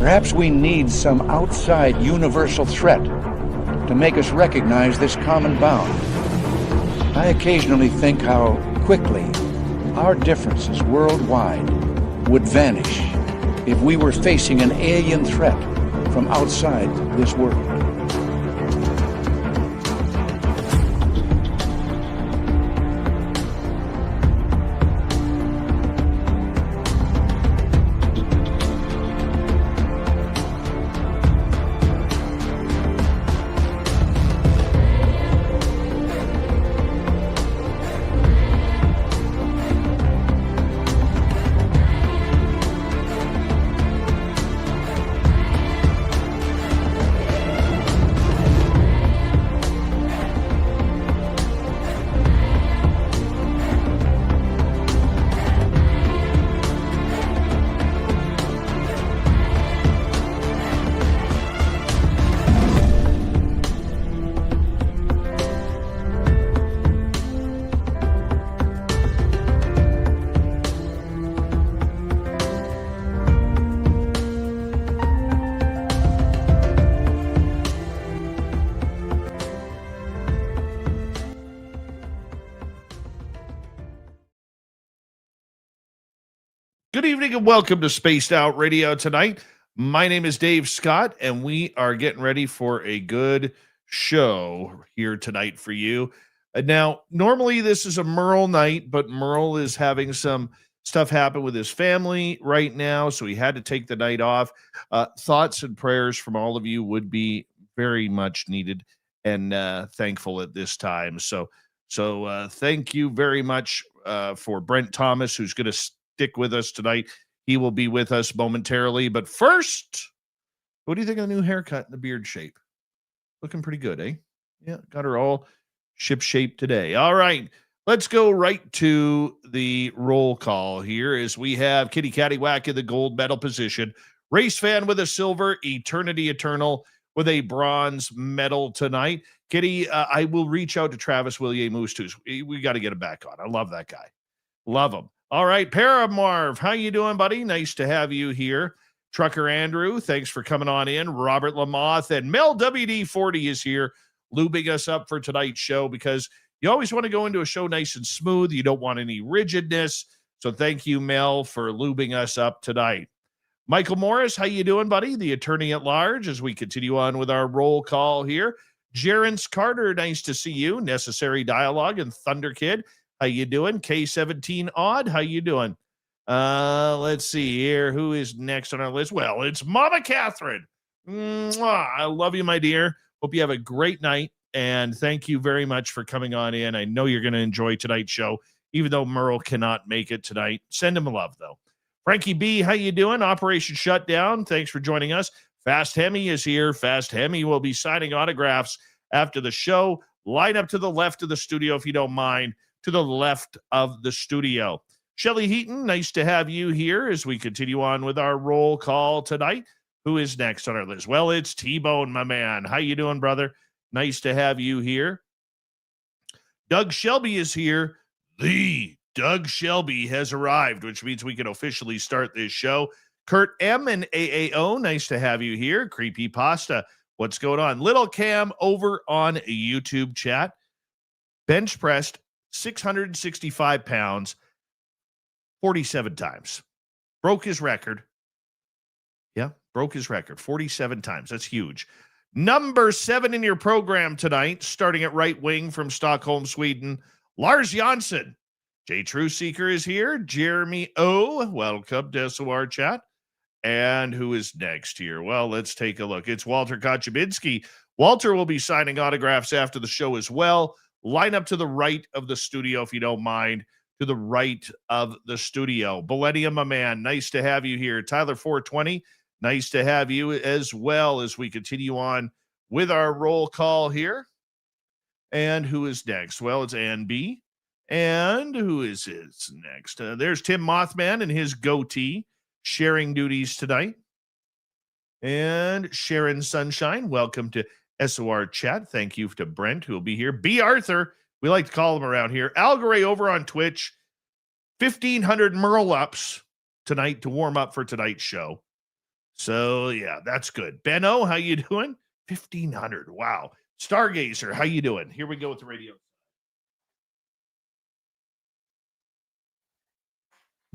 Perhaps we need some outside universal threat to make us recognize this common bound. I occasionally think how quickly our differences worldwide would vanish if we were facing an alien threat from outside this world. Good evening and welcome to Spaced Out Radio tonight. My name is Dave Scott, and we are getting ready for a good show here tonight for you. Now, normally this is a Merle night, but Merle is having some stuff happen with his family right now, so he had to take the night off. Thoughts and prayers from all of you would be very much needed and thankful at this time. So thank you very much for Brent Thomas, who's going to stick with us tonight. He will be with us momentarily. But first, what do you think of the new haircut and the beard shape? Looking pretty good, eh? Yeah, got her all ship shape today. All right, let's go right to the roll call here as we have Kitty Cattywhack in the gold medal position, Race Fan with a silver, Eternity Eternal with a bronze medal tonight. Kitty, I will reach out to Travis Willier Moose. We got to get him back on. I love that guy. Love him. All right, Paramarv, how you doing, buddy? Nice to have you here. Trucker Andrew, thanks for coming on in. Robert Lamoth and Mel WD40 is here, lubing us up for tonight's show because you always want to go into a show nice and smooth. You don't want any rigidness. So thank you, Mel, for lubing us up tonight. Michael Morris, how you doing, buddy? The attorney at large, as we continue on with our roll call here. Jerence Carter, nice to see you. Necessary Dialogue and Thunder Kid. How you doing? K17 Odd, how you doing? Let's see here. Who is next on our list? Well, it's Mama Catherine. Mwah. I love you, my dear. Hope you have a great night, and thank you very much for coming on in. I know you're going to enjoy tonight's show, even though Merle cannot make it tonight. Send him a love, though. Frankie B, how you doing? Operation Shutdown, thanks for joining us. Fast Hemi is here. Fast Hemi will be signing autographs after the show. Line up to the left of the studio if you don't mind. To the left of the studio. Shelly Heaton, nice to have you here as we continue on with our roll call tonight. Who is next on our list? Well, it's T-Bone, my man. How you doing, brother? Nice to have you here. Doug Shelby is here. The Doug Shelby has arrived, which means we can officially start this show. Kurt M and AAO, nice to have you here. Creepy Pasta, what's going on? Little Cam over on YouTube chat. Bench pressed 665 pounds, 47 times. Broke his record. Yeah, broke his record 47 times. That's huge. Number 7 in your program tonight, starting at right wing from Stockholm, Sweden, Lars Jansson. J True Seeker is here. Jeremy O, welcome to SOR chat. And who is next here? Well, let's take a look. It's Walter Kochabinski. Walter will be signing autographs after the show as well. Line up to the right of the studio, if you don't mind, to the right of the studio. Millennium, my man, nice to have you here. Tyler 420, nice to have you as well as we continue on with our roll call here. And who is next? Well, it's Ann B. And who is next? There's Tim Mothman and his goatee sharing duties tonight. And Sharon Sunshine, welcome to SOR chat. Thank you to Brent, who will be here. B. Arthur, we like to call him around here. Algaray over on Twitch. 1,500 Merle ups tonight to warm up for tonight's show. So yeah, that's good. Benno, how you doing? 1,500. Wow. Stargazer, how you doing? Here we go with the radio.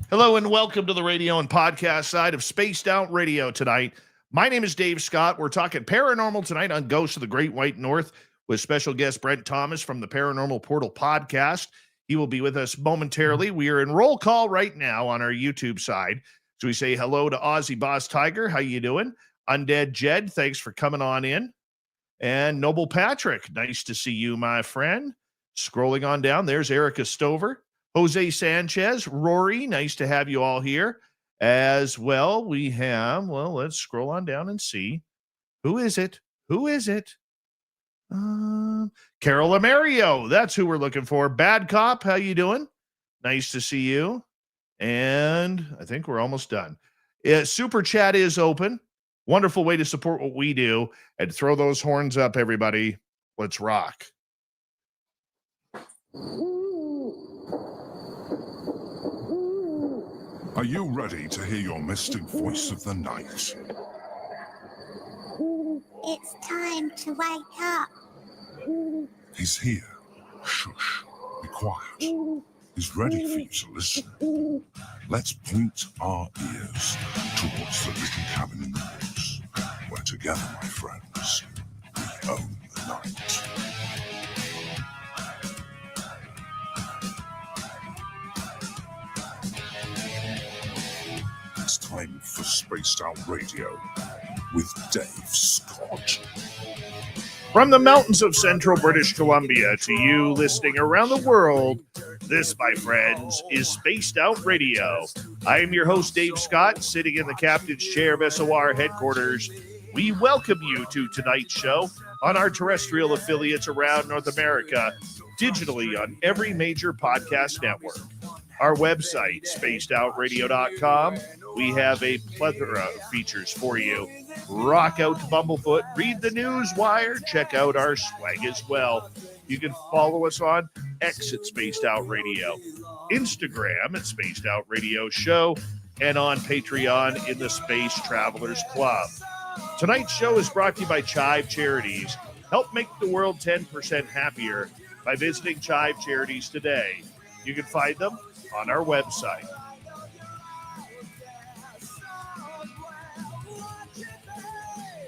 Hello and welcome to the radio and podcast side of Spaced Out Radio tonight. My name is Dave Scott. We're talking paranormal tonight on Ghosts of the Great White North with special guest Brent Thomas from the Paranormal Portal podcast. He will be with us momentarily. We are in roll call right now on our YouTube side. So we say hello to Aussie Boss Tiger. How you doing? Undead Jed, thanks for coming on in. And Noble Patrick, nice to see you, my friend. Scrolling on down, there's Erica Stover. Jose Sanchez, Rory, nice to have you all here. As well, we have, let's scroll on down and see. Who is it? Carol Amerio, that's who we're looking for. Bad Cop, how you doing? Nice to see you. And I think we're almost done. Super Chat is open. Wonderful way to support what we do. And throw those horns up, everybody. Let's rock. Are you ready to hear your mystic voice of the night? It's time to wake up. He's here. Shush. Be quiet. He's ready for you to listen. Let's point our ears towards the little cabin in the woods, where together, my friends, we own the night. It's time for Spaced Out Radio with Dave Scott. From the mountains of central British Columbia to you listening around the world, this, my friends, is Spaced Out Radio. I am your host, Dave Scott, sitting in the captain's chair of SOR headquarters. We welcome you to tonight's show on our terrestrial affiliates around North America, digitally on every major podcast network. Our website, spacedoutradio.com. We have a plethora of features for you. Rock out to Bumblefoot, read the news wire, check out our swag as well. You can follow us on X at Spaced Out Radio, Instagram at Spaced Out Radio Show, and on Patreon in the Space Travelers Club. Tonight's show is brought to you by Chive Charities. Help make the world 10% happier by visiting Chive Charities today. You can find them on our website.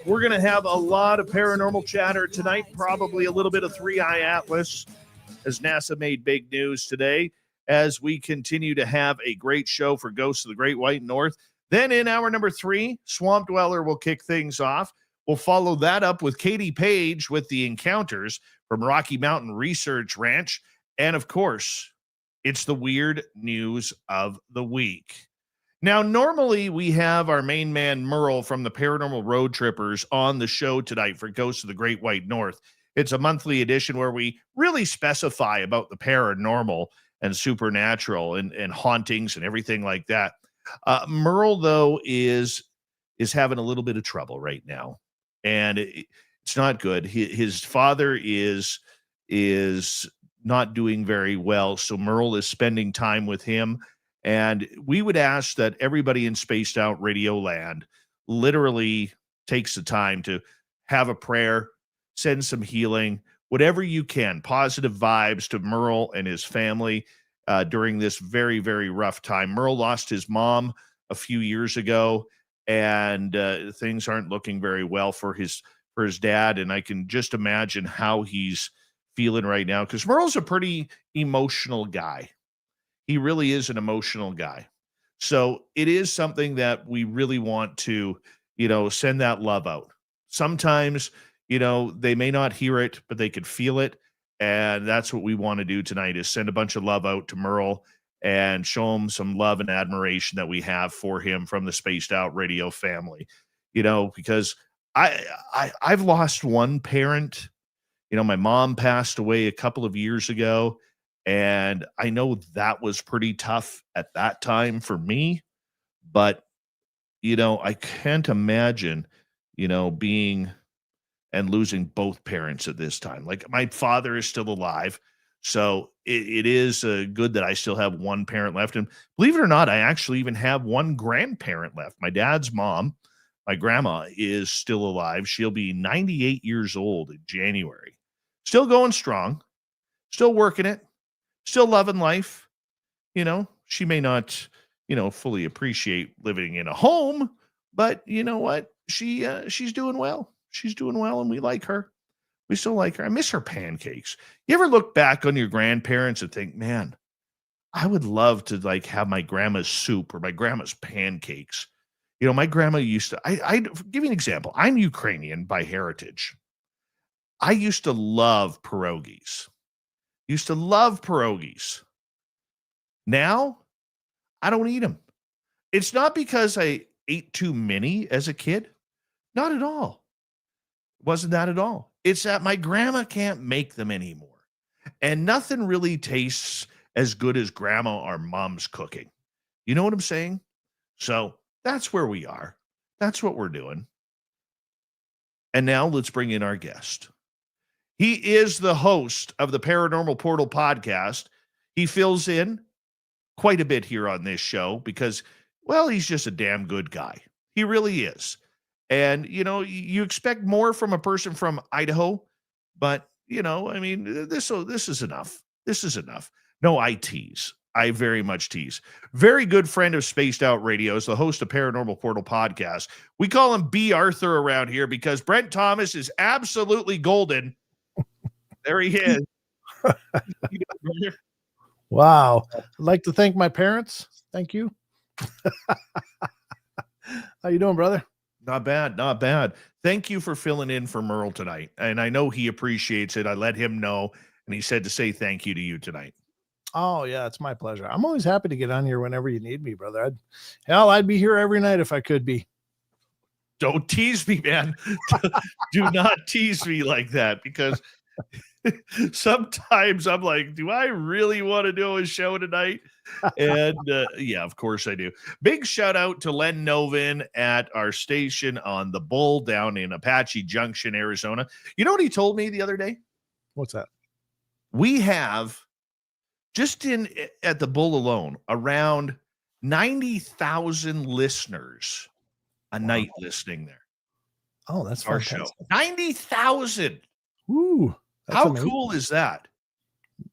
We're going to have a lot of paranormal chatter tonight, probably a little bit of Three-Eye Atlas, as NASA made big news today, as we continue to have a great show for Ghosts of the Great White North. Then in hour number 3, Swamp Dweller will kick things off. We'll follow that up with Katie Page with the Encounters from Rocky Mountain Research Ranch. And of course, it's the weird news of the week. Now, normally we have our main man, Merle, from the Paranormal Road Trippers on the show tonight for Ghosts of the Great White North. It's a monthly edition where we really specify about the paranormal and supernatural and hauntings and everything like that. Merle, though, is having a little bit of trouble right now, and it's not good. His father is not doing very well, so Merle is spending time with him. And we would ask that everybody in Spaced Out Radio Land literally takes the time to have a prayer, send some healing, whatever you can, positive vibes to Merle and his family during this very, very rough time. Merle lost his mom a few years ago, and things aren't looking very well for his dad. And I can just imagine how he's feeling right now, because Merle's a pretty emotional guy. He really is an emotional guy. So it is something that we really want to, send that love out. Sometimes, they may not hear it, but they could feel it. And that's what we want to do tonight, is send a bunch of love out to Merle and show him some love and admiration that we have for him from the Spaced Out Radio family, because I've lost one parent. My mom passed away a couple of years ago. And I know that was pretty tough at that time for me, but, I can't imagine, being and losing both parents at this time. Like, my father is still alive, so it is good that I still have one parent left. And believe it or not, I actually even have one grandparent left. My dad's mom, my grandma is still alive. She'll be 98 years old in January. Still going strong, still working it, still loving life. You know, she may not, fully appreciate living in a home, but you know what? She's doing well. She's doing well, and we like her. We still like her. I miss her pancakes. You ever look back on your grandparents and think, man, I would love to like have my grandma's soup or my grandma's pancakes. My grandma used to, I give you an example. I'm Ukrainian by heritage. I used to love pierogies. Now, I don't eat them. It's not because I ate too many as a kid. Not at all. Wasn't that at all. It's that my grandma can't make them anymore. And nothing really tastes as good as grandma or mom's cooking. You know what I'm saying? So that's where we are. That's what we're doing. And now let's bring in our guest. He is the host of the Paranormal Portal podcast. He fills in quite a bit here on this show because, well, he's just a damn good guy. He really is. And, you expect more from a person from Idaho, but, this is enough. This is enough. No, I tease. I very much tease. Very good friend of Spaced Out Radio is the host of Paranormal Portal podcast. We call him B. Arthur around here because Brent Thomas is absolutely golden. There he is. Wow. I'd like to thank my parents. Thank you. How you doing, brother? Not bad. Not bad. Thank you for filling in for Merle tonight. And I know he appreciates it. I let him know, and he said to say thank you to you tonight. Oh, yeah, it's my pleasure. I'm always happy to get on here whenever you need me, brother. I'd be here every night if I could be. Don't tease me, man. Do not tease me like that, because sometimes I'm like, do I really want to do a show tonight? And yeah, of course I do. Big shout out to Len Novin at our station on the Bull down in Apache Junction, Arizona. You know what he told me the other day? What's that? We have just at the Bull alone around 90,000 listeners a night listening there. Oh, that's our fantastic. show. 90,000. Ooh. How amazing. Cool is that?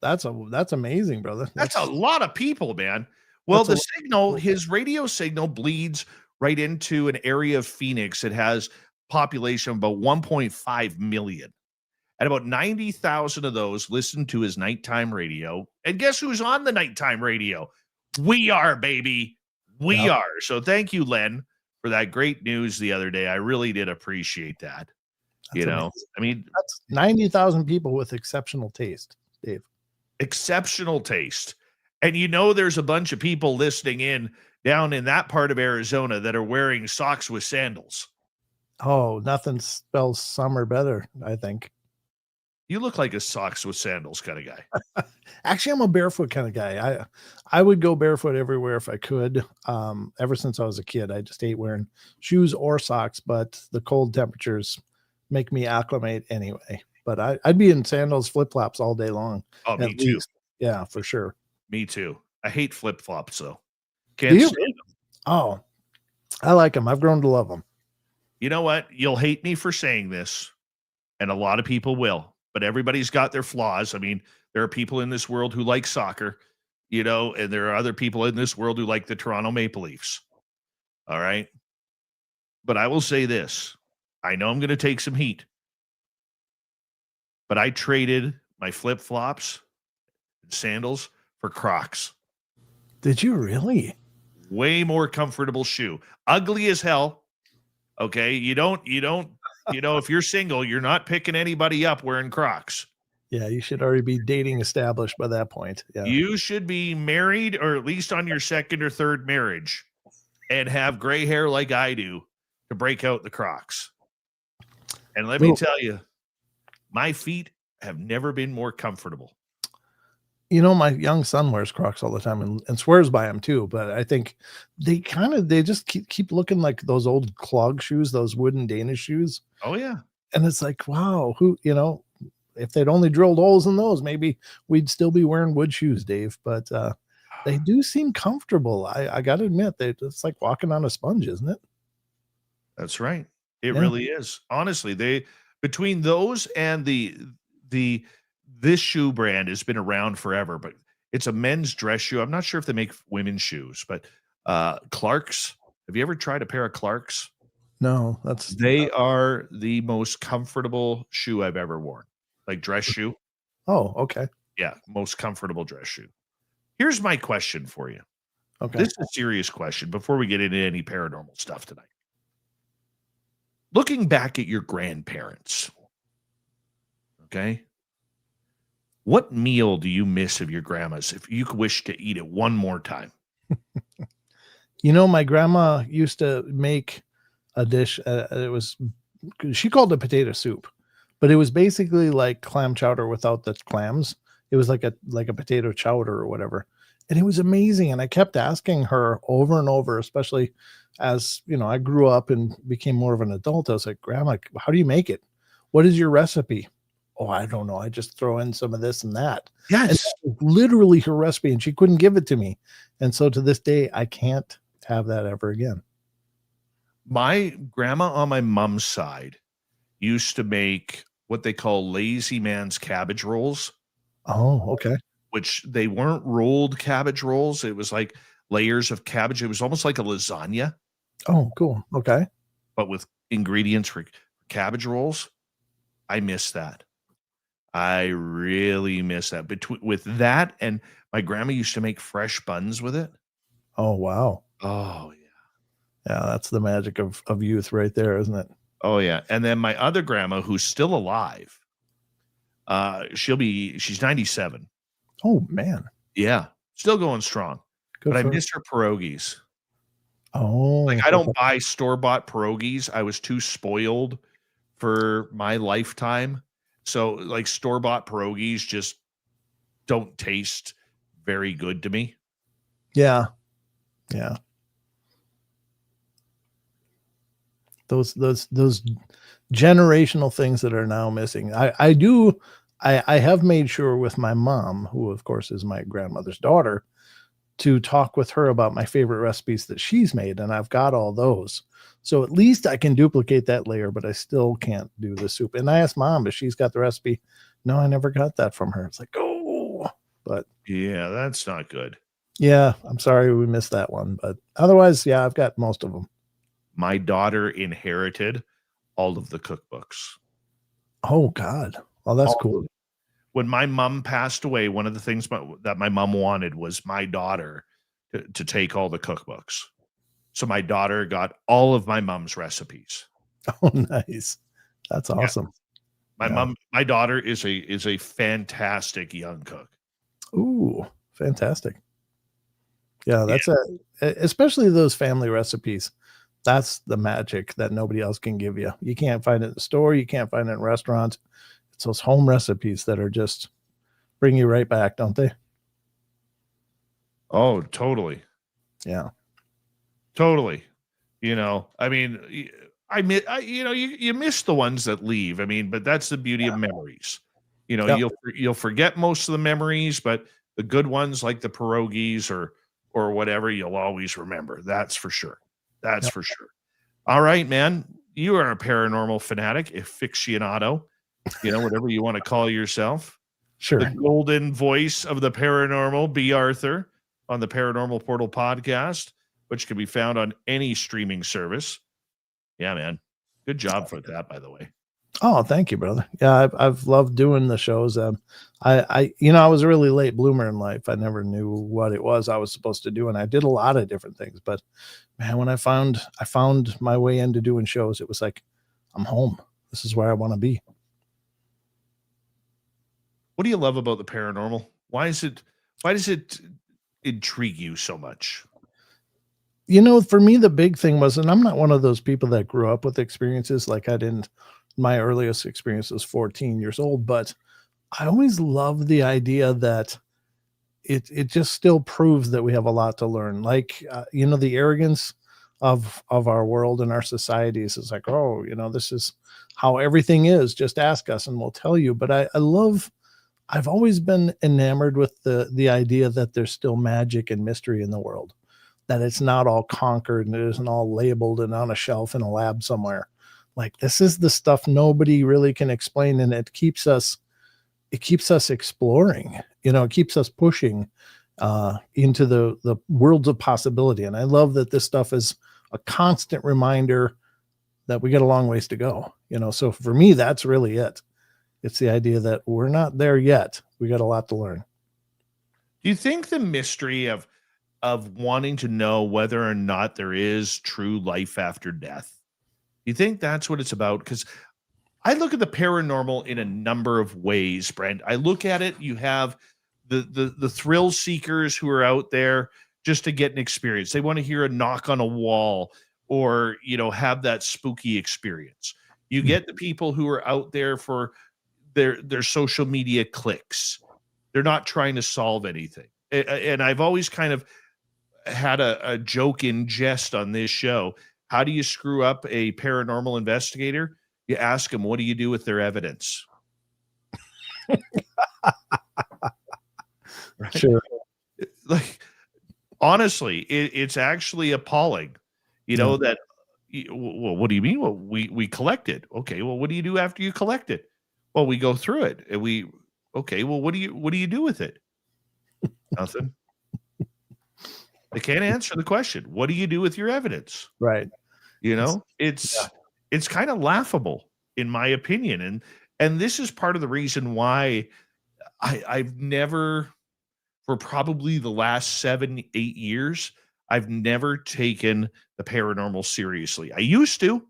That's amazing, brother. That's a lot of people, man. Well, the signal, his radio signal bleeds right into an area of Phoenix that has population of about 1.5 million. And about 90,000 of those listen to his nighttime radio. And guess who's on the nighttime radio? We are, baby. We are. So thank you, Len, for that great news the other day. I really did appreciate that. That's amazing. I mean, that's 90,000 people with exceptional taste, Dave. Exceptional taste. And there's a bunch of people listening in down in that part of Arizona that are wearing socks with sandals. Oh, nothing spells summer better, I think. You look like a socks with sandals kind of guy. Actually, I'm a barefoot kind of guy. I would go barefoot everywhere if I could. Ever since I was a kid, I just hate wearing shoes or socks, but the cold temperatures make me acclimate anyway. But I'd be in sandals, flip-flops all day long. Oh, me too. Yeah, for sure. Me too. I hate flip-flops, though. Can't stand them. Oh, I like them. I've grown to love them. You know what? You'll hate me for saying this, and a lot of people will. But everybody's got their flaws. I mean, there are people in this world who like soccer, and there are other people in this world who like the Toronto Maple Leafs. All right. But I will say this. I know I'm going to take some heat, but I traded my flip-flops and sandals for Crocs. Did you really? Way more comfortable shoe. Ugly as hell. Okay. You don't, if you're single, you're not picking anybody up wearing Crocs. Yeah, you should already be dating established by that point. Yeah. You should be married or at least on your second or third marriage and have gray hair like I do to break out the Crocs. And let me tell you, my feet have never been more comfortable. My young son wears Crocs all the time and swears by them too. But I think they just keep looking like those old clog shoes, those wooden Danish shoes. Oh yeah. And it's like, wow, if they'd only drilled holes in those, maybe we'd still be wearing wood shoes, Dave. But they do seem comfortable. I got to admit, it's like walking on a sponge, isn't it? That's right. It Yeah. really is. Honestly, they between those and the this shoe brand has been around forever, but it's a men's dress shoe. I'm not sure if they make women's shoes, but Clark's. Have you ever tried a pair of Clark's? No, that's They are the most comfortable shoe I've ever worn. Like dress shoe. oh, okay. Yeah, most comfortable dress shoe. Here's my question for you. Okay. This is a serious question before we get into any paranormal stuff tonight. Looking back at your grandparents, okay, what meal do you miss of your grandma's if you could wish to eat it one more time? My grandma used to make a dish. She called it potato soup, but it was basically like clam chowder without the clams. It was like a potato chowder or whatever. And it was amazing. And I kept asking her over and over, especially as, I grew up and became more of an adult. I was like, Grandma, how do you make it? What is your recipe? Oh, I don't know. I just throw in some of this and that. And Yes. that was literally her recipe, and she couldn't give it to me. And so to this day, I can't have that ever again. My grandma on my mom's side used to make what they call lazy man's cabbage rolls, Oh, okay. which they weren't rolled cabbage rolls. It was like layers of cabbage. It was almost like a lasagna, Oh, cool. Okay. but with ingredients for cabbage rolls. I miss that. I really miss that. With that, and my grandma used to make fresh buns with it. Oh, wow. Oh yeah. Yeah, that's the magic of youth right there, isn't it? Oh yeah. And then my other grandma, who's still alive, she's 97. Oh, man. Yeah, still going strong. Good But I for her. miss her pierogies. Oh, Like I don't buy store-bought pierogies. I was too spoiled for my lifetime. So like store-bought pierogies just don't taste very good to me. Yeah. Yeah. Those generational things that are now missing. I have made sure with my mom, who of course is my grandmother's daughter, to talk with her about my favorite recipes that she's made, and I've got all those. So at least I can duplicate that layer, but I still can't do the soup. And I asked Mom if she's got the recipe. No, I never got that from her. It's like, oh, but Yeah, that's not good. yeah, I'm sorry we missed that one. But otherwise, yeah, I've got most of them. My daughter inherited all of the cookbooks. Oh God. Well, that's All cool. of them. When my mom passed away, one of the things that my mom wanted was my daughter to take all the cookbooks. So my daughter got all of my mom's recipes. Oh, nice. That's awesome. Yeah. My daughter is a fantastic young cook. Ooh, fantastic. Yeah, that's especially those family recipes. That's the magic that nobody else can give you. You can't find it in the store. You can't find it in restaurants. It's those home recipes that are just bring you right back, don't they? Oh, totally. Yeah. Totally. I mean, you miss the ones that leave. I mean, but that's the beauty of memories. Yep. You'll forget most of the memories, but the good ones like the pierogies or whatever, you'll always remember. That's for sure. That's Yep. for sure. All right, man. You are a paranormal fanatic, aficionado, whatever you want to call yourself. Sure. The golden voice of the paranormal, B. Arthur, on the Paranormal Portal podcast, which can be found on any streaming service. Yeah, man. Good job for that, by the way. Oh, thank you, brother. Yeah, I've loved doing the shows. I was a really late bloomer in life. I never knew what it was I was supposed to do, and I did a lot of different things. But man, when I found my way into doing shows, it was like, I'm home. This is where I want to be. What do you love about the paranormal? Why does it intrigue you so much? For me, the big thing was, and I'm not one of those people that grew up with experiences like I didn't. My earliest experience was 14 years old, but I always loved the idea that it just still proves that we have a lot to learn. Like, the arrogance of our world and our societies is like, oh, this is how everything is. Just ask us and we'll tell you. But I've always been enamored with the idea that there's still magic and mystery in the world. that it's not all conquered and it isn't all labeled and on a shelf in a lab somewhere. Like, this is the stuff nobody really can explain, and it keeps us exploring, it keeps us pushing into the worlds of possibility. And I love that this stuff is a constant reminder that we got a long ways to go, so for me, that's really it. It's the idea that we're not there yet. We got a lot to learn. Do you think the mystery of wanting to know whether or not there is true life after death, do you think that's what it's about? Because I look at the paranormal in a number of ways, Brent. I look at it, you have the thrill seekers who are out there just to get an experience. They want to hear a knock on a wall or, have that spooky experience. You get the people who are out there for their social media clicks. They're not trying to solve anything. And I've always kind of had a joke in jest on this show. How do you screw up a paranormal investigator? You ask them, what do you do with their evidence? Right? Sure. Like, honestly, it's actually appalling, that, well, what do you mean? Well, we collect it. Okay. Well, what do you do after you collect it? Well, we go through it and okay. Well, what do you do with it? Nothing. They can't answer the question. What do you do with your evidence? Right. It's kind of laughable, in my opinion. And this is part of the reason why I've never, for probably the last 7-8 years, I've never taken the paranormal seriously. I used to,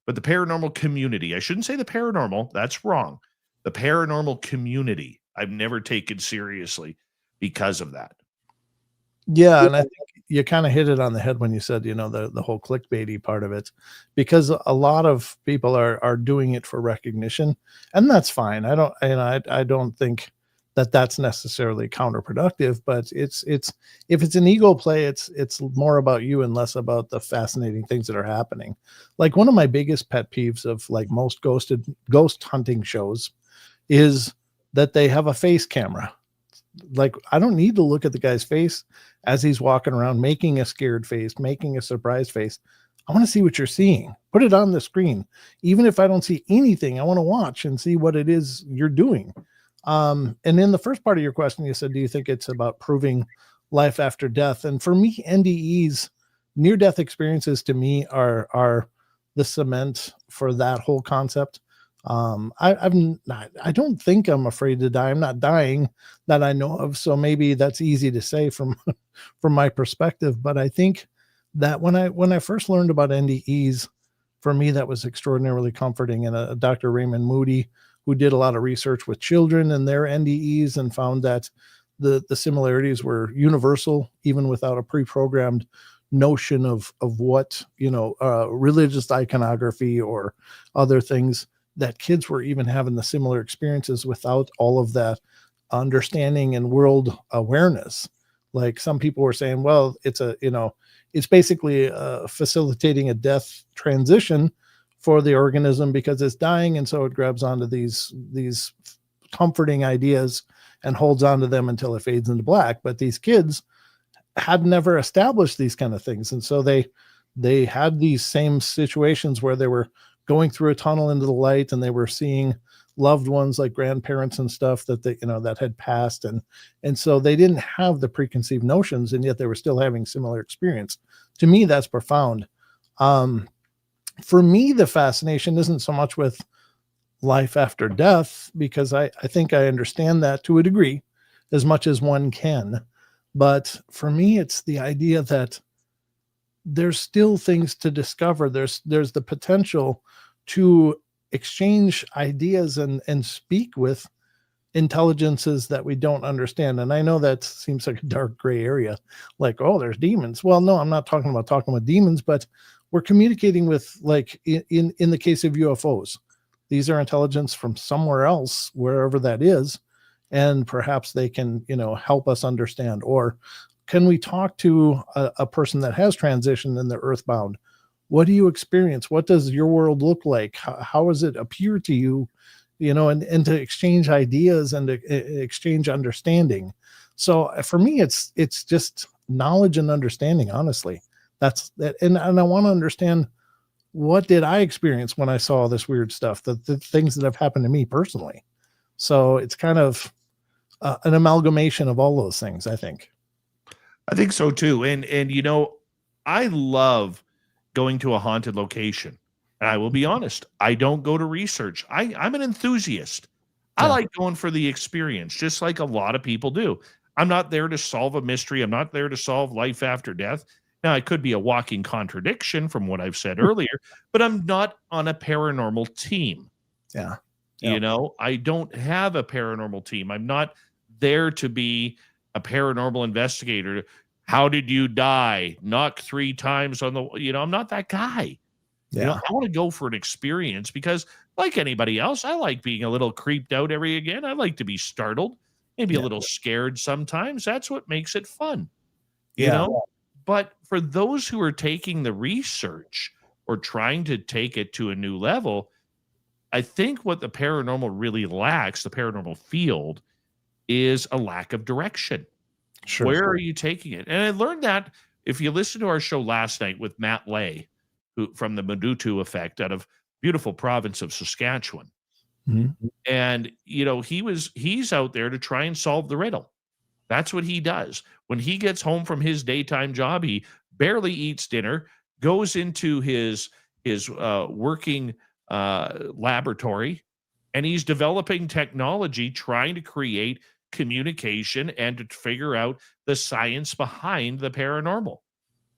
but the paranormal community, I shouldn't say the paranormal, that's wrong. The paranormal community, I've never taken seriously because of that. Yeah, and I think you kind of hit it on the head when you said, the whole clickbaity part of it, because a lot of people are doing it for recognition, and that's fine. I don't think that that's necessarily counterproductive, but it's if it's an ego play, it's more about you and less about the fascinating things that are happening. Like, one of my biggest pet peeves of like most ghost hunting shows is that they have a face camera. Like, I don't need to look at the guy's face as he's walking around making a scared face, making a surprised face. I want to see what you're seeing. Put it on the screen. Even if I don't see anything, I want to watch and see what it is you're doing. And in the first part of your question, you said, do you think it's about proving life after death? And for me, NDEs, near-death experiences, to me are the cement for that whole concept. I don't think I'm afraid to die. I'm not dying that I know of. So maybe that's easy to say from my perspective. But I think that when I first learned about NDEs, for me, that was extraordinarily comforting. And Dr. Raymond Moody, who did a lot of research with children and their NDEs, and found that the similarities were universal, even without a pre-programmed notion of what, religious iconography or other things, that kids were even having the similar experiences without all of that understanding and world awareness. Like, some people were saying, well, it's basically facilitating a death transition for the organism because it's dying. And so it grabs onto these comforting ideas and holds onto them until it fades into black. But these kids had never established these kind of things. And so they had these same situations where they were going through a tunnel into the light, and they were seeing loved ones like grandparents and stuff that that had passed. And so they didn't have the preconceived notions, and yet they were still having similar experience. To me, that's profound. For me, the fascination isn't so much with life after death, because I think I understand that to a degree, as much as one can. But for me, it's the idea that there's still things to discover. There's the potential to exchange ideas and speak with intelligences that we don't understand. And I know that seems like a dark gray area, like, oh, there's demons. Well, no, I'm not talking about talking with demons, but we're communicating with, like, in the case of UFOs, these are intelligence from somewhere else, wherever that is. And perhaps they can, help us understand. Or can we talk to a person that has transitioned and they're earthbound? What do you experience? What does your world look like? How does it appear to you? And to exchange ideas and to exchange understanding. So for me, it's just knowledge and understanding. Honestly, that's that. And I want to understand, what did I experience when I saw this weird stuff, the things that have happened to me personally. So it's kind of an amalgamation of all those things, I think. I think so too. And you know, I love going to a haunted location. And I will be honest, I don't go to research. I'm an enthusiast. I Yeah. like going for the experience, just like a lot of people do. I'm not there to solve a mystery. I'm not there to solve life after death. Now, I could be a walking contradiction from what I've said earlier, but I'm not on a paranormal team. Yeah. You know, I don't have a paranormal team. I'm not there to be a paranormal investigator. How did you die? Knocked 3 times on the, I'm not that guy. You know, Yeah. I want to go for an experience because, like anybody else, I like being a little creeped out every again. I like to be startled, maybe a Yeah. little scared sometimes. That's what makes it fun, you Yeah. know? But for those who are taking the research or trying to take it to a new level, I think what the paranormal really lacks, the paranormal field, is a lack of direction. Sure. Where are you taking it? And I learned that if you listen to our show last night with Matt Lay, who from the Modutu Effect out of beautiful province of Saskatchewan. Mhm. And he's out there to try and solve the riddle. That's what he does. When he gets home from his daytime job, he barely eats dinner, goes into his working laboratory, and he's developing technology, trying to create communication and to figure out the science behind the paranormal.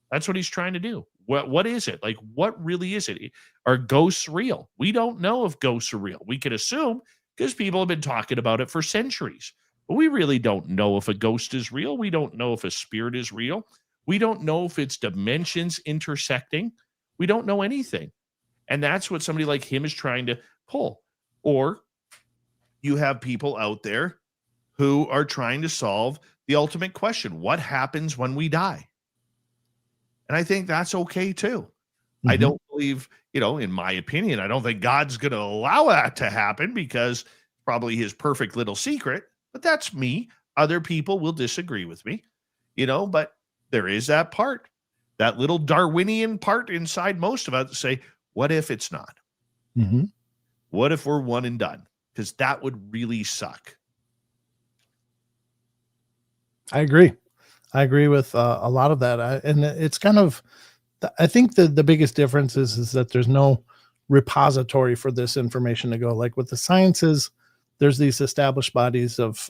That's what he's trying to do. What is it? Like, what really is it? Are ghosts real? We don't know if ghosts are real. We can assume because people have been talking about it for centuries. But we really don't know if a ghost is real. We don't know if a spirit is real. We don't know if it's dimensions intersecting. We don't know anything. And that's what somebody like him is trying to pull. Or you have people out there who are trying to solve the ultimate question: what happens when we die? And I think that's okay too. I Mhm. don't believe, in my opinion, I don't think God's going to allow that to happen because probably his perfect little secret, but that's me. Other people will disagree with me, but there is that part, that little Darwinian part inside most of us to say, what if it's not? Mhm. What if we're one and done? Because that would really suck. I agree. I agree with a lot of that. And it's kind of, I think the biggest difference is that there's no repository for this information to go. Like with the sciences, there's these established bodies of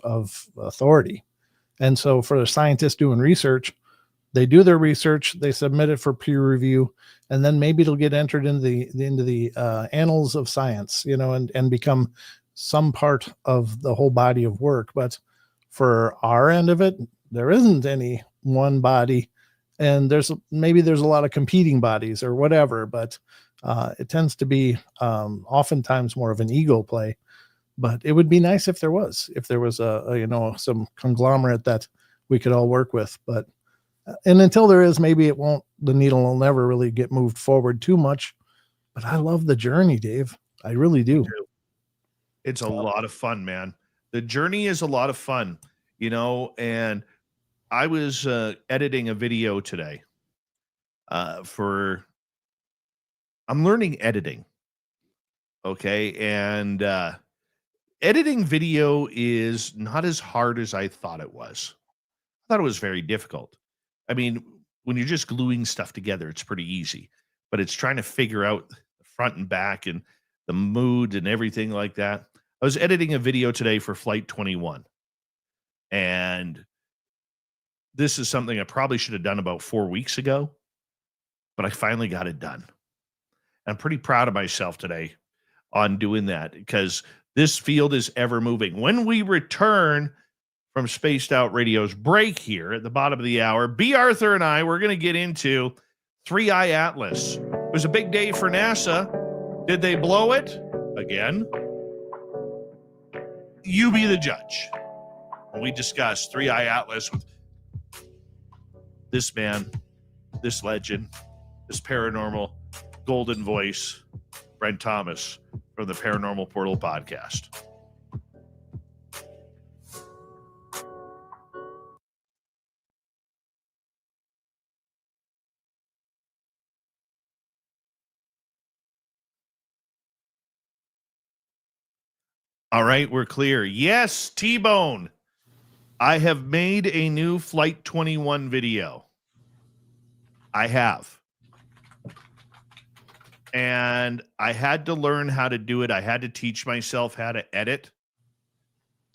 authority. And so for the scientists doing research, they do their research, they submit it for peer review, and then maybe it'll get entered into the annals of science, and become some part of the whole body of work. But for our end of it, there isn't any one body, and there's a lot of competing bodies or whatever. But it tends to be oftentimes more of an ego play. But it would be nice if there was some conglomerate that we could all work with. But and until there is, maybe the needle will never really get moved forward too much. But I love the journey, Dave. I really do. It's a lot of fun, man. The journey is a lot of fun, and I was editing a video today I'm learning editing. Okay. And editing video is not as hard as I thought it was. I thought it was very difficult. I mean, when you're just gluing stuff together, it's pretty easy, but it's trying to figure out the front and back and the mood and everything like that. I was editing a video today for Flight 21, and this is something I probably should have done about 4 weeks ago, but I finally got it done. I'm pretty proud of myself today on doing that because this field is ever moving. When we return from Spaced Out Radio's break here at the bottom of the hour, B. Arthur and I, we're going to get into 3i Atlas. It was a big day for NASA. Did they blow it? Again? You be the judge. When we discuss 3i Atlas with this man, this legend, this paranormal golden voice, Brent Thomas from the Paranormal Portal podcast. All right, we're clear. Yes, T-Bone. I have made a new Flight 21 video. I have. And I had to learn how to do it. I had to teach myself how to edit.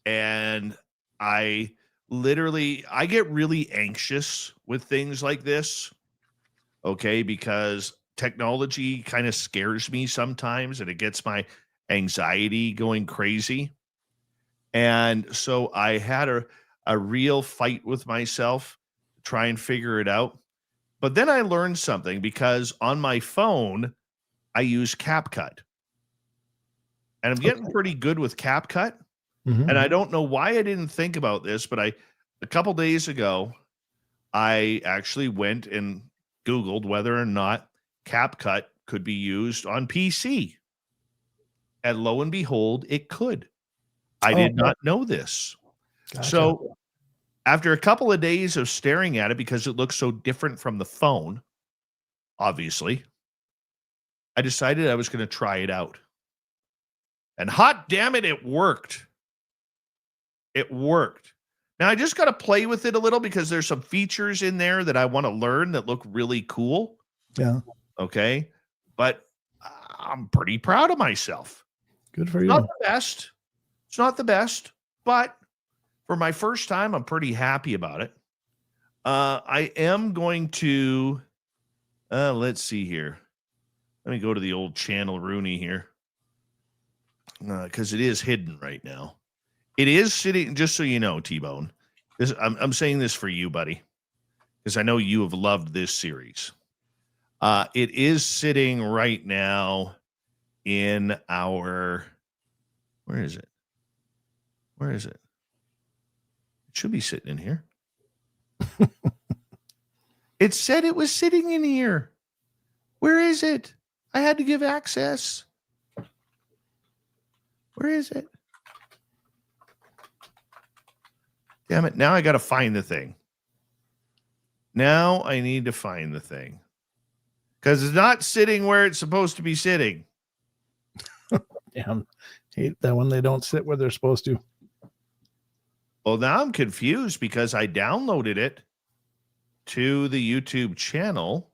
And I get really anxious with things like this. Okay, because technology kind of scares me sometimes and it gets my anxiety going crazy. And so I had a real fight with myself to try and figure it out. But then I learned something because on my phone, I use CapCut. And I'm getting pretty good with CapCut. Mhm. And I don't know why I didn't think about this, but a couple days ago, I actually went and Googled whether or not CapCut could be used on PC. And lo and behold, it could. I did not know this. Gotcha. So after a couple of days of staring at it, because it looks so different from the phone, obviously, I decided I was going to try it out. And hot damn it, it worked. It worked. Now I just got to play with it a little because there's some features in there that I want to learn that look really cool. Yeah. Okay. But I'm pretty proud of myself. Good for you. Not the best. It's not the best, but for my first time, I'm pretty happy about it. I am going to, let's see here. Let me go to the old channel Rooney here. Because it is hidden right now. It is sitting, just so you know, T-Bone. I'm saying this for you, buddy, because I know you have loved this series. It is sitting right now in our, where is it? Where is it? It should be sitting in here. It said it was sitting in here. Where is it? I had to give access. Where is it? Damn it. Now I got to find the thing. Now I need to find the thing. Because it's not sitting where it's supposed to be sitting. Damn. Hate that when they don't sit where they're supposed to. Well, now I'm confused because I downloaded it to the YouTube channel.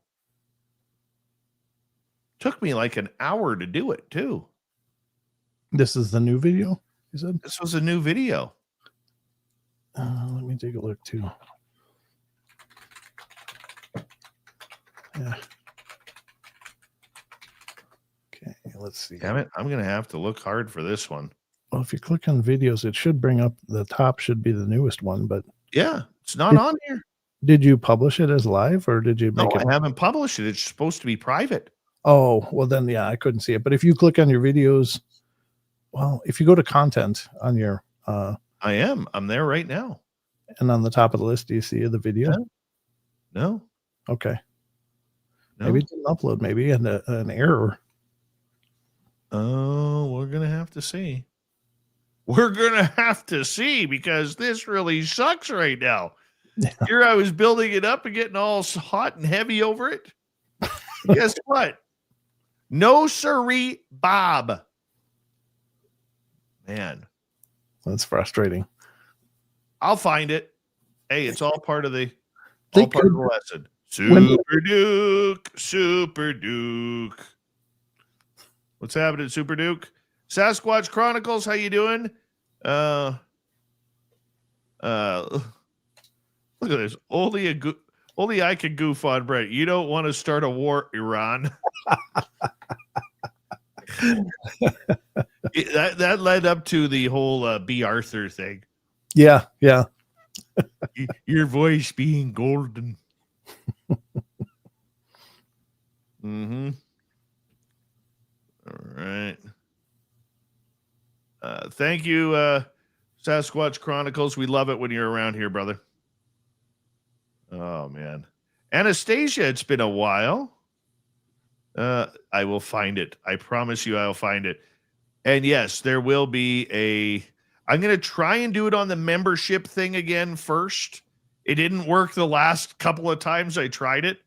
Took me like an hour to do it, too. This is the new video, you said? This was a new video. Let me take a look, too. Yeah. Okay, let's see. Damn it. I'm going to have to look hard for this one. Well, if you click on videos, it should bring up the top should be the newest one, but Yeah, it's not on here. did you publish it as live or did you No, make it? I haven't published it. It's supposed to be private. Oh, well then, yeah, I couldn't see it. But if you click on your videos, well, if you go to content on your, I am. I'm there right now. and on the top of the list, do you see the video? Yeah. No. Okay. No. Maybe it didn't upload, maybe an error. Oh, we're going to have to see. We're going to have to see because this really sucks right now. Yeah. Here I was building it up and getting all hot and heavy over it. Guess what? No siree, Bob. Man, That's frustrating. I'll find it. Hey, it's all part of the They all part of could- the lesson. when- Super Duke. What's happening, Super Duke? Sasquatch Chronicles, how you doing? Look at this. Only I can goof on Brett. You don't want to start a war, Iran. That led up to the whole B. Arthur thing. Yeah, yeah. Your voice being golden. Mm-hmm. All right. Thank you, Sasquatch Chronicles. We love it when you're around here, brother. Oh, man. Anastasia, it's been a while. I will find it. I promise you I'll find it. And yes, there will be I'm going to try and do it on the membership thing again first. It didn't work the last couple of times I tried it.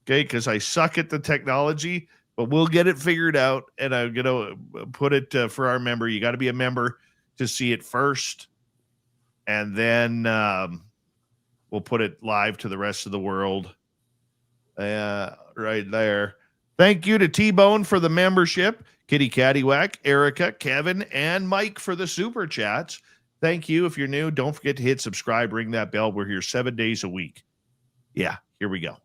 Okay, because I suck at the technology, but we'll get it figured out. And I'm going to put it for our member. You got to be a member to see it first, and then we'll put it live to the rest of the world. Right there. Thank you to T-Bone for the membership, Kitty Caddywhack, Erica, Kevin, and Mike for the super chats. Thank you. If you're new, don't forget to hit subscribe, ring that bell. We're here 7 days a week. Yeah, here we go.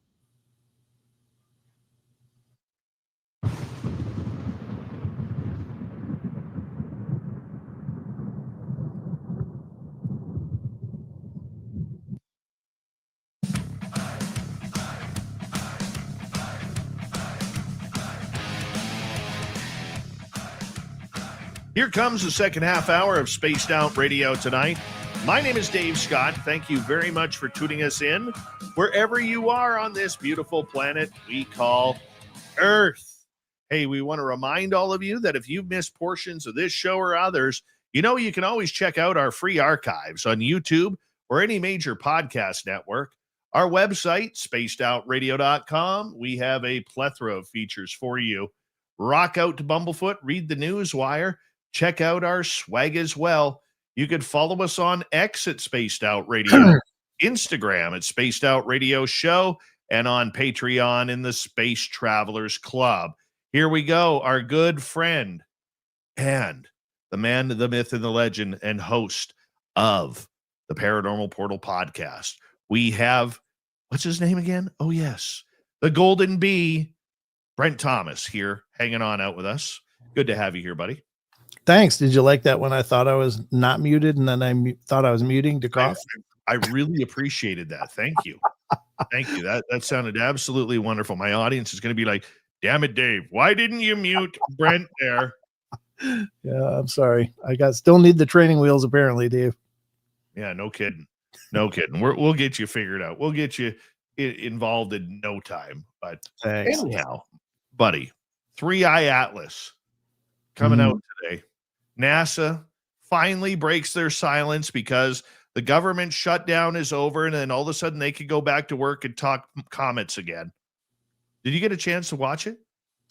Here comes the second half hour of Spaced Out Radio tonight. My name is Dave Scott. Thank you very much for tuning us in wherever you are on this beautiful planet we call Earth. Hey, we want to remind all of you that if you've missed portions of this show or others, you know you can always check out our free archives on YouTube or any major podcast network. Our website, spacedoutradio.com, we have a plethora of features for you. Rock out to Bumblefoot, read the news wire, check out our swag as well. You could follow us on X at Spaced Out Radio, Instagram at Spaced Out Radio Show, and on Patreon in the Space Travelers Club. Here we go. Our good friend and the man, the myth, and the legend, and host of the Paranormal Portal podcast. We have, what's his name again? Oh, yes. The Golden Bee, Brent Thomas here hanging on out with us. Good to have you here, buddy. Thanks. Did you like that when I thought I was not muted and then I thought I was muting to cough? I really appreciated that. Thank you. Thank you. That sounded absolutely wonderful. My audience is going to be like, damn it, Dave, why didn't you mute Brent there? Yeah, I'm sorry. Still need the training wheels apparently, Dave. Yeah, no kidding. No kidding. We'll get you figured out. We'll get you involved in no time. But thanks. Anyhow, buddy, 3-Eye Atlas coming out today. NASA finally breaks their silence because the government shutdown is over, and then all of a sudden they could go back to work and talk comets again. Did you get a chance to watch it?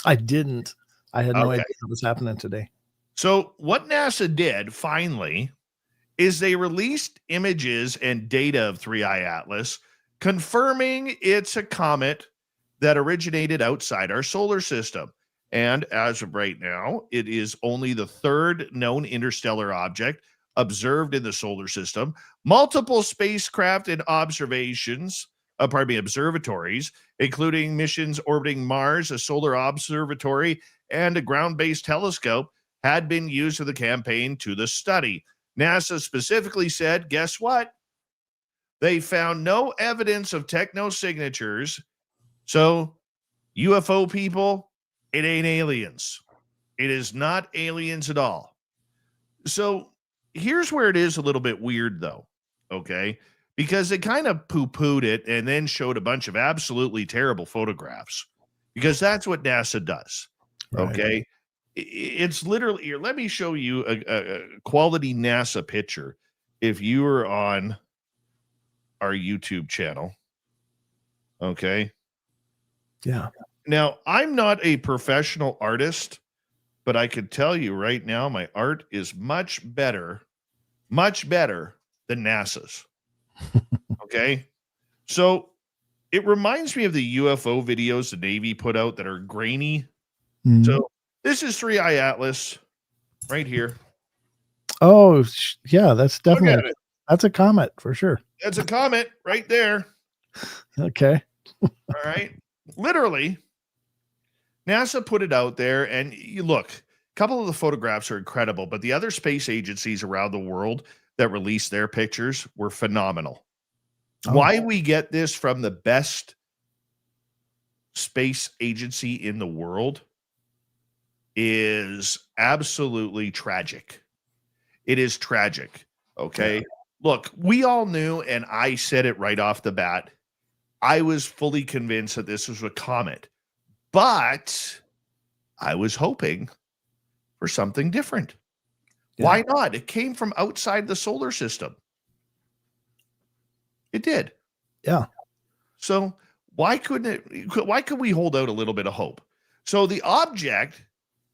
I didn't. I had no idea what was happening today. So what NASA did finally is they released images and data of 3-Eye Atlas, confirming it's a comet that originated outside our solar system. And as of right now, it is only the third known interstellar object observed in the solar system. Multiple spacecraft and observations, observatories, including missions orbiting Mars, a solar observatory, and a ground-based telescope, had been used for the campaign to the study. NASA specifically said, guess what? They found no evidence of technosignatures. So, UFO people, it ain't aliens. It is not aliens at all. So here's where it is a little bit weird, though, okay? Because they kind of poo-pooed it and then showed a bunch of absolutely terrible photographs, because that's what NASA does, okay? It's literally, here, let me show you a quality NASA picture if you were on our YouTube channel, okay? Yeah. Now, I'm not a professional artist, but I can tell you right now, my art is much better than NASA's. Okay. So it reminds me of the UFO videos the Navy put out that are grainy. Mm-hmm. So this is 3-Eye Atlas right here. Oh, yeah, that's definitely, that's a comet for sure. That's a comet right there. Okay. All right. Literally, NASA put it out there, and you look, a couple of the photographs are incredible, but the other space agencies around the world that released their pictures were phenomenal. Oh. Why we get this from the best space agency in the world is absolutely tragic. It is tragic. Okay. Yeah. Look, we all knew, and I said it right off the bat, I was fully convinced that this was a comet. But I was hoping for something different. Yeah. Why not? It came from outside the solar system. It did. Yeah. So why could we hold out a little bit of hope? So the object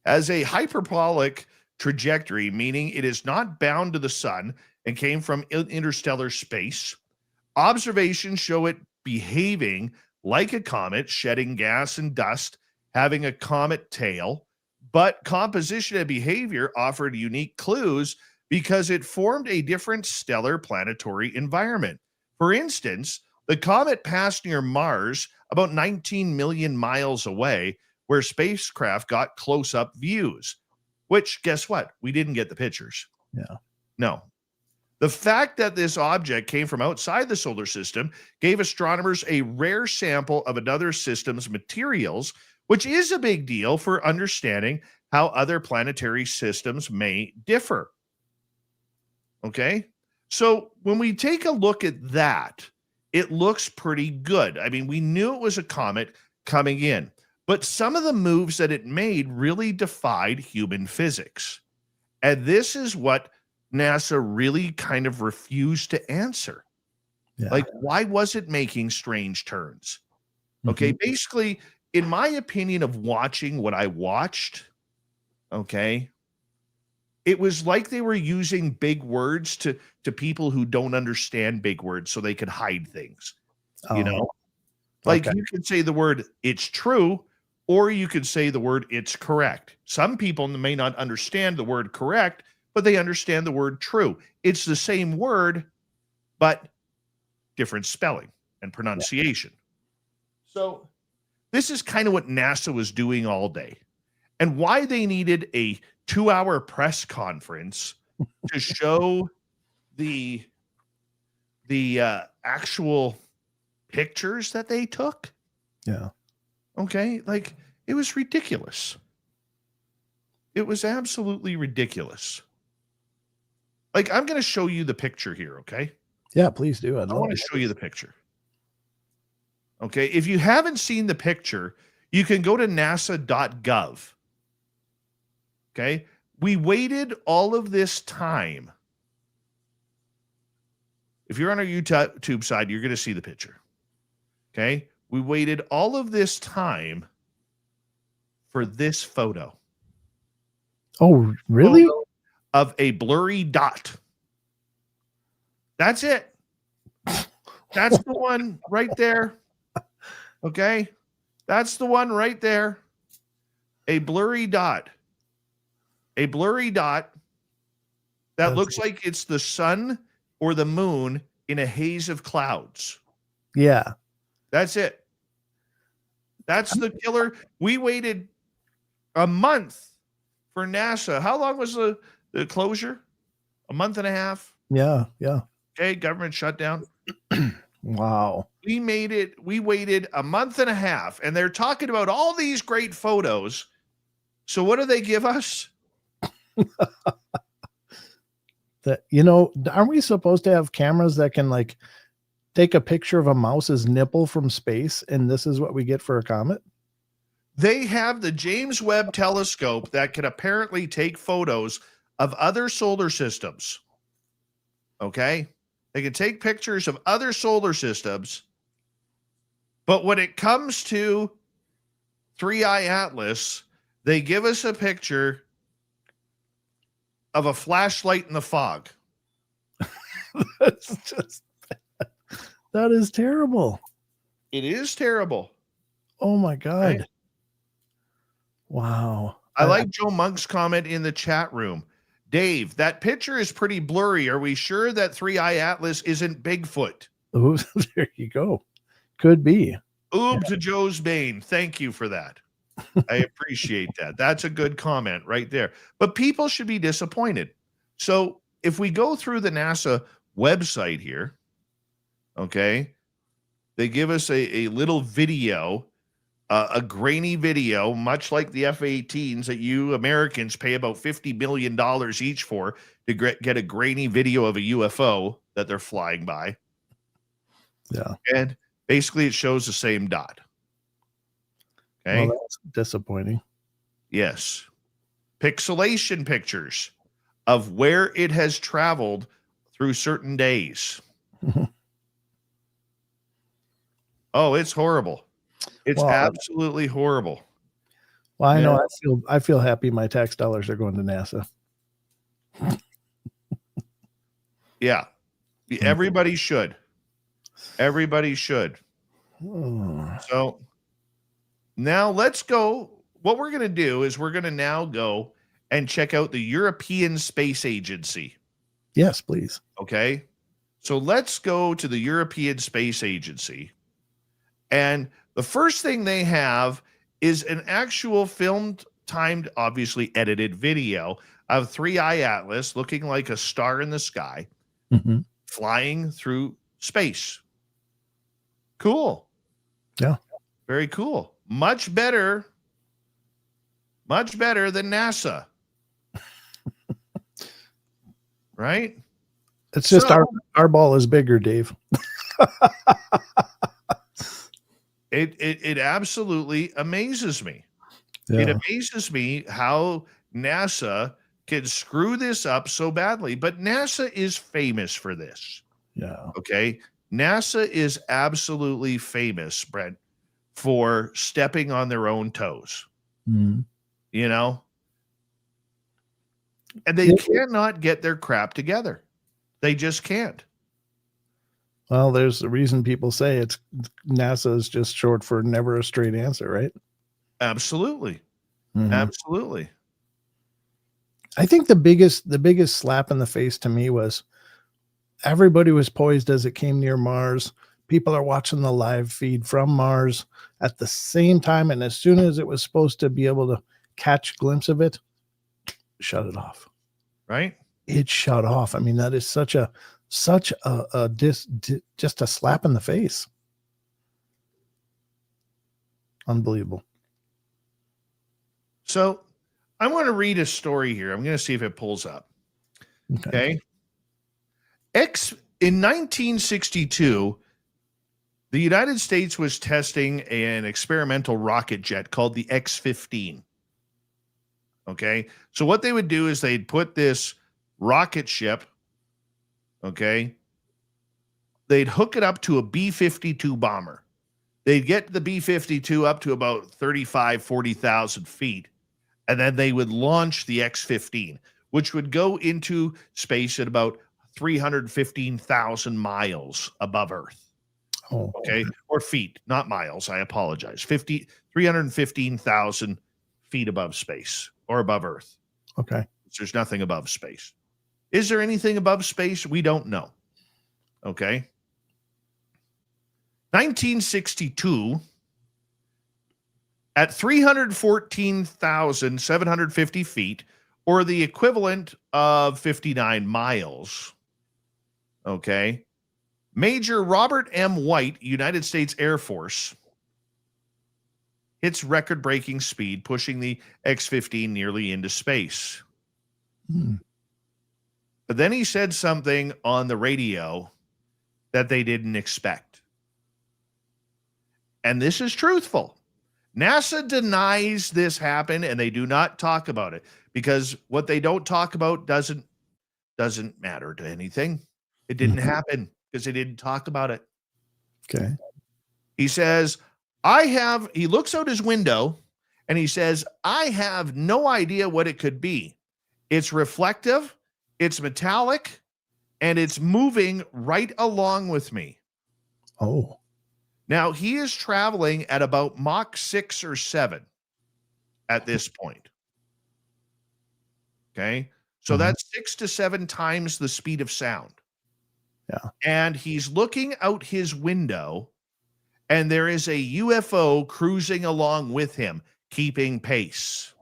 has a hyperbolic trajectory, meaning it is not bound to the sun and came from interstellar space. Observations show it behaving like a comet, shedding gas and dust, having a comet tail, but composition and behavior offered unique clues because it formed a different stellar planetary environment. For instance, the comet passed near Mars about 19 million miles away, where spacecraft got close-up views, which, guess what? We didn't get the pictures. Yeah. No. The fact that this object came from outside the solar system gave astronomers a rare sample of another system's materials, which is a big deal for understanding how other planetary systems may differ. Okay? So when we take a look at that, it looks pretty good. I mean, we knew it was a comet coming in, but some of the moves that it made really defied human physics. And this is what NASA really kind of refused to answer. Yeah. Like, why was it making strange turns? Okay, basically, in my opinion of watching what I watched, okay, it was like they were using big words to people who don't understand big words so they could hide things. You know, like you could say the word "it's true," or you could say the word "it's correct." Some people may not understand the word "correct," but they understand the word "true." It's the same word, but different spelling and pronunciation. So this is kind of what NASA was doing all day, and why they needed a 2-hour press conference to show the actual pictures that they took. Yeah. Okay. Like, it was ridiculous. It was absolutely ridiculous. Like, I'm going to show you the picture here. Okay. Yeah, please do. I want to show you the picture. Okay. If you haven't seen the picture, you can go to nasa.gov. Okay. We waited all of this time. If you're on our YouTube side, you're going to see the picture. Okay. We waited all of this time for this photo. Oh, really? Photo of a blurry dot. That's it. That's the one right there. Okay. That's the one right there. A blurry dot. A blurry dot that looks like it's the sun or the moon in a haze of clouds. Yeah. That's it. That's the killer. We waited a month for NASA. How long was the closure? A month and a half? Yeah. Yeah. Okay, government shutdown. Wow. We waited a month and a half, and they're talking about all these great photos. So what do they give us? That, aren't we supposed to have cameras that can like take a picture of a mouse's nipple from space, and this is what we get for a comet? They have the James Webb telescope that can apparently take photos of other solar systems. Okay? They can take pictures of other solar systems. But when it comes to 3i Atlas, they give us a picture of a flashlight in the fog. That's just, that is terrible. It is terrible. Oh my God. Right? Wow. I like Joe Monk's comment in the chat room. Dave, that picture is pretty blurry. Are we sure that 3i Atlas isn't Bigfoot? Oh, there you go. Could be. Oob to Joe's Bane. Thank you for that. I appreciate that. That's a good comment right there. But people should be disappointed. So if we go through the NASA website here, okay, they give us a little video, a grainy video, much like the F-18s that you Americans pay about $50 million each for to get a grainy video of a UFO that they're flying by. Yeah. And basically it shows the same dot. Okay. Well, that's disappointing. Yes. Pixelation pictures of where it has traveled through certain days. Oh, it's horrible. It's absolutely horrible. Well, I know. I feel happy my tax dollars are going to NASA. Yeah. Everybody should. Everybody should. So now let's go. What we're going to do is we're going to now go and check out the European Space Agency. Yes, please. Okay. So let's go to the European Space Agency. And the first thing they have is an actual filmed, timed, obviously edited video of 3-Eye Atlas looking like a star in the sky, flying through space. Cool. Yeah. Very cool. Much better than NASA. Right? It's just our ball is bigger, Dave. It absolutely amazes me. Yeah. It amazes me how NASA can screw this up so badly, but NASA is famous for this. Yeah. Okay. NASA is absolutely famous, Brent, for stepping on their own toes, you know, and they cannot get their crap together. They just can't. Well, there's the reason people say it's NASA is just short for never a straight answer, right? Absolutely. Absolutely. I think the biggest slap in the face to me was everybody was poised as it came near Mars. People are watching the live feed from Mars at the same time. And as soon as it was supposed to be able to catch a glimpse of it, shut it off. Right. It shut off. I mean, that is just a slap in the face. Unbelievable. So I want to read a story here. I'm going to see if it pulls up. Okay. In 1962, the United States was testing an experimental rocket jet called the X-15. Okay. So what they would do is they'd put this rocket ship, okay, they'd hook it up to a B-52 bomber. They'd get the B-52 up to about 40,000 feet. And then they would launch the X-15, which would go into space at about 315,000 miles above Earth. Oh, okay. Or feet, not miles. I apologize. 315,000 feet above space or above Earth. Okay. There's nothing above space. Is there anything above space? We don't know. Okay. 1962, at 314,750 feet, or the equivalent of 59 miles, okay, Major Robert M. White, United States Air Force, hits record-breaking speed, pushing the X-15 nearly into space. But then he said something on the radio that they didn't expect. And this is truthful. NASA denies this happened, and they do not talk about it because what they don't talk about doesn't matter to anything. It didn't happen because they didn't talk about it. Okay. He says, he looks out his window and he says, I have no idea what it could be. It's reflective, it's metallic, and it's moving right along with me. Oh. Now, he is traveling at about Mach 6 or 7 at this point. Okay. So that's 6 to 7 times the speed of sound. Yeah. And he's looking out his window, and there is a UFO cruising along with him, keeping pace.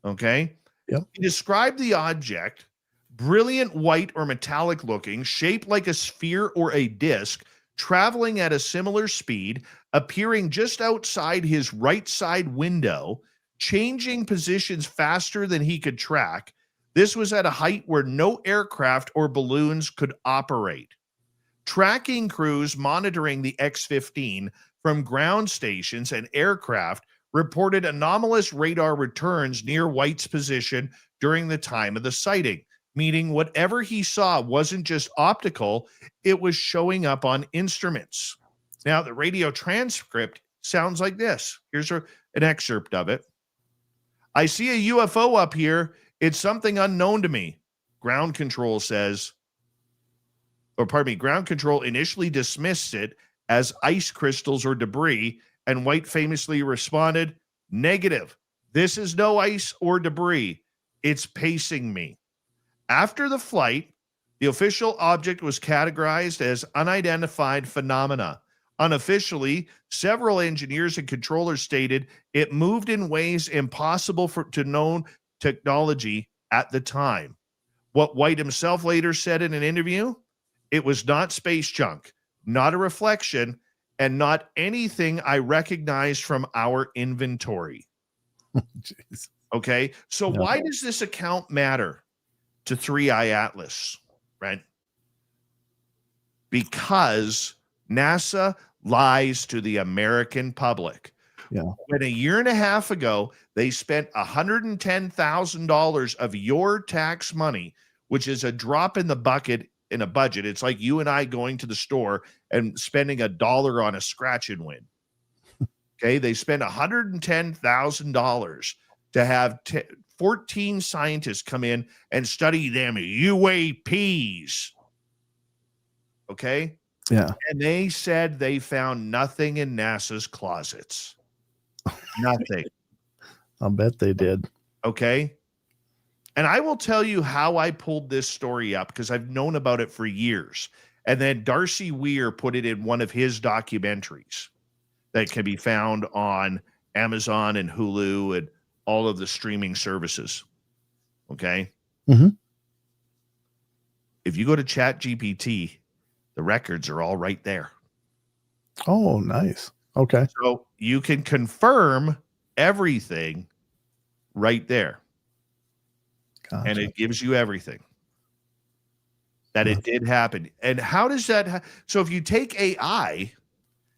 Okay. Yep. He described the object, brilliant white or metallic looking, shaped like a sphere or a disc, traveling at a similar speed, appearing just outside his right side window, changing positions faster than he could track. This was at a height where no aircraft or balloons could operate. Tracking crews monitoring the X-15 from ground stations and aircraft reported anomalous radar returns near White's position during the time of the sighting, meaning whatever he saw wasn't just optical, it was showing up on instruments. Now, the radio transcript sounds like this. Here's an excerpt of it. I see a UFO up here. It's something unknown to me. Ground control initially dismissed it as ice crystals or debris, and White famously responded, negative. This is no ice or debris. It's pacing me. After the flight, the official object was categorized as unidentified phenomena. Unofficially, several engineers and controllers stated it moved in ways impossible to known technology at the time. What White himself later said in an interview, it was not space junk, not a reflection, and not anything I recognized from our inventory. Jeez. Okay, so Yeah. why does this account matter to 3i Atlas, right? Because NASA lies to the American public. Yeah. When a year and a half ago, they spent $110,000 of your tax money, which is a drop in the bucket in a budget. It's like you and I going to the store and spending $1 on a scratch and win. Okay, they spent $110,000 to have 14 scientists come in and study them UAPs. Okay? Yeah. And they said they found nothing in NASA's closets. Nothing. I'll bet they did. Okay? And I will tell you how I pulled this story up because I've known about it for years. And then Darcy Weir put it in one of his documentaries that can be found on Amazon and Hulu and all of the streaming services. Okay? Mm-hmm. If you go to ChatGPT, the records are all right there. Oh, nice. Okay. So you can confirm everything right there. Gotcha. And it gives you everything that it did happen. And how does that so if you take AI,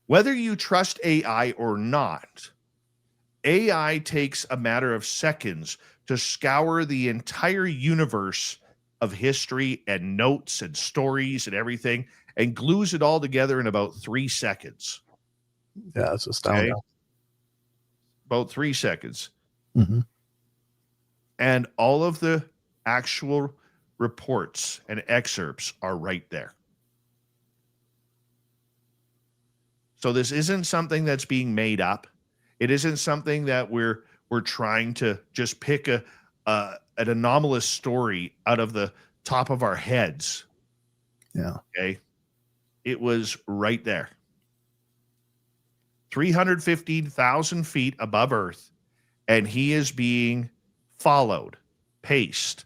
whether you trust AI or not, AI takes a matter of seconds to scour the entire universe of history and notes and stories and everything and glues it all together in about 3 seconds. Yeah, it's astounding. Okay? About 3 seconds. Mm-hmm. And all of the actual reports and excerpts are right there. So this isn't something that's being made up. It isn't something that we're trying to just pick an anomalous story out of the top of our heads. Yeah. Okay. It was right there. 315,000 feet above Earth, and he is being followed, paced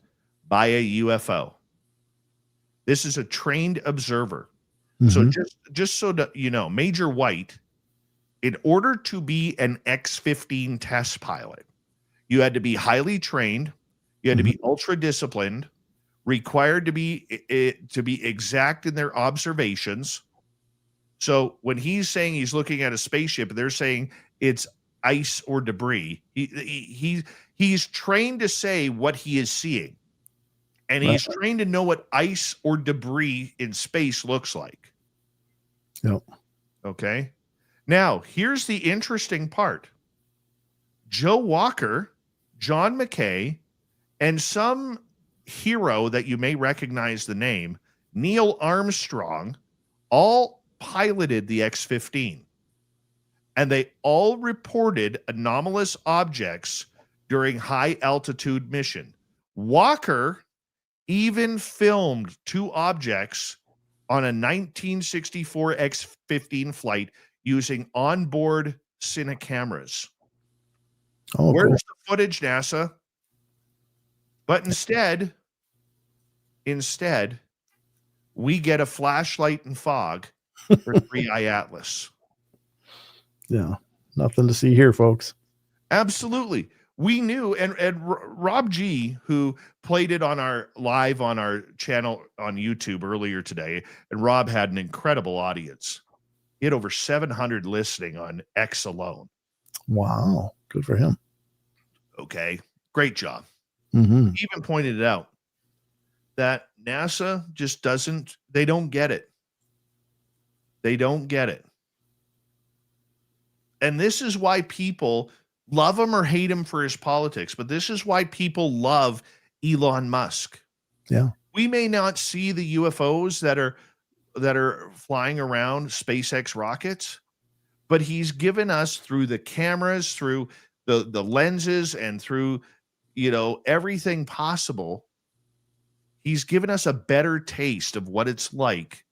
by a UFO. This is a trained observer. Mm-hmm. So just so that you know, Major White, in order to be an X-15 test pilot, you had to be highly trained, you had to be ultra disciplined, required to be exact in their observations. So when he's saying he's looking at a spaceship, they're saying it's ice or debris. He's trained to say what he is seeing, and he's trained to know what ice or debris in space looks like. Yep. Okay. Now, here's the interesting part. Joe Walker, John McKay, and some hero that you may recognize the name, Neil Armstrong, all piloted the X-15. And they all reported anomalous objects during high altitude mission. Walker even filmed 2 objects on a 1964 X-15 flight using onboard cine cameras. Oh, Where's cool. the footage, NASA? But instead, we get a flashlight and fog for 3i Atlas. Yeah. Nothing to see here, folks. Absolutely. We knew, and Rob G, who played it on our channel on YouTube earlier today, and Rob had an incredible audience. He had over 700 listening on X alone. Wow. Good for him. Okay. Great job. Mm-hmm. He even pointed it out that NASA just they don't get it. They don't get it. And this is why people love him or hate him for his politics, but this is why people love Elon Musk. Yeah. We may not see the UFOs that are flying around SpaceX rockets, but he's given us through the cameras, through the lenses, and through, everything possible. He's given us a better taste of what it's like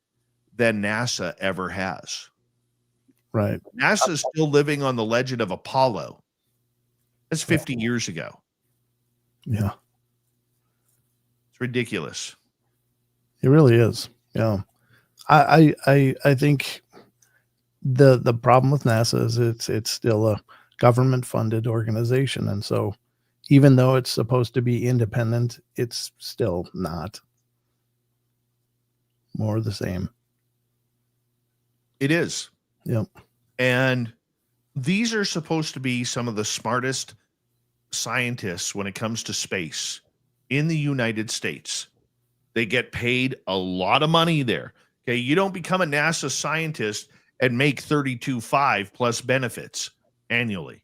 than NASA ever has. Right. NASA's still living on the legend of Apollo. That's 50 years ago. Yeah. It's ridiculous. It really is. Yeah. I think the problem with NASA is it's still a government funded organization. And so even though it's supposed to be independent, it's still not. More of the same. It is. Yep. And these are supposed to be some of the smartest scientists when it comes to space in the United States. They get paid a lot of money there. Okay. You don't become a NASA scientist and make $32,500 plus benefits annually.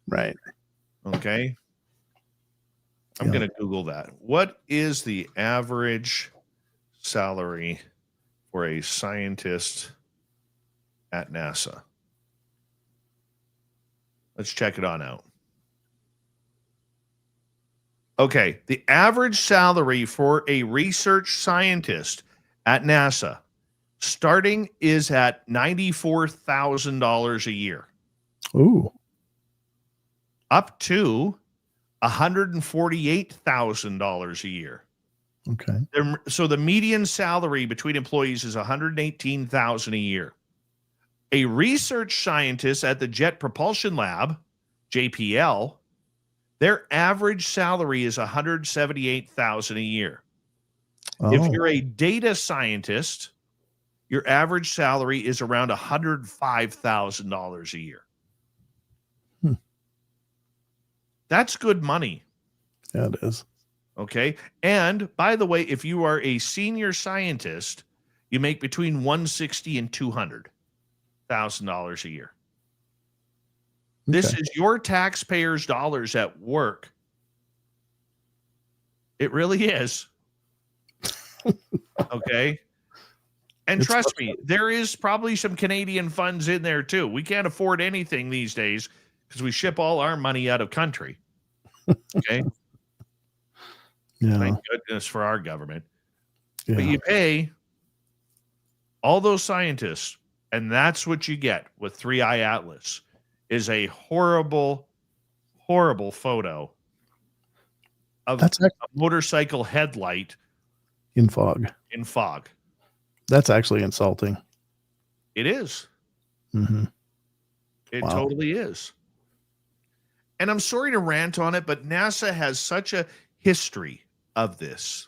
Right. Okay. I'm going to Google that. What is the average salary for a scientist at NASA? Let's check it on out. Okay, the average salary for a research scientist at NASA starting is at $94,000 a year. Ooh. Up to $148,000 a year. Okay. So the median salary between employees is $118,000 a year. A research scientist at the Jet Propulsion Lab, JPL, their average salary is $178,000 a year. Oh. If you're a data scientist, your average salary is around $105,000 a year. That's good money. Yeah, it is. Okay. And by the way, if you are a senior scientist, you make between $160,000 and $200,000 a year. This is your taxpayers' dollars at work. It really is. Okay. And trust me, there is probably some Canadian funds in there too. We can't afford anything these days because we ship all our money out of country. Okay. Yeah. Thank goodness for our government. Yeah. But you pay all those scientists, and that's what you get with 3i Atlas, is a horrible, horrible photo of a motorcycle headlight in fog. In fog. That's actually insulting. It is. Mm-hmm. It totally is. And I'm sorry to rant on it, but NASA has such a history of this.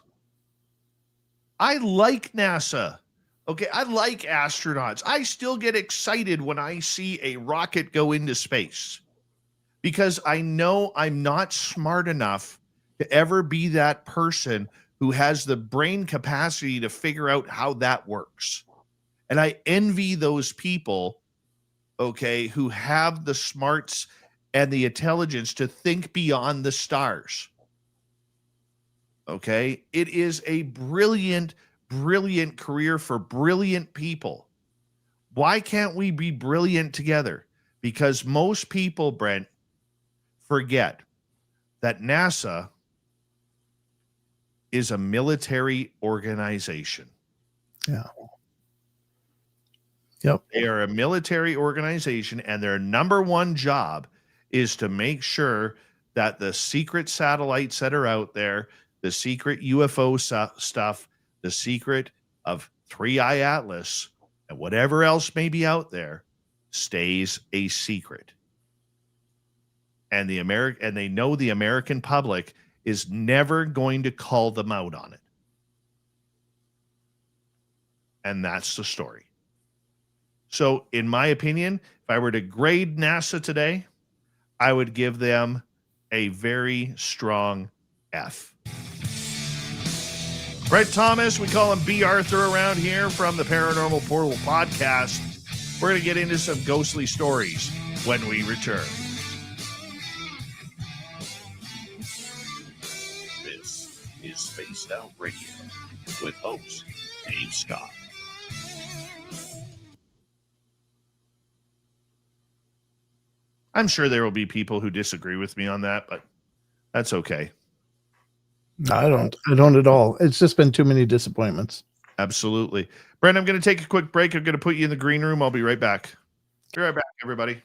I like NASA. Okay, I like astronauts. I still get excited when I see a rocket go into space because I know I'm not smart enough to ever be that person who has the brain capacity to figure out how that works. And I envy those people, okay, who have the smarts and the intelligence to think beyond the stars. Okay, it is a brilliant career for brilliant people. Why can't we be brilliant together? Because most people, Brent, forget that NASA is a military organization. Yeah. Yep. They are a military organization, and their number one job is to make sure that the secret satellites that are out there, the secret UFO stuff, the secret of 3i Atlas, and whatever else may be out there, stays a secret. And they know the American public is never going to call them out on it. And that's the story. So, in my opinion, if I were to grade NASA today, I would give them a very strong F. Brett Thomas, we call him B. Arthur around here from the Paranormal Portal podcast. We're going to get into some ghostly stories when we return. This is Spaced Out Radio with host Dave Scott. I'm sure there will be people who disagree with me on that, but that's okay. I don't at all. It's just been too many disappointments. Absolutely. Brent, I'm going to take a quick break. I'm going to put you in the green room. I'll be right back. Be right back, everybody.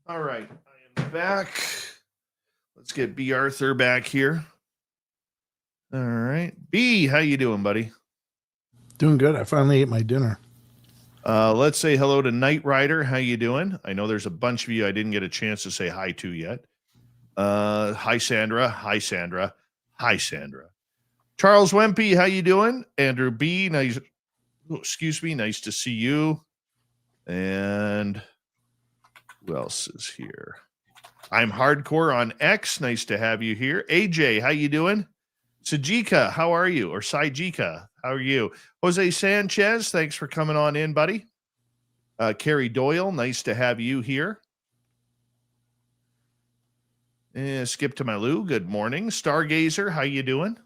All right, I am back. Let's get B. Arthur back here. All right, B, how you doing, buddy? Doing good. I finally ate my dinner. Let's say hello to Knight Rider. How you doing? I know there's a bunch of you I didn't get a chance to say hi to yet. Hi, Sandra. Hi, Sandra. Hi, Sandra. Charles Wempy, how you doing? Andrew B, nice. Excuse me. Nice to see you. And who else is here? I'm Hardcore on X. Nice to have you here. AJ, how you doing? Sajika, how are you? Or Sajika, how are you? Jose Sanchez, thanks for coming on in, buddy. Carrie Doyle, nice to have you here. And Skip to my Lou, good morning. Stargazer, how you doing?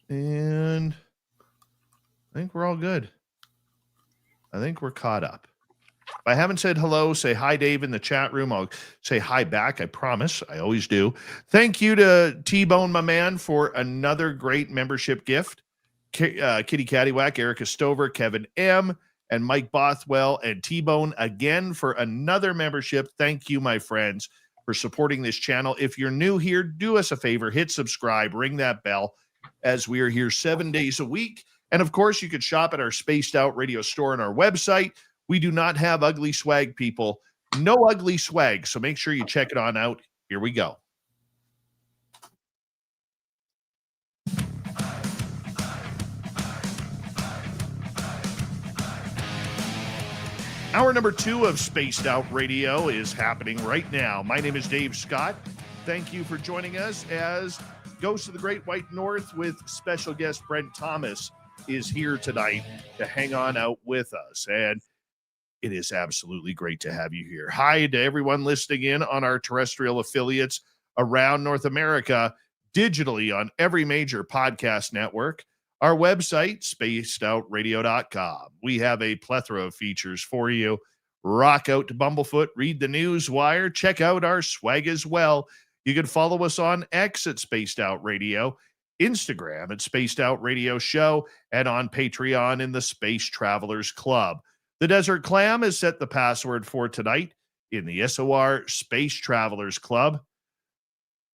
And I think we're all good. I think we're caught up. If I haven't said hello, say hi, Dave, in the chat room. I'll say hi back. I promise. I always do. Thank you to T-Bone, my man, for another great membership gift. Kitty Caddywhack, Erica Stover, Kevin M., and Mike Bothwell, and T-Bone again for another membership. Thank you, my friends, for supporting this channel. If you're new here, do us a favor. Hit subscribe. Ring that bell, as we are here 7 days a week. And, of course, you could shop at our Spaced Out Radio store on our website. We do not have ugly swag, people. No ugly swag. So make sure you check it on out. Here we go. Hour number 2 of Spaced Out Radio is happening right now. My name is Dave Scott. Thank you for joining us as Ghosts of the Great White North with special guest Brent Thomas is here tonight to hang on out with us. And it is absolutely great to have you here. Hi to everyone listening in on our terrestrial affiliates around North America, digitally on every major podcast network. Our website, spacedoutradio.com. We have a plethora of features for you. Rock out to Bumblefoot, read the news wire, check out our swag as well. You can follow us on X at Spaced Out Radio, Instagram at Spaced Out Radio Show, and on Patreon in the Space Travelers Club. The Desert Clam has set the password for tonight in the SOR Space Travelers Club.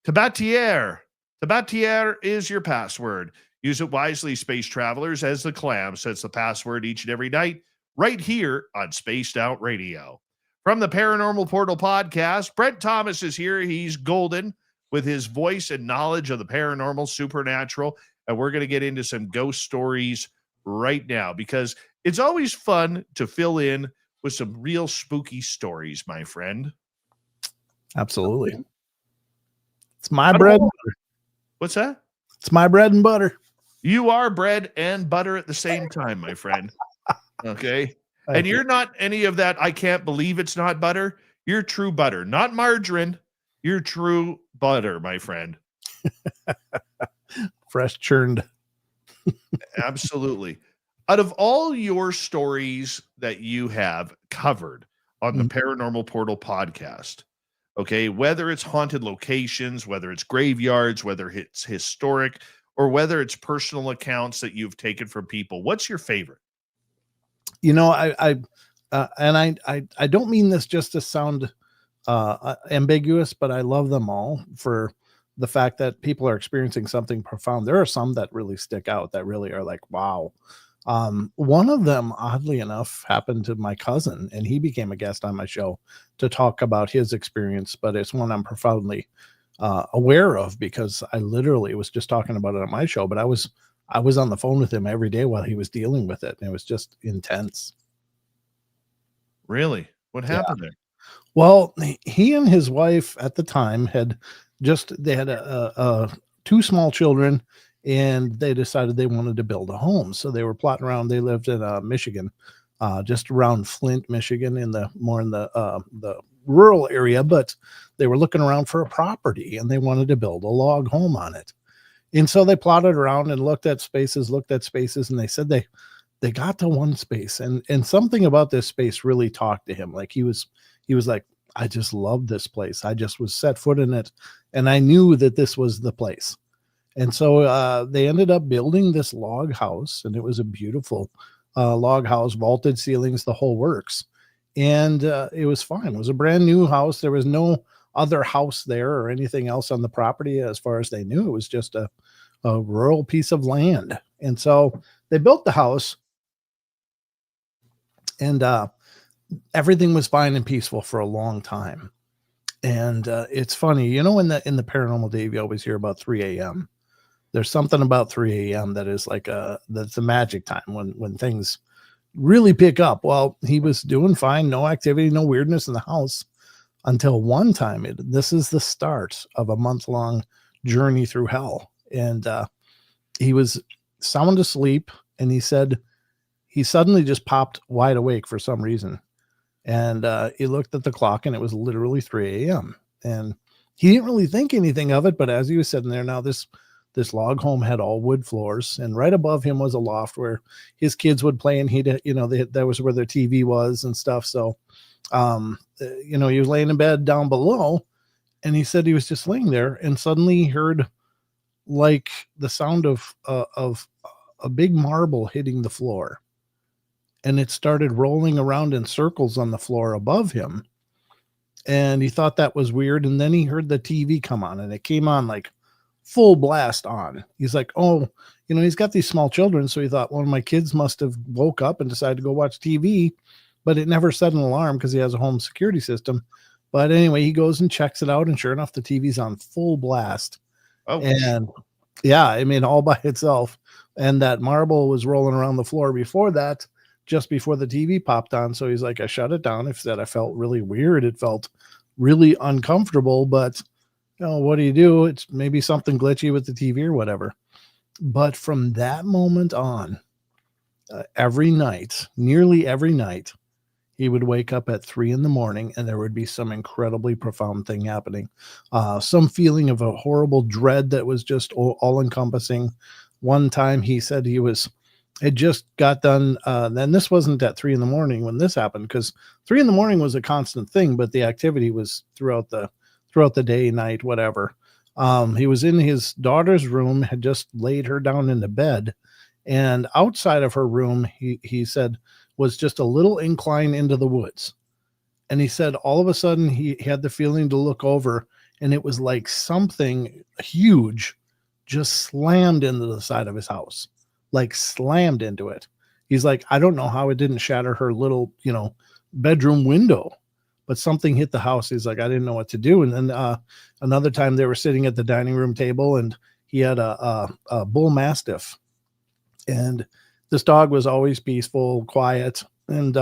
Tabatiere. Tabatiere is your password. Use it wisely, Space Travelers, as the Clam sets the password each and every night right here on Spaced Out Radio. From the Paranormal Portal podcast, Brent Thomas is here. He's golden with his voice and knowledge of the paranormal, supernatural, and we're going to get into some ghost stories right now because it's always fun to fill in with some real spooky stories, my friend. Absolutely. It's my bread and butter. What's that? It's my bread and butter. You are bread and butter at the same time, my friend. Okay. And you're not any of that. I can't believe it's not butter. You're true butter, not margarine. You're true butter, my friend. Fresh churned. Absolutely. Out of all your stories that you have covered on the Paranormal Portal podcast, okay, whether it's haunted locations, whether it's graveyards, whether it's historic, or whether it's personal accounts that you've taken from people, what's your favorite? You know, I don't mean this just to sound ambiguous, but I love them all for the fact that people are experiencing something profound. There are some that really stick out that really are like, wow. One of them, oddly enough, happened to my cousin, and he became a guest on my show to talk about his experience, but it's one I'm profoundly aware of because I literally was just talking about it on my show, but I was on the phone with him every day while he was dealing with it, and it was just intense. Really? What happened there? Well, he and his wife at the time had two small children, and they decided they wanted to build a home. So they were plotting around. They lived in Michigan, just around Flint, Michigan, in the rural area, but they were looking around for a property and they wanted to build a log home on it. And so they plotted around and looked at spaces, and they said they got to one space, and something about this space really talked to him. Like he was like, I just love this place. I just was set foot in it, and I knew that this was the place. And so they ended up building this log house, and it was a beautiful log house, vaulted ceilings, the whole works. And it was fine. It was a brand new house. There was no other house there or anything else on the property as far as they knew. It was just a rural piece of land. And so they built the house, And everything was fine and peaceful for a long time. And it's funny, you know, in the paranormal, Dave, you always hear about 3 a.m. There's something about 3 a.m. that is like that's a magic time when things really pick up. Well, he was doing fine, no activity, no weirdness in the house until one time. This is the start of a month-long journey through hell. And he was sound asleep, and he said he suddenly just popped wide awake for some reason. And he looked at the clock, and it was literally 3 a.m. And he didn't really think anything of it. But as he was sitting there, now this log home had all wood floors, and right above him was a loft where his kids would play, and that was where their TV was and stuff. So, he was laying in bed down below, and he said he was just laying there, and suddenly he heard like the sound of a big marble hitting the floor. And it started rolling around in circles on the floor above him. And he thought that was weird. And then he heard the TV come on, and it came on like full blast on. He's like, oh, he's got these small children. So he thought, well, my kids must have woke up and decided to go watch TV, but it never set an alarm because he has a home security system. But anyway, he goes and checks it out. And sure enough, the TV's on full blast. Oh, and yeah, I mean, all by itself. And that marble was rolling around the floor before that, just before the TV popped on. So he's like, I shut it down. He said, I felt really weird. It felt really uncomfortable, but what do? It's maybe something glitchy with the TV or whatever. But from that moment on, every night, nearly every night, he would wake up at 3 a.m. and there would be some incredibly profound thing happening. Some feeling of a horrible dread that was just all encompassing. One time he said it just got done. Then this wasn't at 3 a.m. when this happened, because 3 a.m. was a constant thing, but the activity was throughout the day, night, whatever. He was in his daughter's room, had just laid her down in the bed, and outside of her room, he said, was just a little incline into the woods. And he said all of a sudden he had the feeling to look over, and it was like something huge just slammed into the side of his house. Like slammed into it. He's like, I don't know how it didn't shatter her little, bedroom window, but something hit the house. He's like, I didn't know what to do. And then another time they were sitting at the dining room table, and he had a bull mastiff, and this dog was always peaceful, quiet. And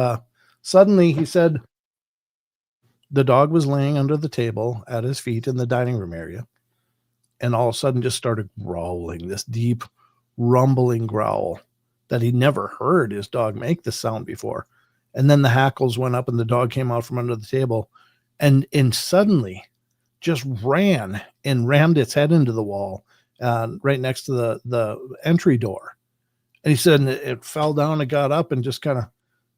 suddenly he said the dog was laying under the table at his feet in the dining room area, and all of a sudden just started growling, this deep rumbling growl that he never heard his dog make this sound before. And then the hackles went up, and the dog came out from under the table, and suddenly just ran and rammed its head into the wall right next to the entry door. And he said it fell down and got up and just kind of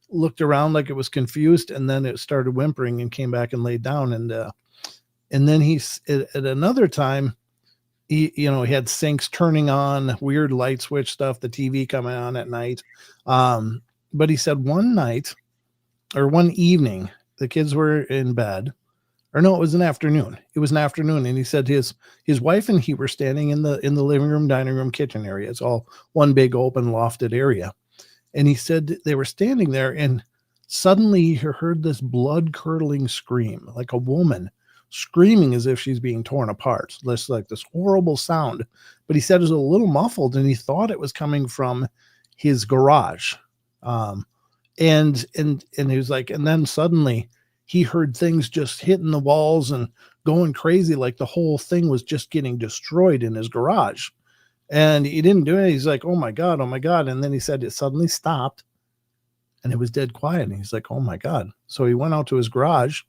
looked around like it was confused, and then it started whimpering and came back and laid down. And then at another time, he had sinks turning on, weird light switch stuff, the TV coming on at night. But he said one evening, the kids were in bed, or no, it was an afternoon. It was an afternoon. And he said his wife and he were standing in the living room, dining room, kitchen area. It's all one big open lofted area. And he said they were standing there, and suddenly he heard this blood curdling scream, like a woman screaming as if she's being torn apart. This like this horrible sound. But he said it was a little muffled, and he thought it was coming from his garage. And he was like, and then suddenly he heard things just hitting the walls and going crazy, like the whole thing was just getting destroyed in his garage. And he didn't do it. He's like, oh my God. And then he said it suddenly stopped, and it was dead quiet. And he's like, oh my God. So he went out to his garage.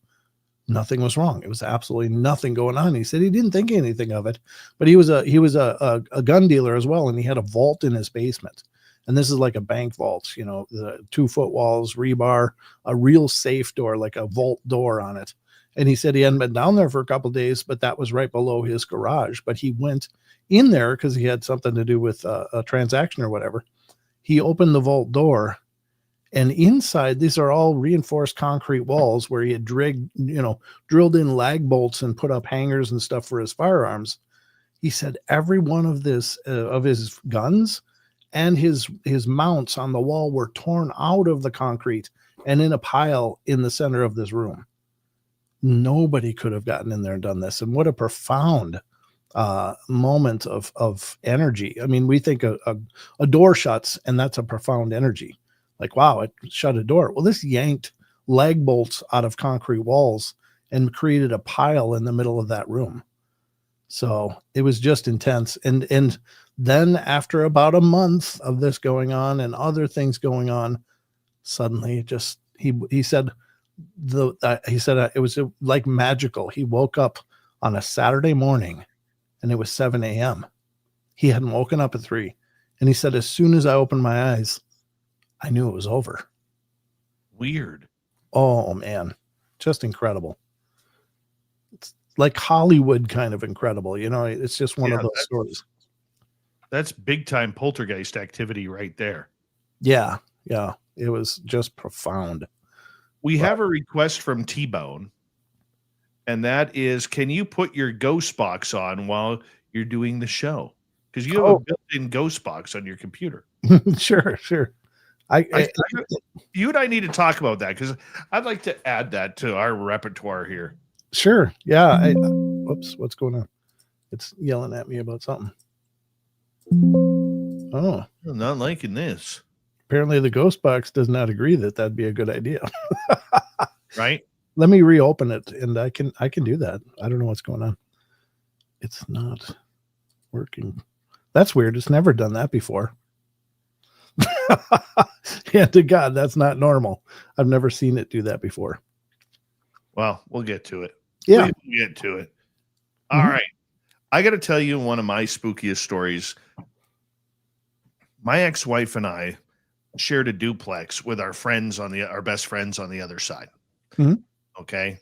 Nothing was wrong. It was absolutely nothing going on. He said he didn't think anything of it, but he was a gun dealer as well. And he had a vault in his basement. And this is like a bank vault, the 2-foot walls, rebar, a real safe door, like a vault door on it. And he said he hadn't been down there for a couple of days, but that was right below his garage. But he went in there because he had something to do with a transaction or whatever. He opened the vault door, and inside, these are all reinforced concrete walls where he had drilled in lag bolts and put up hangers and stuff for his firearms. He said every one of his guns and his mounts on the wall were torn out of the concrete and in a pile in the center of this room. Nobody could have gotten in there and done this. And what a profound moment of energy. I mean, we think a door shuts and that's a profound energy. Like, wow, it shut a door. Well, this yanked lag bolts out of concrete walls and created a pile in the middle of that room. So it was just intense. And then after about a month of this going on and other things going on, suddenly just he said it was like magical. He woke up on a Saturday morning and it was 7 a.m. He hadn't woken up at 3. And he said, as soon as I opened my eyes, I knew it was over. Weird. Oh man, just incredible. It's like Hollywood kind of incredible. You know, it's just one of those stories. That's big time poltergeist activity right there. Yeah. Yeah. It was just profound. We have a request from T-Bone, and that is, can you put your ghost box on while you're doing the show? Because you have a built-in ghost box on your computer. Sure. You and I need to talk about that, because I'd like to add that to our repertoire here. Sure. Yeah. Whoops. What's going on? It's yelling at me about something. Oh, I'm not liking this. Apparently the ghost box does not agree that that'd be a good idea. Right? Let me reopen it and I can do that. I don't know what's going on. It's not working. That's weird. It's never done that before. Yeah, to God, that's not normal. I've never seen it do that before. Well, we'll get to it. Yeah. We'll get to it. All right. I got to tell you one of my spookiest stories. My ex-wife and I shared a duplex with our best friends on the other side. Okay.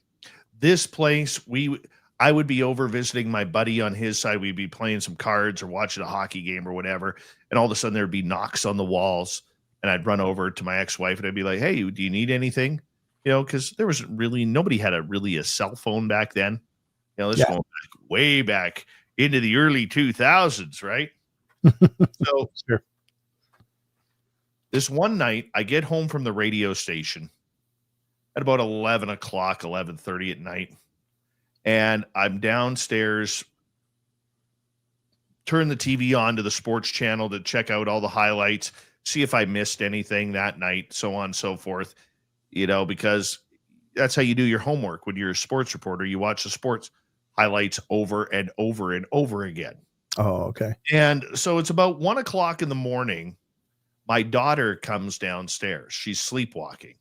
This place, I would be over visiting my buddy on his side. We'd be playing some cards or watching a hockey game or whatever. And all of a sudden there'd be knocks on the walls, and I'd run over to my ex-wife and I'd be like, hey, do you need anything? You know, because there was nobody had a cell phone back then. You know, this going back, way back into the early 2000s, right? So sure. This one night, I get home from the radio station at about 11 o'clock, 11:30 at night. And I'm downstairs, turn the TV on to the sports channel to check out all the highlights, see if I missed anything that night, so on and so forth, you know, because that's how you do your homework when you're a sports reporter. You watch the sports highlights over and over and over again. Oh, okay. And so it's about 1 o'clock in the morning. My daughter comes downstairs. She's sleepwalking.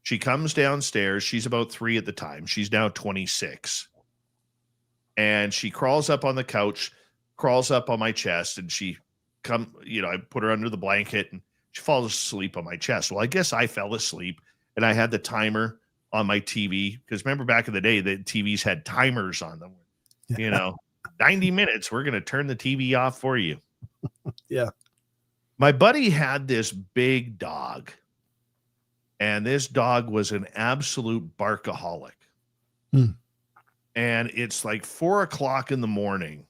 She comes downstairs. She's about 3 at the time. She's now 26. And she crawls up on the couch, crawls up on my chest, and I put her under the blanket and she falls asleep on my chest. Well, I guess I fell asleep, and I had the timer on my TV, because remember back in the day, the TVs had timers on them. You know, 90 minutes, we're going to turn the TV off for you. Yeah. My buddy had this big dog, and this dog was an absolute barkaholic. And it's like 4 o'clock in the morning,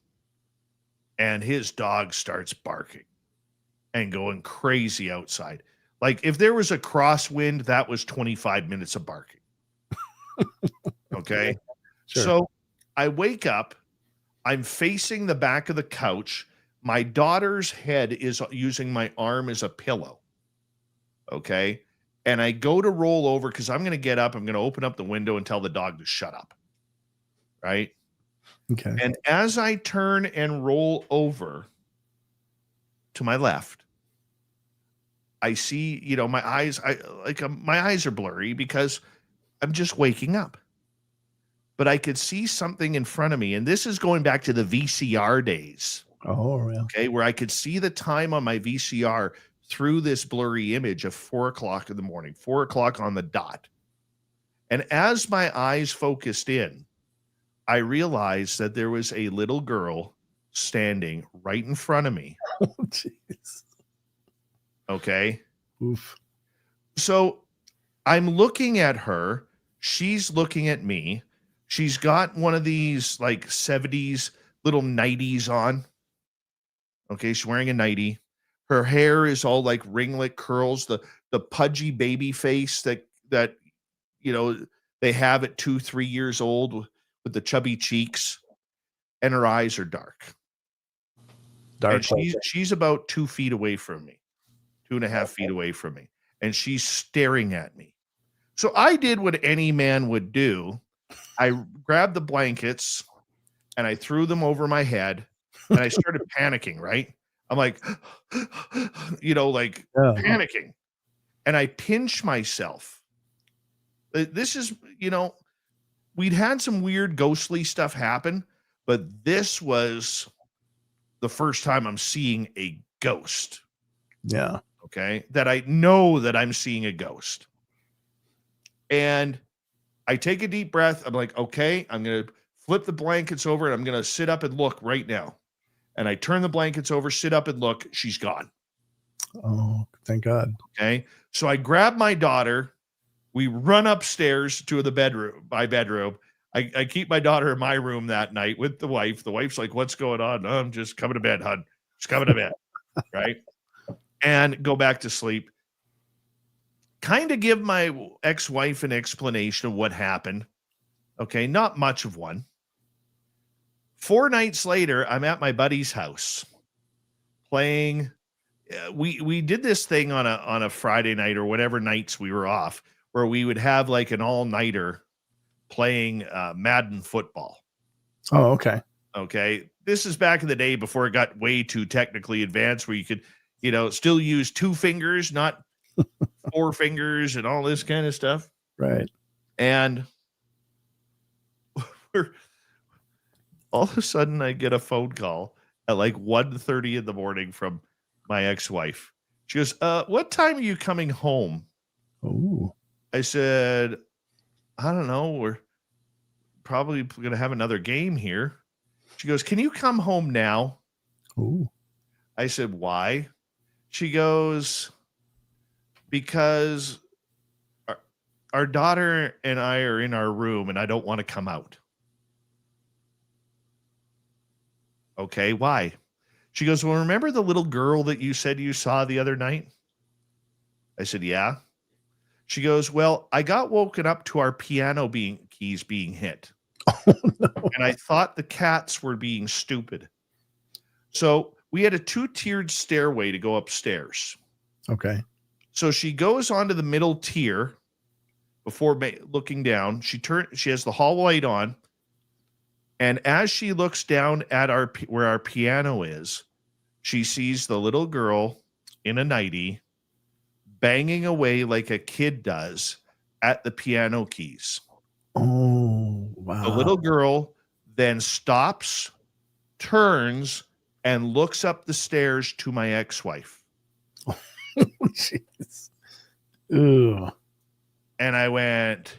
and his dog starts barking and going crazy outside. Like if there was a crosswind, that was 25 minutes of barking. Okay. Sure. So I wake up, I'm facing the back of the couch. My daughter's head is using my arm as a pillow. Okay. And I go to roll over because I'm going to get up. I'm going to open up the window and tell the dog to shut up. Right. Okay. And as I turn and roll over to my left, I see, my eyes, my eyes are blurry because I'm just waking up. But I could see something in front of me. And this is going back to the VCR days. Oh, yeah. Okay. Where I could see the time on my VCR through this blurry image of 4 o'clock in the morning, 4 o'clock on the dot. And as my eyes focused in, I realized that there was a little girl standing right in front of me. Oh, jeez. Okay. Oof. So I'm looking at her. She's looking at me. She's got one of these like 70s little nighties on. Okay. She's wearing a nightie. Her hair is all like ringlet curls, the pudgy baby face that that, they have at 2-3 years old with the chubby cheeks, and her eyes are dark. Dark. And she's about 2 feet away from me, 2.5 feet away from me, and she's staring at me. So I did what any man would do. I grabbed the blankets and I threw them over my head, and I started panicking, right? I'm like, panicking. And I pinch myself. This is, we'd had some weird ghostly stuff happen, but this was the first time I'm seeing a ghost. Yeah. Okay. That I know that I'm seeing a ghost. And I take a deep breath. I'm like, okay, I'm going to flip the blankets over and I'm going to sit up and look right now. And I turn the blankets over, sit up and look. She's gone. Oh, thank God. Okay. So I grab my daughter. We run upstairs to my bedroom. I keep my daughter in my room that night with the wife. The wife's like, what's going on? I'm just coming to bed, hon. Just coming to bed. Right. And go back to sleep. Kind of give my ex-wife an explanation of what happened. Okay. Not much of one. 4 nights later, I'm at my buddy's house playing. We did this thing on a Friday night or whatever nights we were off, where we would have like an all-nighter playing Madden football. Oh, okay. Okay. This is back in the day before it got way too technically advanced, where you could, still use 2 fingers, not 4 fingers and all this kind of stuff. Right. And all of a sudden I get a phone call at like 1:30 in the morning from my ex-wife. She goes, what time are you coming home? Oh. I said, I don't know. We're probably going to have another game here. She goes, can you come home now? Oh. I said, why? She goes, because our daughter and I are in our room and I don't want to come out. Okay, why? She goes, well, remember the little girl that you said you saw the other night? I said, yeah. She goes, well, I got woken up to our piano keys being hit. Oh, no. And I thought the cats were being stupid. So we had a 2-tiered stairway to go upstairs. Okay. So she goes onto the middle tier before looking down. She has the hall light on. And as she looks down at where our piano is, she sees the little girl in a nightie banging away like a kid does at the piano keys. Oh, wow. The little girl then stops, turns, and looks up the stairs to my ex-wife. Oh, jeez. Ew. And I went,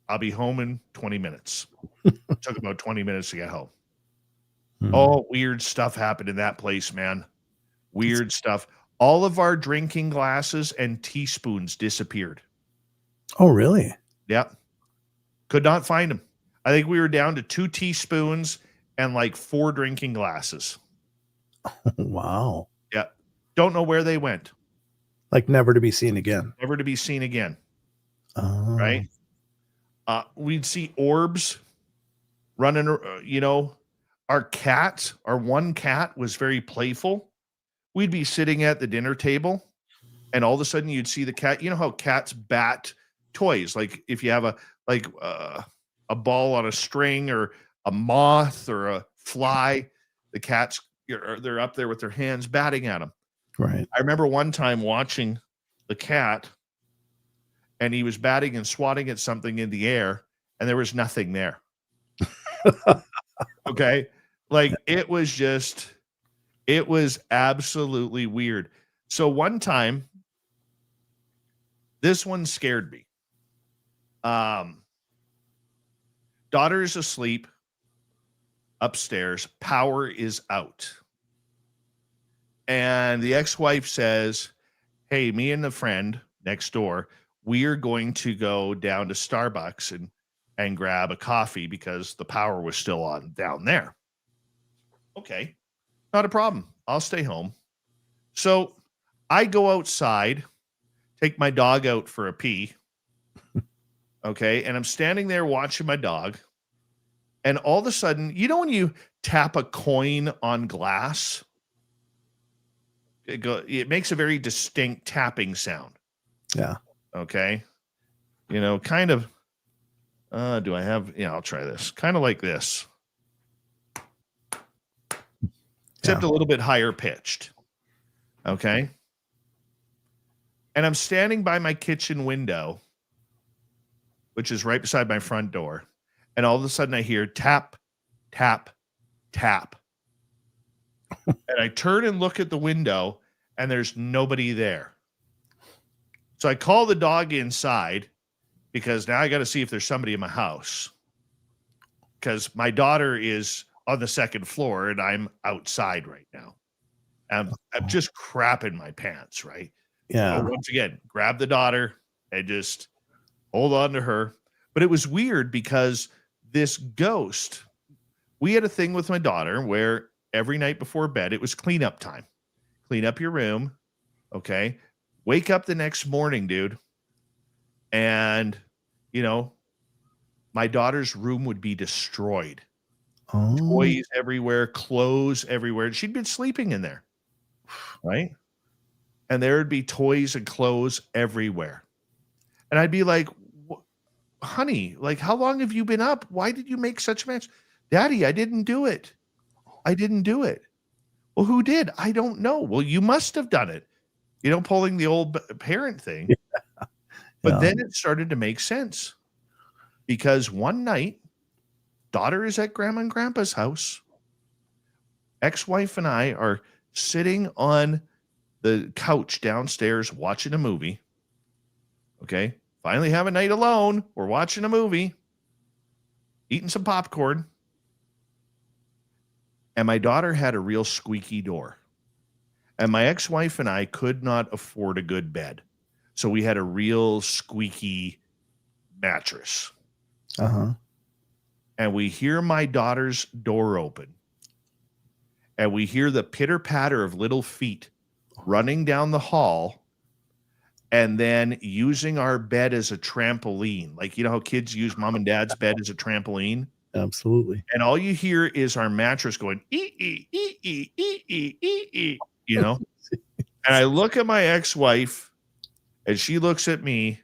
I'll be home in 20 minutes. It took about 20 minutes to get home. Oh, weird stuff happened in that place, man. Weird stuff. All of our drinking glasses and teaspoons disappeared. Oh, really? Yep. Could not find them. I think we were down to 2 teaspoons and like 4 drinking glasses. Wow. Yep. Don't know where they went. Like never to be seen again. Never to be seen again. Oh. Right? We'd see orbs running, our one cat was very playful. We'd be sitting at the dinner table and all of a sudden you'd see the cat. You know how cats bat toys? Like if you have a ball on a string or a moth or a fly, the cats, they're up there with their hands batting at them. Right. I remember one time watching the cat and he was batting and swatting at something in the air and there was nothing there. Okay. Like it was absolutely weird. So one time, this one scared me. Daughter's asleep upstairs. Power is out. And the ex-wife says, hey, me and the friend next door, we are going to go down to Starbucks and grab a coffee because the power was still on down there. Okay, not a problem. I'll stay home. So I go outside, take my dog out for a pee, Okay. And I'm standing there watching my dog. And all of a sudden, you know, when you tap a coin on glass, it makes a very distinct tapping sound. Yeah. Okay. You know, kind of, do I have, yeah, I'll try this. Kind of like this, except a little bit higher pitched. Okay. And I'm standing by my kitchen window, which is right beside my front door. And all of a sudden I hear tap, tap, tap. And I turn and look at the window and there's nobody there. So I call the dog inside because now I got to see if there's somebody in my house. Because my daughter is on the second floor and I'm outside right now. I'm just crapping my pants, right? Yeah. So once again, grab the daughter and just hold on to her. But it was weird because this ghost, we had a thing with my daughter where every night before bed, it was cleanup time. Clean up your room. Okay. Wake up the next morning, dude. And, you know, my daughter's room would be destroyed. Oh. Toys everywhere, clothes everywhere. And she'd been sleeping in there. Right. And there would be toys and clothes everywhere. And I'd be like, honey, like, how long have you been up? Why did you make such a mess? Daddy, I didn't do it. I didn't do it. Well, who did? I don't know. Well, you must have done it. You know, pulling the old parent thing. Yeah. But then it started to make sense because one night, daughter is at grandma and grandpa's house. Ex-wife and I are sitting on the couch downstairs watching a movie. Okay. Finally have a night alone. We're watching a movie, eating some popcorn. And my daughter had a real squeaky door. And my ex-wife and I could not afford a good bed. So we had a real squeaky mattress. Uh-huh. And we hear my daughter's door open. And we hear the pitter-patter of little feet running down the hall and then using our bed as a trampoline. Like, you know how kids use mom and dad's bed as a trampoline? Absolutely. And all you hear is our mattress going, ee, ee, ee, ee, ee, ee, ee, you know? And I look at my ex-wife and she looks at me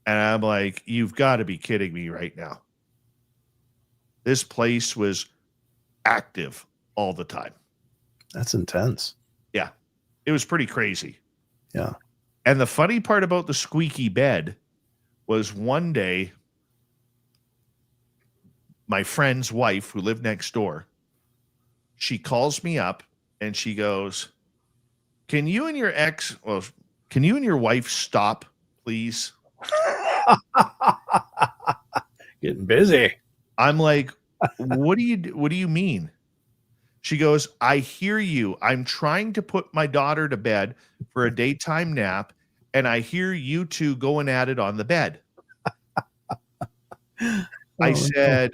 and I'm like, you've got to be kidding me right now. This place was active all the time. That's intense. Yeah. It was pretty crazy. Yeah. And the funny part about the squeaky bed was one day, my friend's wife, who lived next door, she calls me up and she goes, can you and your wife stop, please? Getting busy. I'm like, what do you mean? She goes, I hear you. I'm trying to put my daughter to bed for a daytime nap, and I hear you two going at it on the bed. I said,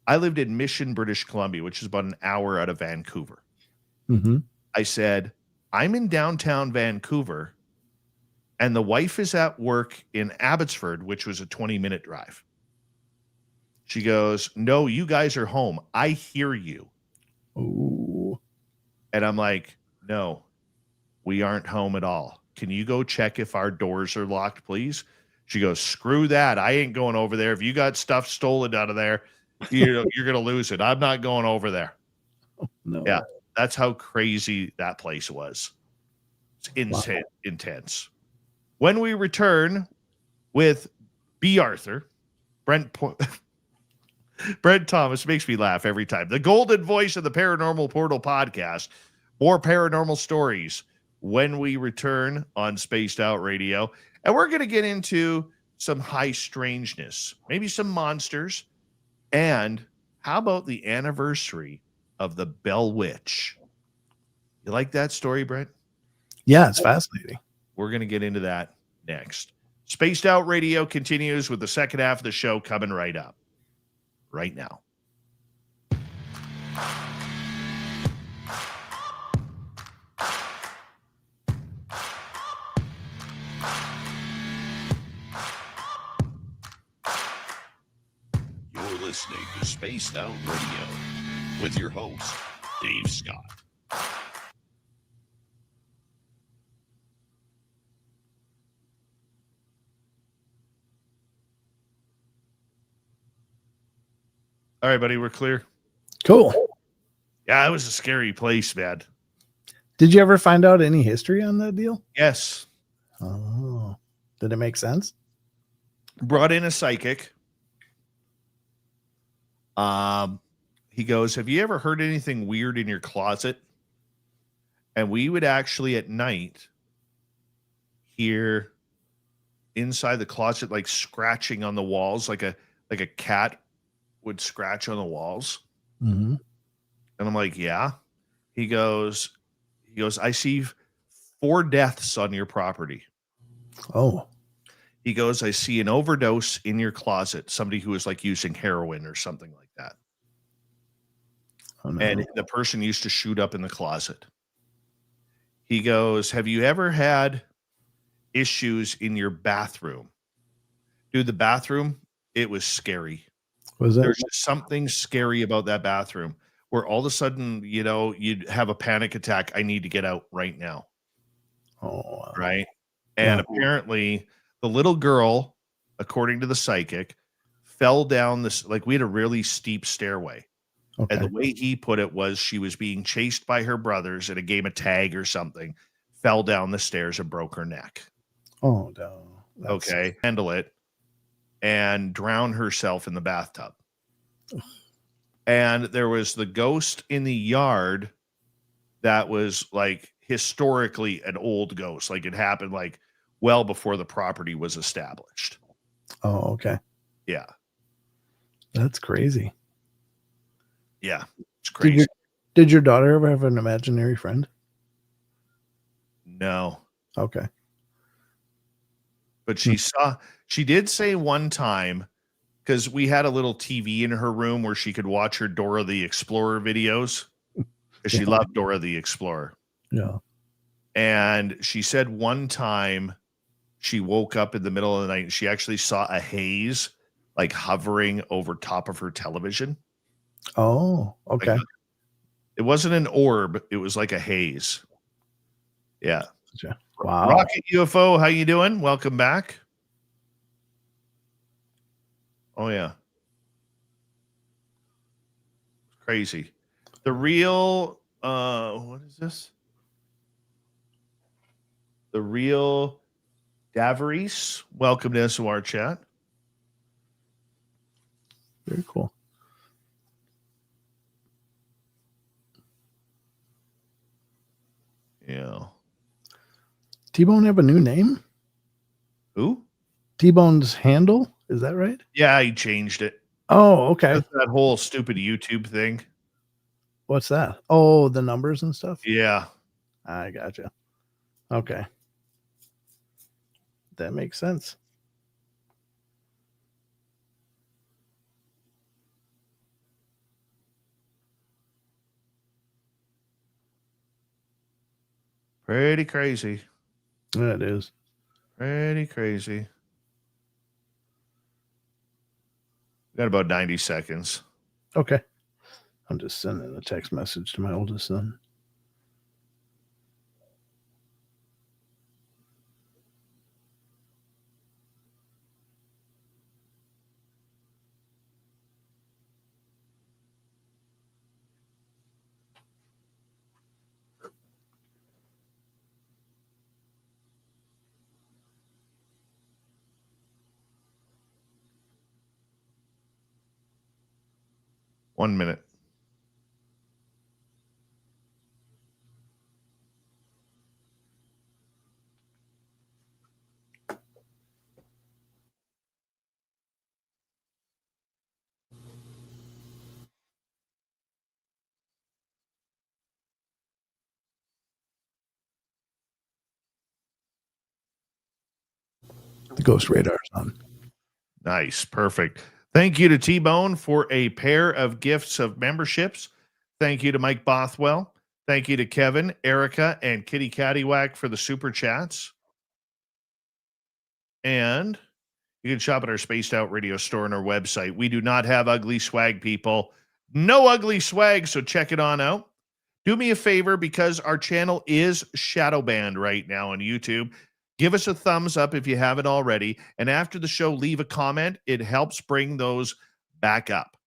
I lived in Mission, British Columbia, which is about an hour out of Vancouver. Mm-hmm. I said, I'm in downtown Vancouver, and the wife is at work in Abbotsford, which was a 20-minute drive. She goes, no, you guys are home. I hear you. Ooh. And I'm like, no, we aren't home at all. Can you go check if our doors are locked, please? She goes, screw that. I ain't going over there. If you got stuff stolen out of there, you're going to lose it. I'm not going over there. No. Yeah, that's how crazy that place was. It's intense. When we return with B. Arthur, Brent Thomas makes me laugh every time. The golden voice of the Paranormal Portal podcast. More paranormal stories when we return on Spaced Out Radio. And we're going to get into some high strangeness, maybe some monsters. And how about the anniversary of the Bell Witch? You like that story, Brent? Yeah, it's fascinating. We're going to get into that next. Spaced Out Radio continues with the second half of the show coming right up. Right now. listening to Spaced Out Radio with your host, Dave Scott. All right, buddy, we're clear. Cool. Yeah, it was a scary place, man. Did you ever find out any history on that deal? Yes. Oh, did it make sense? Brought in a psychic. He goes, have you ever heard anything weird in your closet? And we would actually at night hear inside the closet like scratching on the walls, like a cat would scratch on the walls. Mm-hmm. And I'm like, yeah. He goes, I see 4 deaths on your property. Oh. He goes, I see an overdose in your closet, somebody who was like using heroin or something like that. Oh, no. And the person used to shoot up in the closet. He goes, have you ever had issues in your bathroom? Dude, the bathroom, it was scary. Was that? There's just something scary about that bathroom where all of a sudden, you know, you'd have a panic attack. I need to get out right now. Oh, wow. Right. And Yeah. apparently the little girl, according to the psychic, fell down this, like we had a really steep stairway. Okay. And the way he put it was she was being chased by her brothers at a game of tag or something, fell down the stairs and broke her neck. Oh, no. Okay. Handle it. And drown herself in the bathtub. And there was the ghost in the yard that was like historically an old ghost. Like it happened like well before the property was established. Oh, okay. Yeah. That's crazy. Yeah. It's crazy. Did your daughter ever have an imaginary friend? No. Okay. But she did say one time, because we had a little TV in her room where she could watch her Dora the Explorer videos. Because she loved Dora the Explorer. Yeah. And she said one time she woke up in the middle of the night and she actually saw a haze like hovering over top of her television. Oh, okay. Like, it wasn't an orb. It was like a haze. Yeah. Wow. Rocket UFO, how you doing? Welcome back. Oh, yeah. Crazy. The real, what is this? The real Davaris. Welcome to SOR chat. Very cool. Yeah. T-Bone have a new name? Who? T-Bone's handle? Is that right? Yeah, he changed it. Oh, okay. That's that whole stupid YouTube thing. What's that? Oh, the numbers and stuff? Yeah. I gotcha. Okay. That makes sense. Pretty crazy. Yeah, it is. Pretty crazy. Got about 90 seconds. Okay. I'm just sending a text message to my oldest son. One minute. The ghost radar's on. Nice. Perfect. Thank you to T-Bone for a pair of gifts of memberships. Thank you to Mike Bothwell. Thank you to Kevin, Erica, and Kitty Caddywhack for the super chats. And You can shop at our Spaced Out Radio store on our website. We do not have ugly swag, people. No ugly swag, so check it on out. Do me a favor, because our channel is shadow banned right now on YouTube. Give us a thumbs up if you haven't already. And after the show, leave a comment. It helps bring those back up.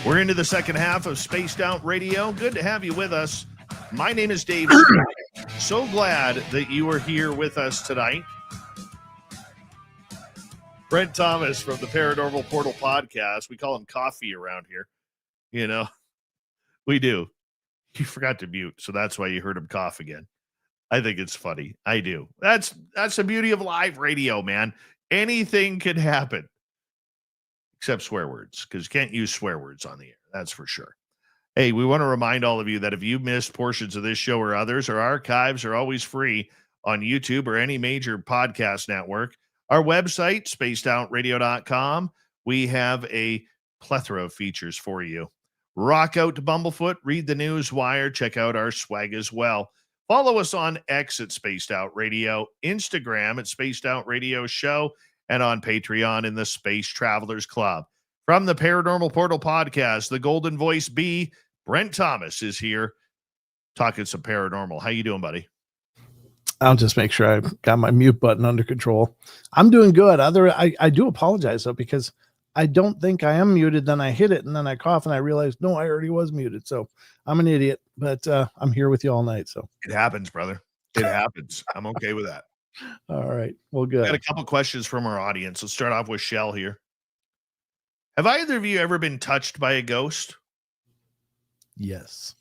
We're into the second half of Spaced Out Radio. Good to have you with us. My name is Dave. So glad that you are here with us tonight. Brent Thomas from the Paranormal Portal podcast. We call him Coffee around here. You know, we do. He forgot to mute, so that's why you heard him cough again. I think it's funny. I do. That's the beauty of live radio, man. Anything can happen. Except swear words, because you can't use swear words on the air. That's for sure. Hey, we want to remind all of you that if you missed portions of this show or others, our archives are always free on YouTube or any major podcast network. Our website, spacedoutradio.com, we have a plethora of features for you. Rock out to Bumblefoot, read the news wire, check out our swag as well. Follow us on X at Spaced Out Radio, Instagram at Spaced Out Radio Show, and on Patreon in the Space Travelers Club. From the Paranormal Portal podcast, the Golden Voice B, Brent Thomas is here talking some paranormal. How you doing, buddy? I'll just make sure I got my mute button under control. I'm doing good. I do apologize though, because I don't think I am muted. Then I hit it and then I cough and I realized, no, I already was muted. So I'm an idiot, but I'm here with you all night. So it happens, brother. It happens. I'm okay with that. All right. Well, good. Got a couple questions from our audience. Let's start off with Shell here. Have either of you ever been touched by a ghost? Yes.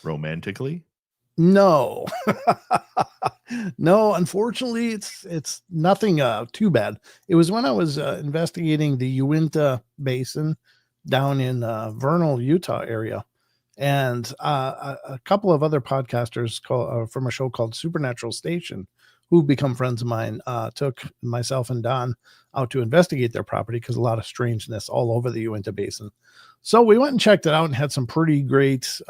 Romantically? No. No, unfortunately, it's nothing too bad. It was when I was investigating the Uinta Basin down in Vernal, Utah area. And a couple of other podcasters from a show called Supernatural Station, who've become friends of mine, took myself and Don out to investigate their property because a lot of strangeness all over the Uinta Basin. So we went and checked it out and had some pretty great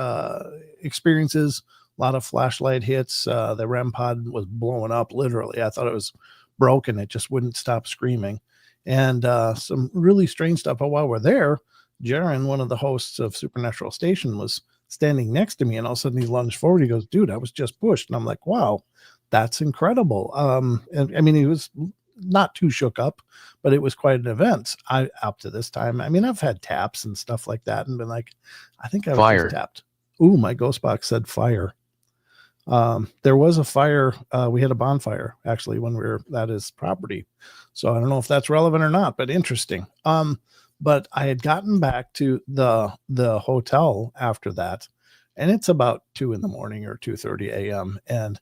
experiences. A lot of flashlight hits. The REM pod was blowing up, literally. I thought it was broken. It just wouldn't stop screaming. And some really strange stuff. But while we're there, Jaron, one of the hosts of Supernatural Station, was standing next to me. And all of a sudden he lunged forward. He goes, dude, I was just pushed. And I'm like, wow, that's incredible. And I mean, he was not too shook up, but it was quite an event. Up to this time, I mean, I've had taps and stuff like that and been like, I think I was just tapped. Ooh, my ghost box said fire. There was a fire. We had a bonfire actually when we were at his property. So I don't know if that's relevant or not, but interesting. But I had gotten back to the hotel after that, and it's about 2 a.m. or 2:30 a.m. And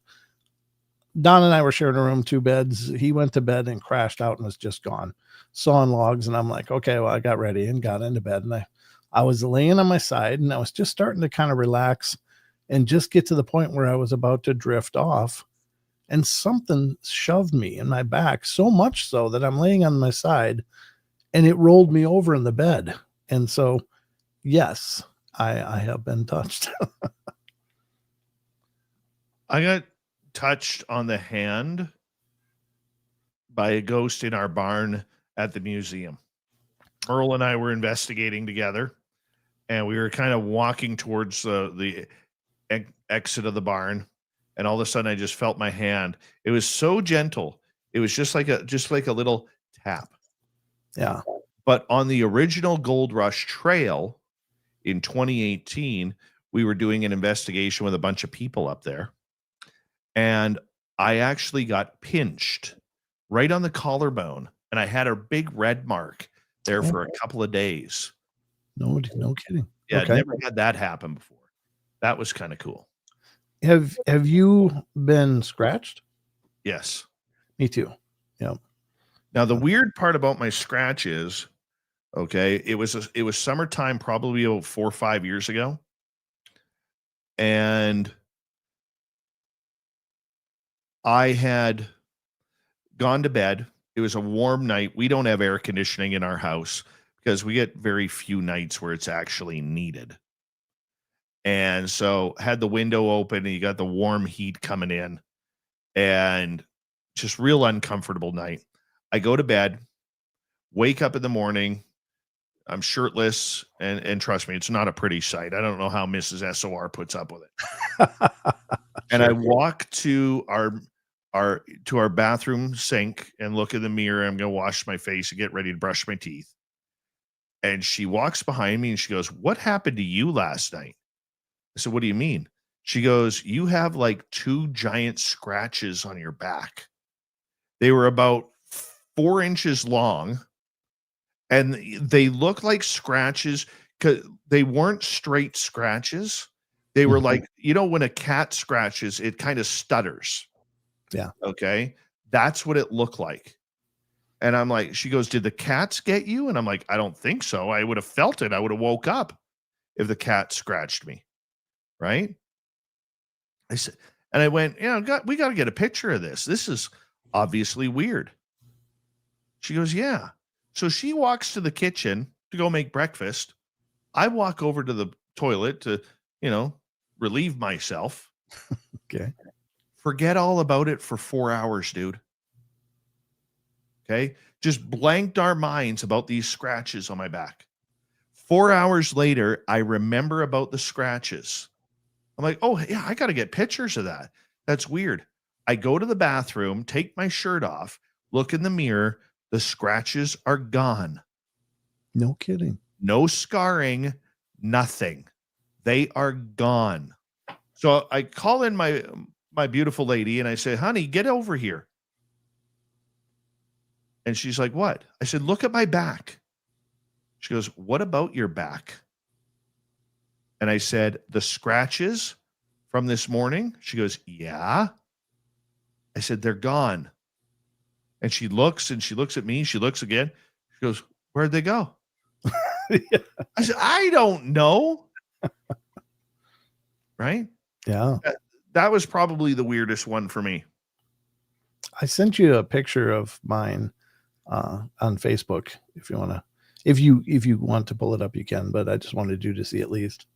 Don and I were sharing a room, 2 beds. He went to bed and crashed out and was just gone, sawing logs. And I'm like, okay, well, I got ready and got into bed, and I was laying on my side and I was just starting to kind of relax and just get to the point where I was about to drift off, and something shoved me in my back, so much so that I'm laying on my side and it rolled me over in the bed. And so, yes, I have been touched. I got touched on the hand by a ghost in our barn at the museum. Merle and I were investigating together, and we were kind of walking towards the exit of the barn, and all of a sudden I just felt my hand. It was so gentle. It was just like a little tap. Yeah. But on the original Gold Rush Trail in 2018, we were doing an investigation with a bunch of people up there, and I actually got pinched right on the collarbone, and I had a big red mark there for a couple of days. No kidding. Yeah, Okay. I'd never had that happen before. That was kind of cool. Have you been scratched? Yes. Me too. Yeah. Now the weird part about my scratch is, okay, it was summertime, probably 4 or 5 years ago, and I had gone to bed. It was a warm night. We don't have air conditioning in our house because we get very few nights where it's actually needed. And so had the window open and you got the warm heat coming in and just real uncomfortable night. I go to bed, wake up in the morning. I'm shirtless and trust me, it's not a pretty sight. I don't know how Mrs. SOR puts up with it. And I walk to our bathroom sink and look in the mirror. I'm going to wash my face and get ready to brush my teeth. And she walks behind me and she goes, "What happened to you last night?" I said, "What do you mean?" She goes, "You have like 2 giant scratches on your back. They were about 4 inches long and they look like scratches because they weren't straight scratches. They were like, when a cat scratches, it kind of stutters. Yeah. Okay. That's what it looked like. And I'm like, she goes, "Did the cats get you?" And I'm like, "I don't think so. I would have felt it. I would have woke up if the cat scratched me." Right. I said, and I went, we got to get a picture of this. This is obviously weird. She goes, "Yeah." So she walks to the kitchen to go make breakfast. I walk over to the toilet to, relieve myself. Okay. Forget all about it for 4 hours, dude. Okay. Just blanked our minds about these scratches on my back. 4 hours later, I remember about the scratches. I'm like, "Oh, yeah, I got to get pictures of that. That's weird." I go to the bathroom, take my shirt off, look in the mirror. The scratches are gone. No kidding. No scarring, nothing. They are gone. So I call in my beautiful lady and I say, "Honey, get over here." And she's like, "What?" I said, "Look at my back." She goes, "What about your back?" And I said, "The scratches from this morning?" She goes, "Yeah." I said, "They're gone." And she looks at me. She looks again. She goes, "Where'd they go?" Yeah. I said, "I don't know." Right? Yeah. That was probably the weirdest one for me. I sent you a picture of mine on Facebook. If you want to, if you want to pull it up, you can, but I just wanted you to see at least.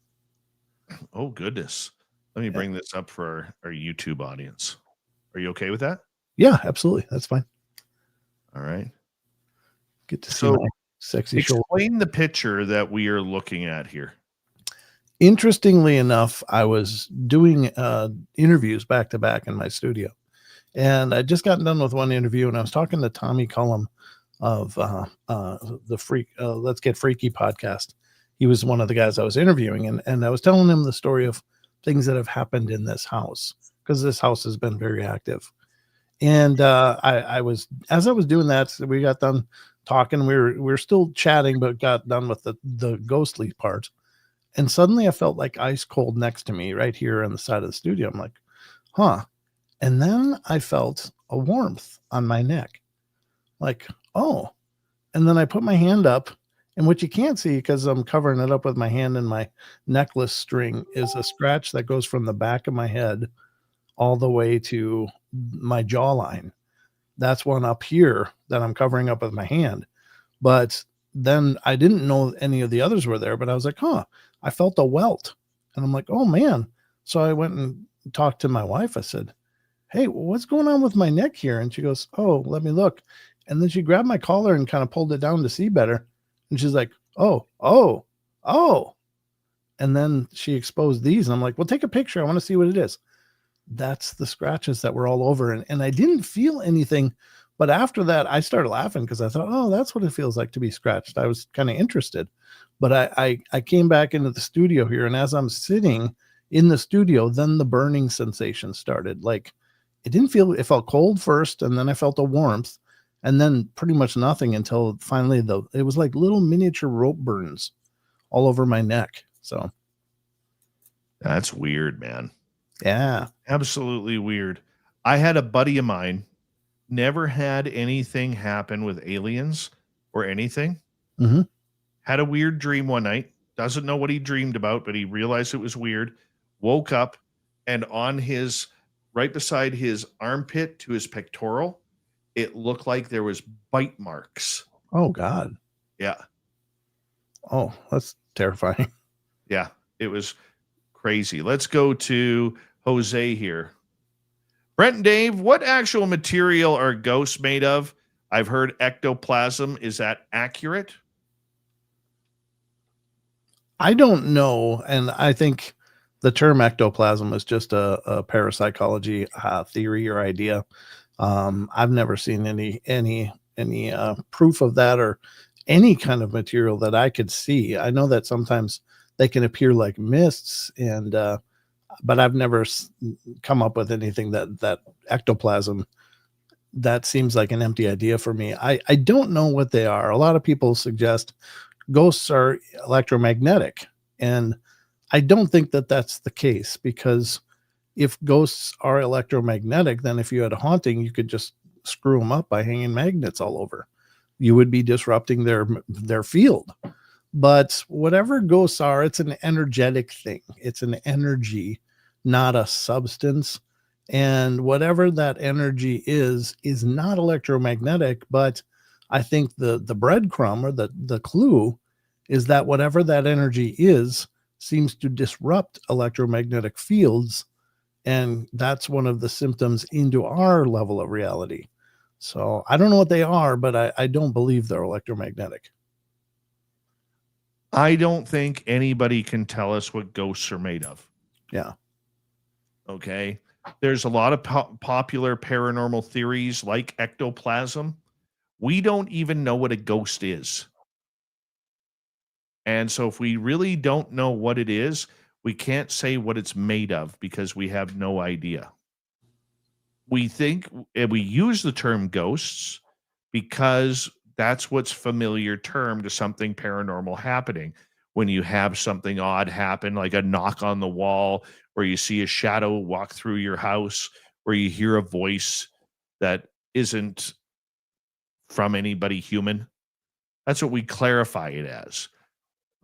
Oh, goodness. Let me bring this up for our YouTube audience. Are you okay with that? Yeah, absolutely. That's fine. All right. Get to see So my sexy shoulder. explain the picture that we are looking at here. Interestingly enough, I was doing interviews back to back in my studio, and I just gotten done with one interview, and I was talking to Tommy Cullum of the Let's Get Freaky podcast. He was one of the guys I was interviewing, and I was telling him the story of things that have happened in this house, because this house has been very active. And I was, as I was doing that, we got done talking. We were still chatting, but got done with the ghostly part. And suddenly I felt like ice cold next to me right here on the side of the studio. I'm like, huh. And then I felt a warmth on my neck. Like, oh. And then I put my hand up, and what you can't see because I'm covering it up with my hand and my necklace string is a scratch that goes from the back of my head all the way to my jawline. That's one up here that I'm covering up with my hand. But then I didn't know any of the others were there, but I was like, huh, I felt a welt. And I'm like, oh man. So I went and talked to my wife. I said, "Hey, what's going on with my neck here?" And she goes, "Oh, let me look." And then she grabbed my collar and kind of pulled it down to see better. And she's like, oh. And then she exposed these. And I'm like, "Well, take a picture. I want to see what it is." That's the scratches that were all over. And I didn't feel anything. But after that, I started laughing because I thought, oh, that's what it feels like to be scratched. I was kind of interested. But I came back into the studio here. And as I'm sitting in the studio, then the burning sensation started. Like, it felt cold first. And then I felt a warmth. And then pretty much nothing until finally, it was like little miniature rope burns all over my neck. So That's weird, man. yeah. Absolutely weird. I had a buddy of mine, never had anything happen with aliens or anything. Mm-hmm. Had a weird dream one night. Doesn't know what he dreamed about, but he realized it was weird. Woke up, and on his right beside his armpit to his pectoral. It looked like there was bite marks. Oh God. Yeah. Oh, that's terrifying. Yeah. It was crazy. Let's go to Jose here. Brent and Dave, what actual material are ghosts made of? I've heard ectoplasm. Is that accurate? I don't know. And I think the term ectoplasm is just a parapsychology theory or idea. I've never seen any proof of that or any kind of material that I could see. I know that sometimes they can appear like mists, and but I've never come up with anything that ectoplasm. That seems like an empty idea for me. I don't know what they are. A lot of people suggest ghosts are electromagnetic, and I don't think that that's the case, because if ghosts are electromagnetic, then if you had a haunting, you could just screw them up by hanging magnets all over. You would be disrupting their field. But whatever ghosts are, it's an energetic thing. It's an energy, not a substance. And whatever that energy is not electromagnetic. But I think the breadcrumb or the clue is that whatever that energy is seems to disrupt electromagnetic fields. And that's one of the symptoms into our level of reality. So I don't know what they are, but I don't believe they're electromagnetic. I don't think anybody can tell us what ghosts are made of. Yeah. Okay. There's a lot of popular paranormal theories like ectoplasm. We don't even know what a ghost is. And so if we really don't know what it is, we can't say what it's made of because we have no idea. We use the term ghosts because that's what's familiar term to something paranormal happening. When you have something odd happen, like a knock on the wall, or you see a shadow walk through your house, or you hear a voice that isn't from anybody human. That's what we clarify it as.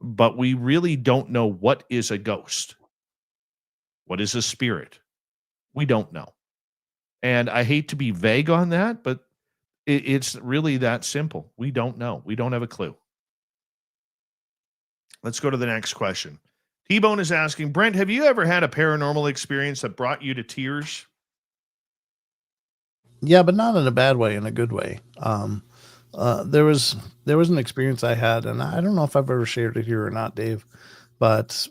But we really don't know what is a ghost. What is a spirit? We don't know. And I hate to be vague on that, but it's really that simple. We don't know. We don't have a clue. Let's go to the next question. T-Bone is asking, Brent, have you ever had a paranormal experience that brought you to tears? Yeah, but not in a bad way, in a good way. There was an experience I had, and I don't know if I've ever shared it here or not, Dave, but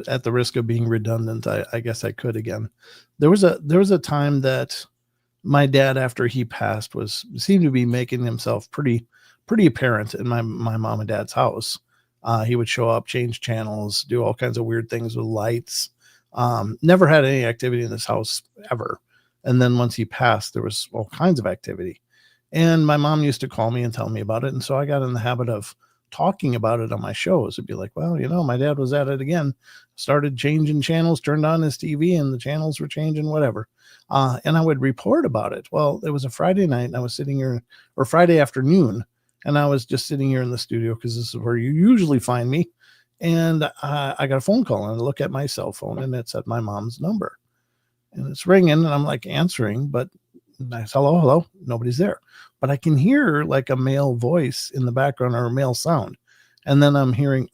at the risk of being redundant, I guess I could again. There was a time that my dad, after he passed, seemed to be making himself pretty apparent in my mom and dad's house. He would show up, change channels, do all kinds of weird things with lights. Never had any activity in this house ever. And then once he passed, there was all kinds of activity. And my mom used to call me and tell me about it. And so I got in the habit of talking about it on my shows. It'd be like, well, my dad was at it again, started changing channels, turned on his TV, and the channels were changing, whatever. And I would report about it. Well, it was a Friday night, and I was sitting here, or Friday afternoon, and I was just sitting here in the studio because this is where you usually find me. And I got a phone call, and I look at my cell phone, and it's at my mom's number. And it's ringing, and I'm like answering, but I said, hello, nobody's there. But I can hear like a male voice in the background, or a male sound. And then I'm hearing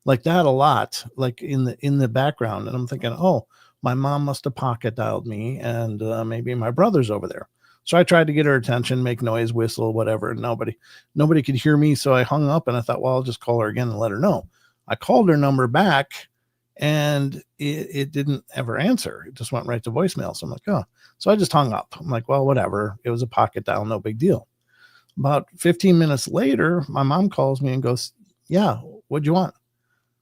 like that a lot, like in the background. And I'm thinking, oh, my mom must have pocket dialed me, and maybe my brother's over there. So I tried to get her attention, make noise, whistle, whatever. And nobody could hear me. So I hung up, and I thought, well, I'll just call her again and let her know. I called her number back, and it didn't ever answer. It just went right to voicemail. So I'm like, oh, so I just hung up. I'm like, well, whatever. It was a pocket dial, no big deal. About 15 minutes later, my mom calls me and goes, yeah, what'd you want?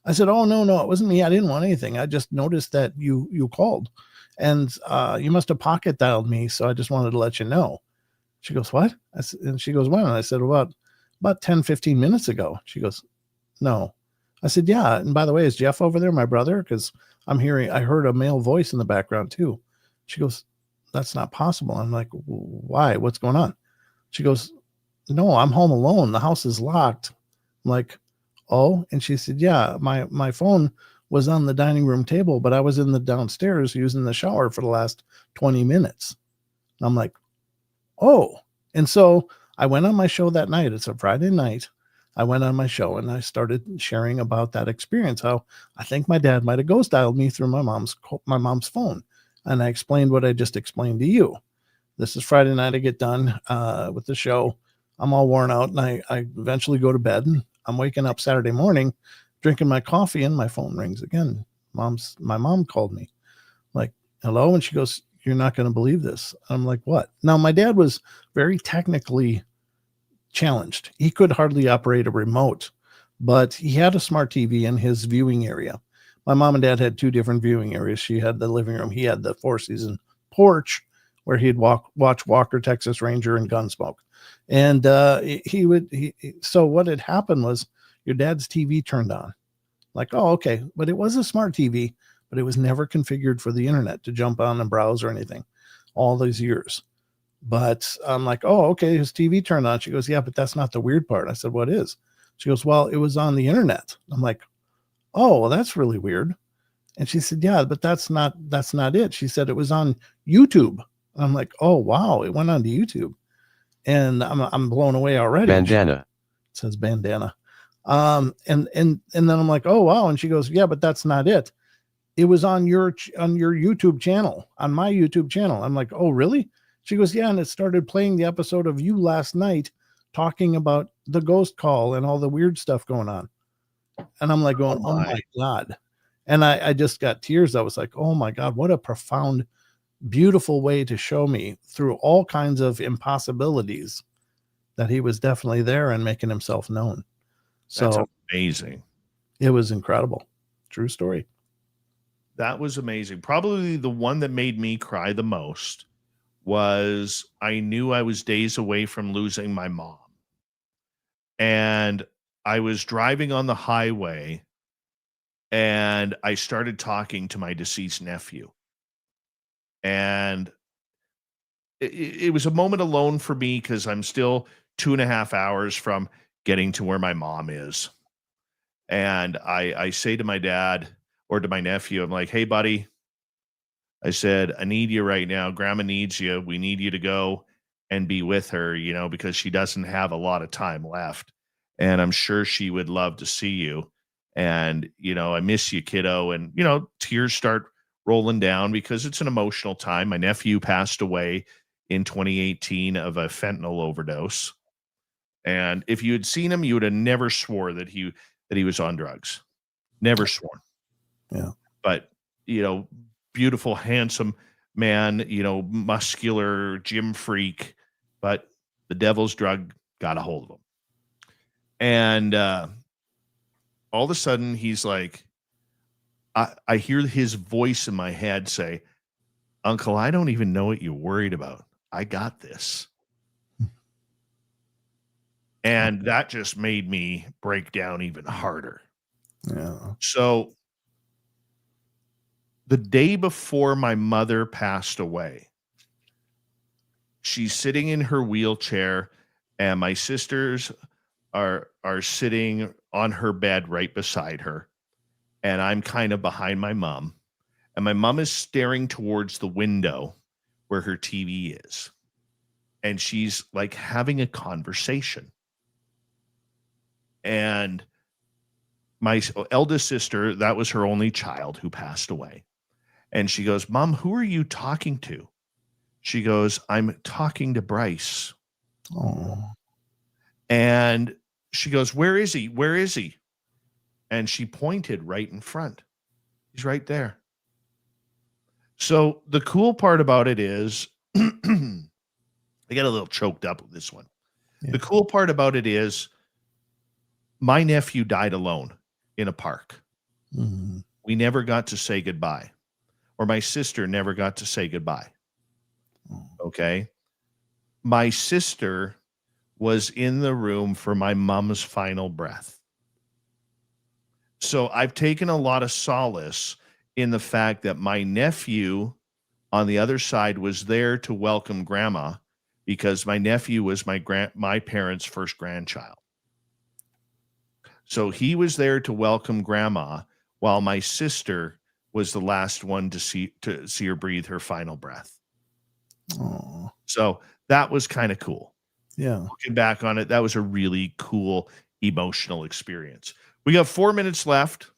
I said, oh, no, it wasn't me. I didn't want anything. I just noticed that you called, and you must have pocket dialed me. So I just wanted to let you know. She goes, what? And she goes, when? And I said, about 10, 15 minutes ago. She goes, no. I said, yeah. And by the way, is Jeff over there, my brother? Because I heard a male voice in the background too. She goes, that's not possible. I'm like, why? What's going on? She goes, no, I'm home alone. The house is locked. I'm like, oh. And she said, yeah, my phone was on the dining room table, but I was in the downstairs using the shower for the last 20 minutes. I'm like, oh. And so I went on my show that night. It's a Friday night. I went on my show and I started sharing about that experience, how I think my dad might have ghost dialed me through my mom's phone. And I explained what I just explained to you. This is Friday night. I get done with the show. I'm all worn out, and I eventually go to bed. And I'm waking up Saturday morning, drinking my coffee, and my phone rings again. My mom called me, like, hello. And she goes, you're not going to believe this. I'm like, what? Now, my dad was very technically challenged. He could hardly operate a remote, but he had a smart TV in his viewing area. My mom and dad had two different viewing areas. She had the living room. He had the four-season porch where he'd watch Walker, Texas Ranger, and Gunsmoke. And so what had happened was your dad's TV turned on. Like, oh, okay. But it was a smart TV, but it was never configured for the internet to jump on and browse or anything all these years. But I'm like, oh, okay, his TV turned on. She goes, yeah, but that's not the weird part. I said, what is? She goes, well, it was on the internet. I'm like, oh, well, that's really weird. And she said, yeah, but that's not it. She said it was on YouTube. I'm like, oh, wow, it went on to YouTube. And I'm blown away already. Bandana. It says bandana. And then I'm like, oh, wow. And she goes, yeah, but that's not it. It was on your YouTube channel, on my YouTube channel. I'm like, oh, really? She goes, yeah. And it started playing the episode of you last night talking about the ghost call and all the weird stuff going on. And I'm like going, oh my God. And I just got tears. I was like, oh my God, what a profound, beautiful way to show me through all kinds of impossibilities that he was definitely there and making himself known. So That's amazing. It was incredible. True story. That was amazing. Probably the one that made me cry the most was I knew I was days away from losing my mom. And I was driving on the highway and I started talking to my deceased nephew. And it was a moment alone for me because I'm still 2.5 hours from getting to where my mom is. And I say to my dad or to my nephew, I'm like, hey, buddy, I said, I need you right now. Grandma needs you. We need you to go and be with her, because she doesn't have a lot of time left. And I'm sure she would love to see you. And, I miss you, kiddo. And, tears start rolling down because it's an emotional time. My nephew passed away in 2018 of a fentanyl overdose. And if you had seen him, you would have never swore that he was on drugs. Never sworn. Yeah. But, beautiful, handsome man, muscular gym freak, but the devil's drug got a hold of him. And all of a sudden he's like, I hear his voice in my head say, Uncle, I don't even know what you're worried about. I got this. And that just made me break down even harder. Yeah. So the day before my mother passed away, she's sitting in her wheelchair and my sisters are sitting on her bed right beside her. And I'm kind of behind my mom. And my mom is staring towards the window where her TV is. And she's like having a conversation. And my eldest sister, that was her only child who passed away. And she goes, Mom, who are you talking to? She goes, I'm talking to Bryce. Oh. And she goes, where is he? Where is he? And she pointed right in front. He's right there. So the cool part about it is, I get a little choked up with this one. Yeah. The cool part about it is my nephew died alone in a park. Mm-hmm. We never got to say goodbye. Or my sister never got to say goodbye. Okay. My sister was in the room for my mom's final breath. So I've taken a lot of solace in the fact that my nephew on the other side was there to welcome grandma because my nephew was my parents' first grandchild. So he was there to welcome grandma while my sister was the last one to see her breathe her final breath. Oh, So that was kind of cool. yeah. Looking back on it, that was a really cool emotional experience. We got 4 minutes left.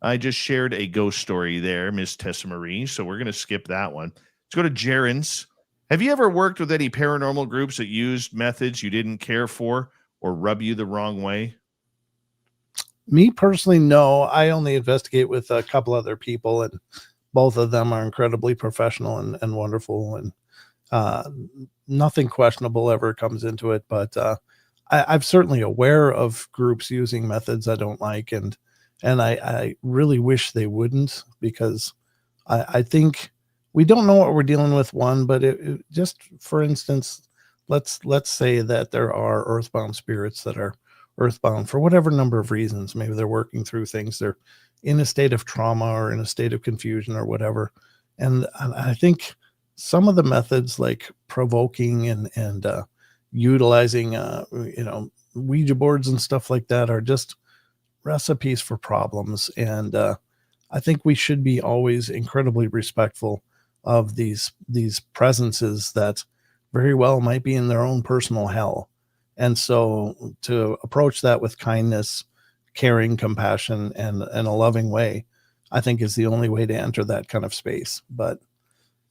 I just shared a ghost story there, Miss Tessa Marie. So we're going to skip that one. Let's go to Jaren's. Have you ever worked with any paranormal groups that used methods you didn't care for or rub you the wrong way? Me personally, no. I only investigate with a couple other people, and both of them are incredibly professional and wonderful, and nothing questionable ever comes into it. But I'm certainly aware of groups using methods I don't like, and I really wish they wouldn't, because I think we don't know what we're dealing with. One, but just for instance, let's say that there are earthbound spirits that are earthbound for whatever number of reasons. Maybe they're working through things. They're in a state of trauma or in a state of confusion or whatever. And I think some of the methods, like provoking and utilizing, Ouija boards and stuff like that, are just recipes for problems. And I think we should be always incredibly respectful of these presences that very well might be in their own personal hell. And so to approach that with kindness, caring, compassion, and a loving way, I think is the only way to enter that kind of space. But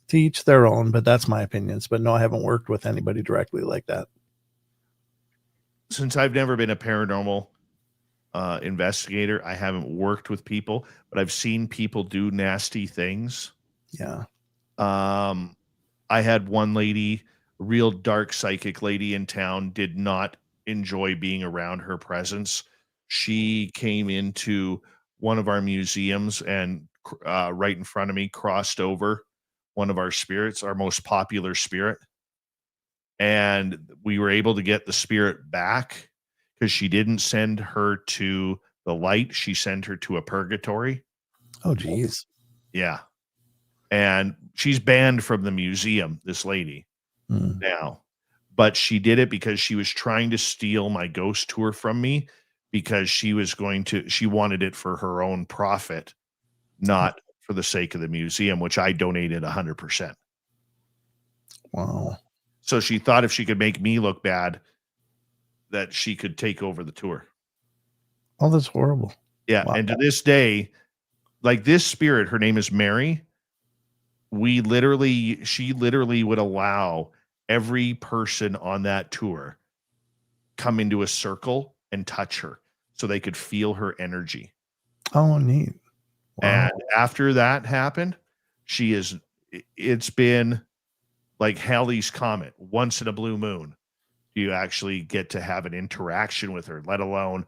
to each their own, but that's my opinions. But no, I haven't worked with anybody directly like that. Since I've never been a paranormal investigator, I haven't worked with people, but I've seen people do nasty things. Yeah. I had one lady, a real dark psychic lady in town, did not enjoy being around her presence. She came into one of our museums and right in front of me crossed over one of our spirits, our most popular spirit. And we were able to get the spirit back because she didn't send her to the light. She sent her to a purgatory. Oh, geez. Yeah. And she's banned from the museum, this lady, now. But she did it because she was trying to steal my ghost tour from me, because she wanted it for her own profit, not for the sake of the museum, which I donated 100%. Wow. So she thought if she could make me look bad, that she could take over the tour. Oh, that's horrible. Yeah. Wow. And to this day, like this spirit, her name is Mary. She literally would allow every person on that tour come into a circle and touch her so they could feel her energy. Oh, neat. Wow. And after that happened, it's been like Halley's Comet. Once in a blue moon, you actually get to have an interaction with her, let alone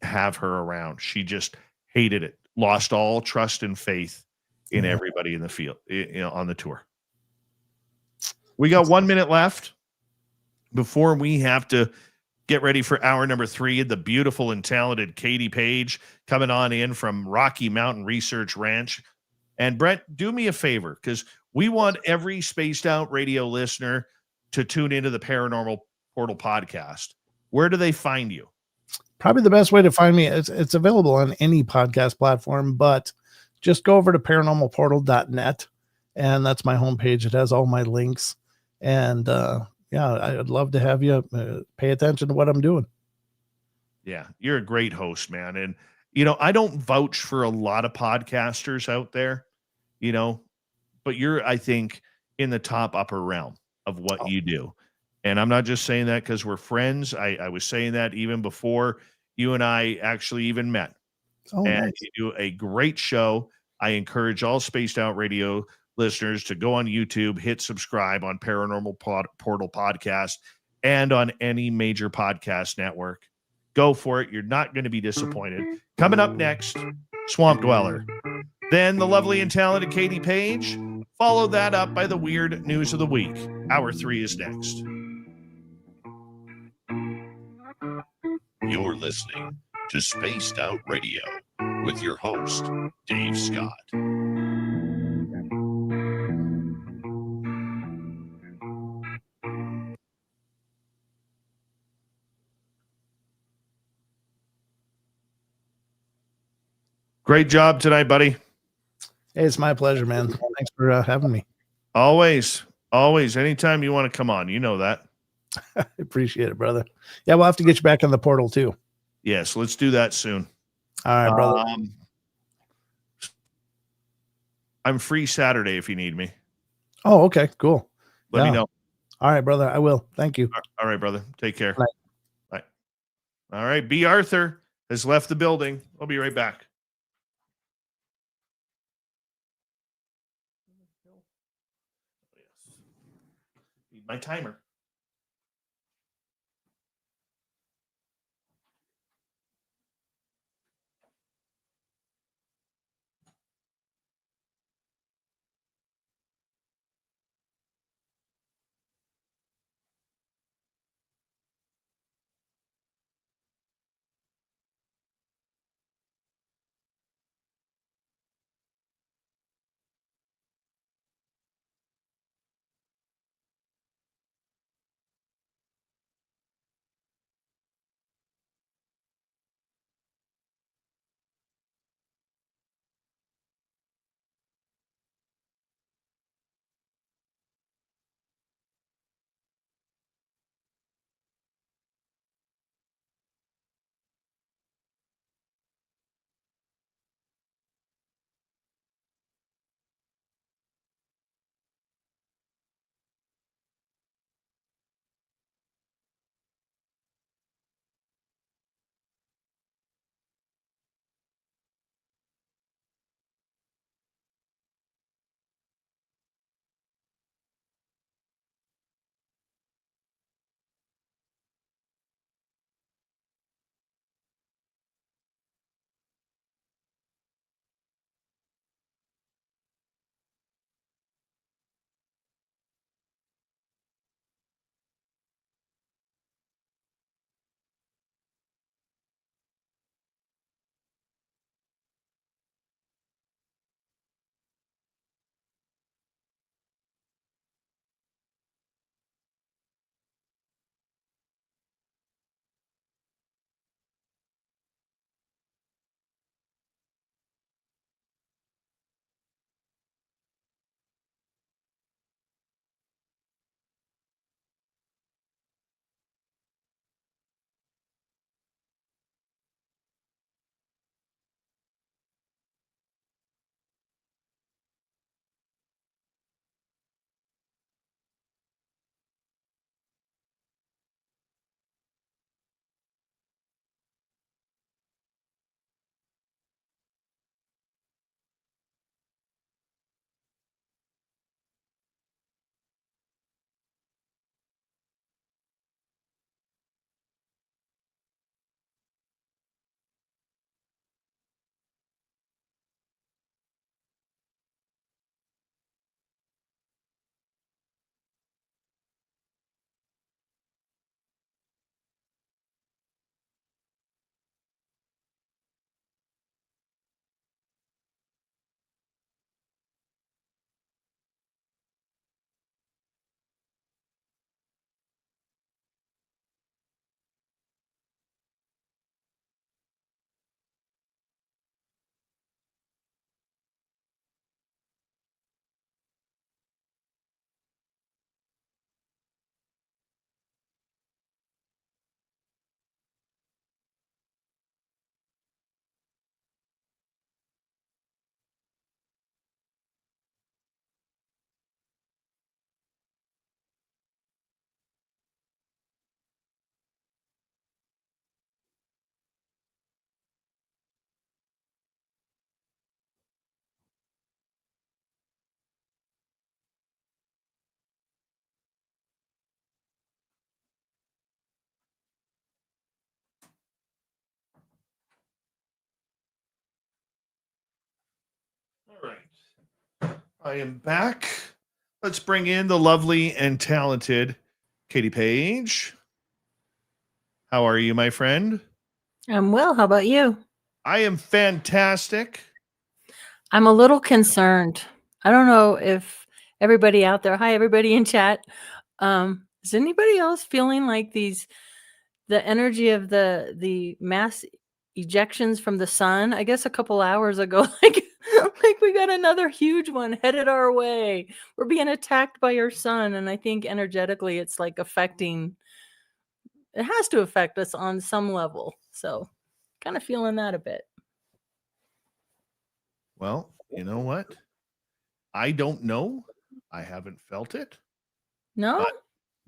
have her around. She just hated it, lost all trust and faith in everybody in the field, on the tour. We got 1 minute left before we have to get ready for hour number 3. The beautiful and talented Katie Page coming on in from Rocky Mountain Research Ranch. And Brent, do me a favor, because we want every Spaced Out Radio listener to tune into the Paranormal Portal podcast. Where do they find you? Probably the best way to find me, it's available on any podcast platform, but just go over to paranormalportal.net, and that's my homepage. It has all my links. And I'd love to have you pay attention to what I'm doing. Yeah, you're a great host, man. And, I don't vouch for a lot of podcasters out there, but you're, I think, in the top upper realm of what you do. And I'm not just saying that because we're friends. I was saying that even before you and I actually even met. Oh, And nice. you do a great show. I encourage all Spaced Out Radio listeners to go on YouTube, hit subscribe on Paranormal Portal Podcast and on any major podcast network. Go for it. You're not going to be disappointed. Coming up next, Swamp Dweller. Then the lovely and talented Katie Page. Follow that up by the weird news of the week. Hour 3 is next. You're listening to Spaced Out Radio with your host, Dave Scott. Great job tonight, buddy. Hey, it's my pleasure, man. Thanks for having me. Always. Anytime you want to come on, you know that. I appreciate it, brother. Yeah, we'll have to get you back on the portal too. Yes, let's do that soon. All right, brother. I'm free Saturday if you need me. Oh, okay, cool. Let me know. All right, brother. I will. Thank you. All right, brother. Take care. Bye. Bye. All right. B. Arthur has left the building. I'll be right back. Need my timer. All right. I am back. Let's bring in the lovely and talented Katie Page. How are you, my friend? I'm well. How about you? I am fantastic. I'm a little concerned. I don't know if everybody out there, hi, everybody in chat. Is anybody else feeling like the energy of the mass ejections from the sun. I guess a couple hours ago, like we got another huge one headed our way. We're being attacked by our sun, and I think energetically it's like affecting. It has to affect us on some level. So, kind of feeling that a bit. Well, you know what? I don't know. I haven't felt it. No,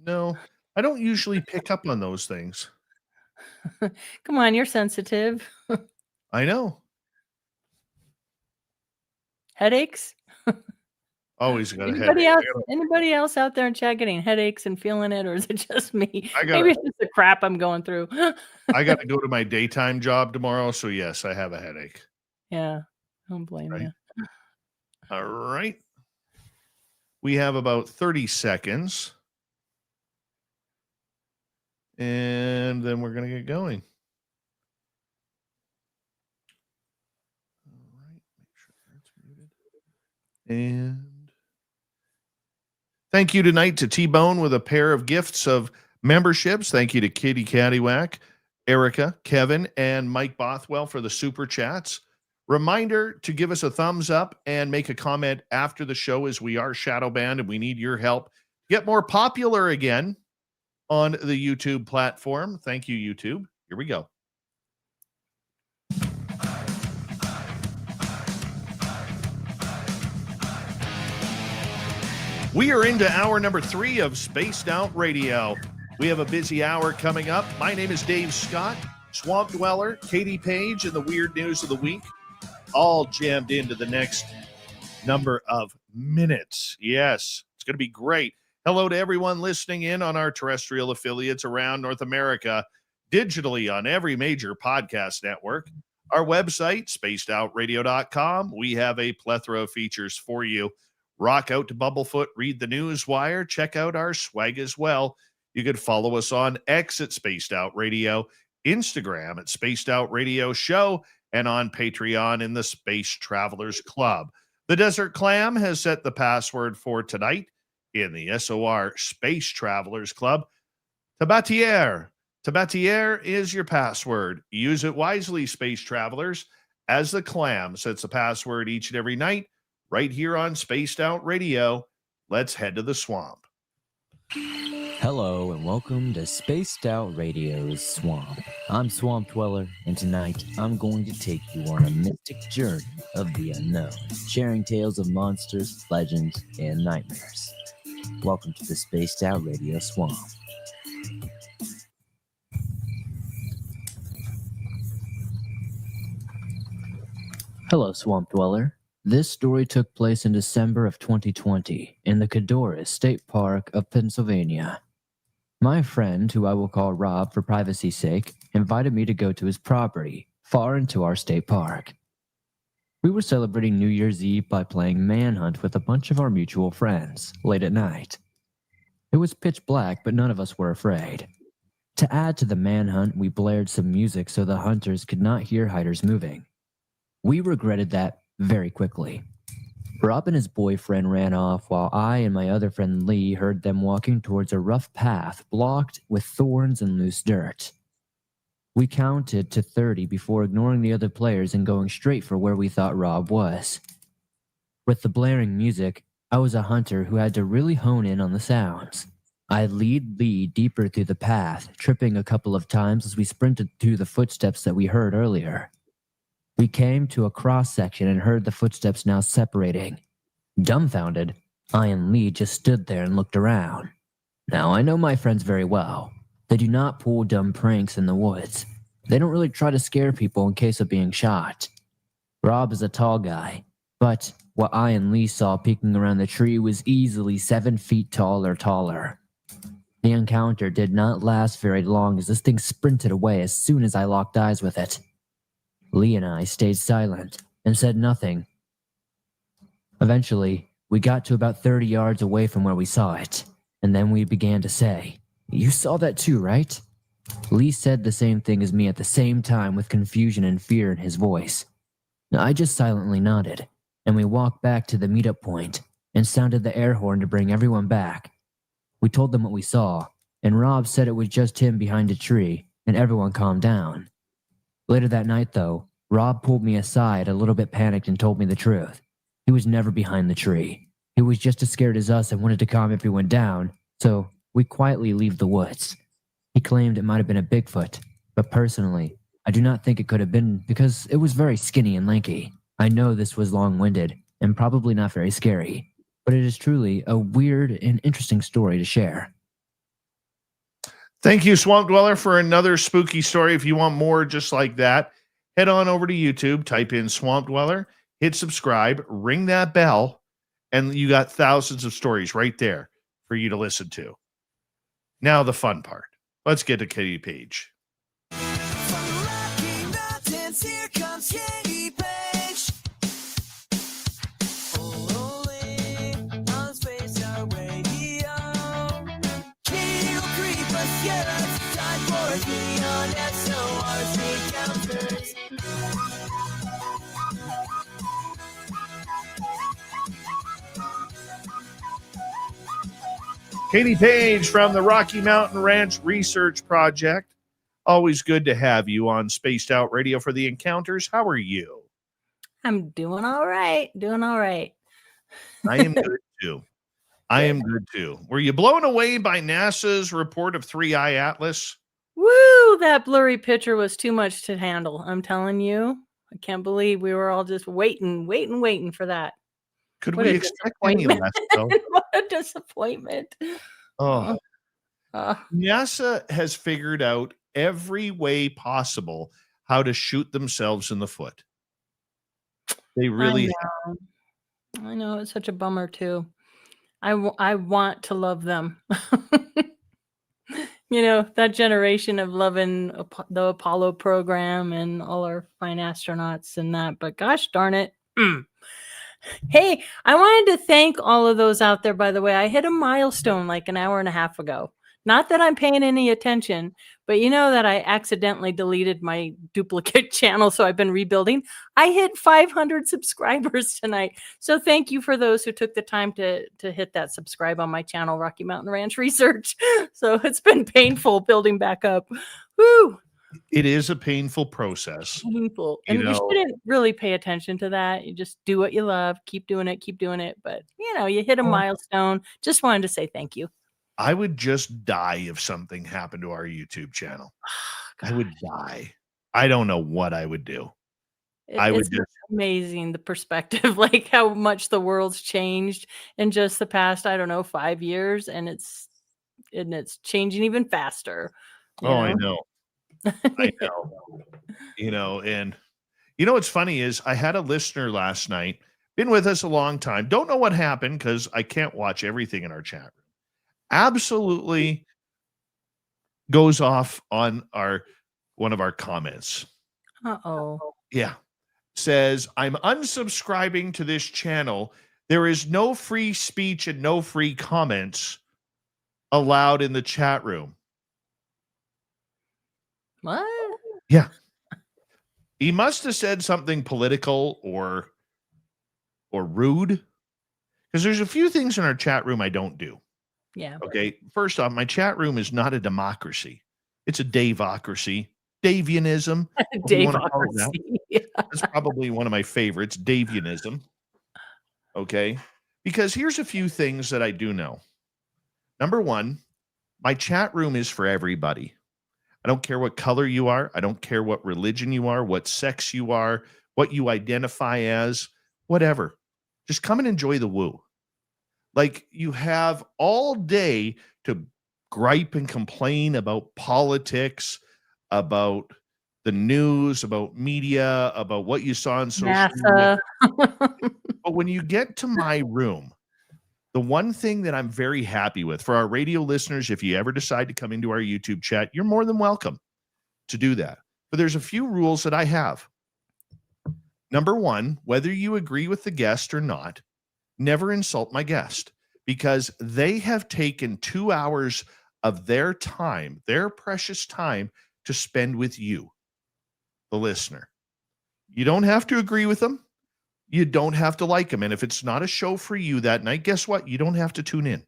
No, I don't usually pick up on those things. come on, you're sensitive. I know. Headaches. Always got a headache. Anybody else out there in chat getting headaches and feeling it, or is it just me? I Maybe it's just the crap I'm going through. I got to go to my daytime job tomorrow, so yes, I have a headache. Yeah, don't blame Right. you. All right. We have about 30 seconds. And then we're going to get going. All right. Make sure that's muted. And thank you tonight to T-Bone with a pair of gifts of memberships. Thank you to Kitty Caddywack, Erica, Kevin, and Mike Bothwell for the super chats. Reminder to give us a thumbs up and make a comment after the show, as we are shadow banned and we need your help to get more popular again on the YouTube platform. Thank you, YouTube. Here we go. We are into hour number 3 of Spaced Out Radio. We have a busy hour coming up. My name is Dave Scott, Swamp Dweller, Katie Page, and the Weird News of the Week, all jammed into the next number of minutes. Yes, it's going to be great. Hello to everyone listening in on our terrestrial affiliates around North America, digitally on every major podcast network. Our website, spacedoutradio.com. We have a plethora of features for you. Rock out to Bumblefoot, read the news wire, check out our swag as well. You could follow us on X at Spaced Out Radio, Instagram at Spaced Out Radio Show, and on Patreon in the Space Travelers Club. The Desert Clam has set the password for tonight in the SOR Space Travelers Club. Tabatiere. Tabatiere is your password. Use it wisely, Space Travelers, as the Clam sets a password each and every night right here on Spaced Out Radio. Let's head to the swamp. Hello and welcome to Spaced Out Radio's Swamp. I'm Swamp Dweller, and tonight I'm going to take you on a mystic journey of the unknown, sharing tales of monsters, legends, and nightmares. Welcome to the Spaced Out Radio Swamp. Hello, Swamp Dweller. This story took place in December of 2020 in the Cadorus State Park of Pennsylvania. My friend, who I will call Rob for privacy's sake, invited me to go to his property, far into our state park. We were celebrating New Year's Eve by playing Manhunt with a bunch of our mutual friends, late at night. It was pitch black, but none of us were afraid. To add to the manhunt, we blared some music so the hunters could not hear hiders moving. We regretted that very quickly. Rob and his boyfriend ran off while I and my other friend Lee heard them walking towards a rough path blocked with thorns and loose dirt. We counted to 30 before ignoring the other players and going straight for where we thought Rob was. With the blaring music, I was a hunter who had to really hone in on the sounds. I lead Lee deeper through the path, tripping a couple of times as we sprinted through the footsteps that we heard earlier. We came to a cross-section and heard the footsteps now separating. Dumbfounded, I and Lee just stood there and looked around. Now, I know my friends very well. They do not pull dumb pranks in the woods. They don't really try to scare people in case of being shot. Rob is a tall guy, but what I and Lee saw peeking around the tree was easily 7 feet tall or taller. The encounter did not last very long as this thing sprinted away as soon as I locked eyes with it. Lee and I stayed silent and said nothing. Eventually, we got to about 30 yards away from where we saw it, and then we began to say, "You saw that too, right?" Lee said the same thing as me at the same time with confusion and fear in his voice. I just silently nodded, and we walked back to the meetup point and sounded the air horn to bring everyone back. We told them what we saw, and Rob said it was just him behind a tree, and everyone calmed down. Later that night, though, Rob pulled me aside a little bit panicked and told me the truth. He was never behind the tree. He was just as scared as us and wanted to calm everyone down, so we quietly leave the woods. He claimed it might have been a Bigfoot, but personally, I do not think it could have been because it was very skinny and lanky. I know this was long-winded and probably not very scary, but it is truly a weird and interesting story to share. Thank you, Swamp Dweller, for another spooky story. If you want more just like that, head on over to YouTube, type in Swamp Dweller, hit subscribe, ring that bell, and you got thousands of stories right there for you to listen to. Now the fun part. Let's get to Katie Page. From the Rocky Mountains, here comes Katie Page. Only on Space Out Radio. Katie will creep us, yeah, it's time for Neon SOR's Encounters. Katie Page from the Rocky Mountain Ranch Research Project. Always good to have you on Spaced Out Radio for the Encounters. How are you? I'm doing all right. Doing all right. I am good too. I am good too. Were you blown away by NASA's report of Three Eye Atlas? Woo! That blurry picture was too much to handle. I'm telling you. I can't believe we were all just waiting for that. Could What we a expect any less, though? What a disappointment. Oh, Uh, NASA has figured out every way possible how to shoot themselves in the foot. They really I know. It's such a bummer, too. I want to love them. You know, that generation of loving the Apollo program and all our fine astronauts and that. But gosh darn it. Hey, I wanted to thank all of those out there, by the way. I hit a milestone like an hour and a half ago. Not that I'm paying any attention, but you know that I accidentally deleted my duplicate channel, so I've been rebuilding. I hit 500 subscribers tonight. So thank you for those who took the time to hit that subscribe on my channel, Rocky Mountain Ranch Research. So it's been painful building back up. Woo! it is a painful process. Painful. You And you know- shouldn't really pay attention to that. You just do what you love. Keep doing it. Keep doing it. But, you know, you hit a milestone. Just wanted to say thank you. I would just die if something happened to our YouTube channel. I would die. I don't know what I would do. I would It's just amazing the perspective, like how much the world's changed in just the past, I don't know, 5 years, and it's changing even faster. you I know? know. I know. And you know what's funny is I had a listener last night, been with us a long time. Don't know what happened because I can't watch everything in our chat room. Absolutely goes off on one of our comments. Uh-oh. Yeah. Says, I'm unsubscribing to this channel. There is no free speech and no free comments allowed in the chat room. What? Yeah. He must have said something political or rude. Because there's a few things in our chat room I don't do. Yeah. Okay. First off, my chat room is not a democracy. It's a Daveocracy. Davianism. if you wanna call it that. Daveocracy. Yeah. That's probably one of my favorites, Davianism. Okay. Because here's a few things that I do know. Number one, my chat room is for everybody. I don't care what color you are. I don't care what religion you are, what sex you are, what you identify as, whatever. Just come and enjoy the woo. Like you have all day to gripe and complain about politics, about the news, about media, about what you saw on social media. NASA. But when you get to my room, the one thing that I'm very happy with for our radio listeners, if you ever decide to come into our YouTube chat, you're more than welcome to do that. But there's a few rules that I have. Number one, whether you agree with the guest or not, never insult my guest because they have taken 2 hours of their time, their precious time to spend with you, the listener. You don't have to agree with them. You don't have to like them. And if it's not a show for you that night, guess what? You don't have to tune in.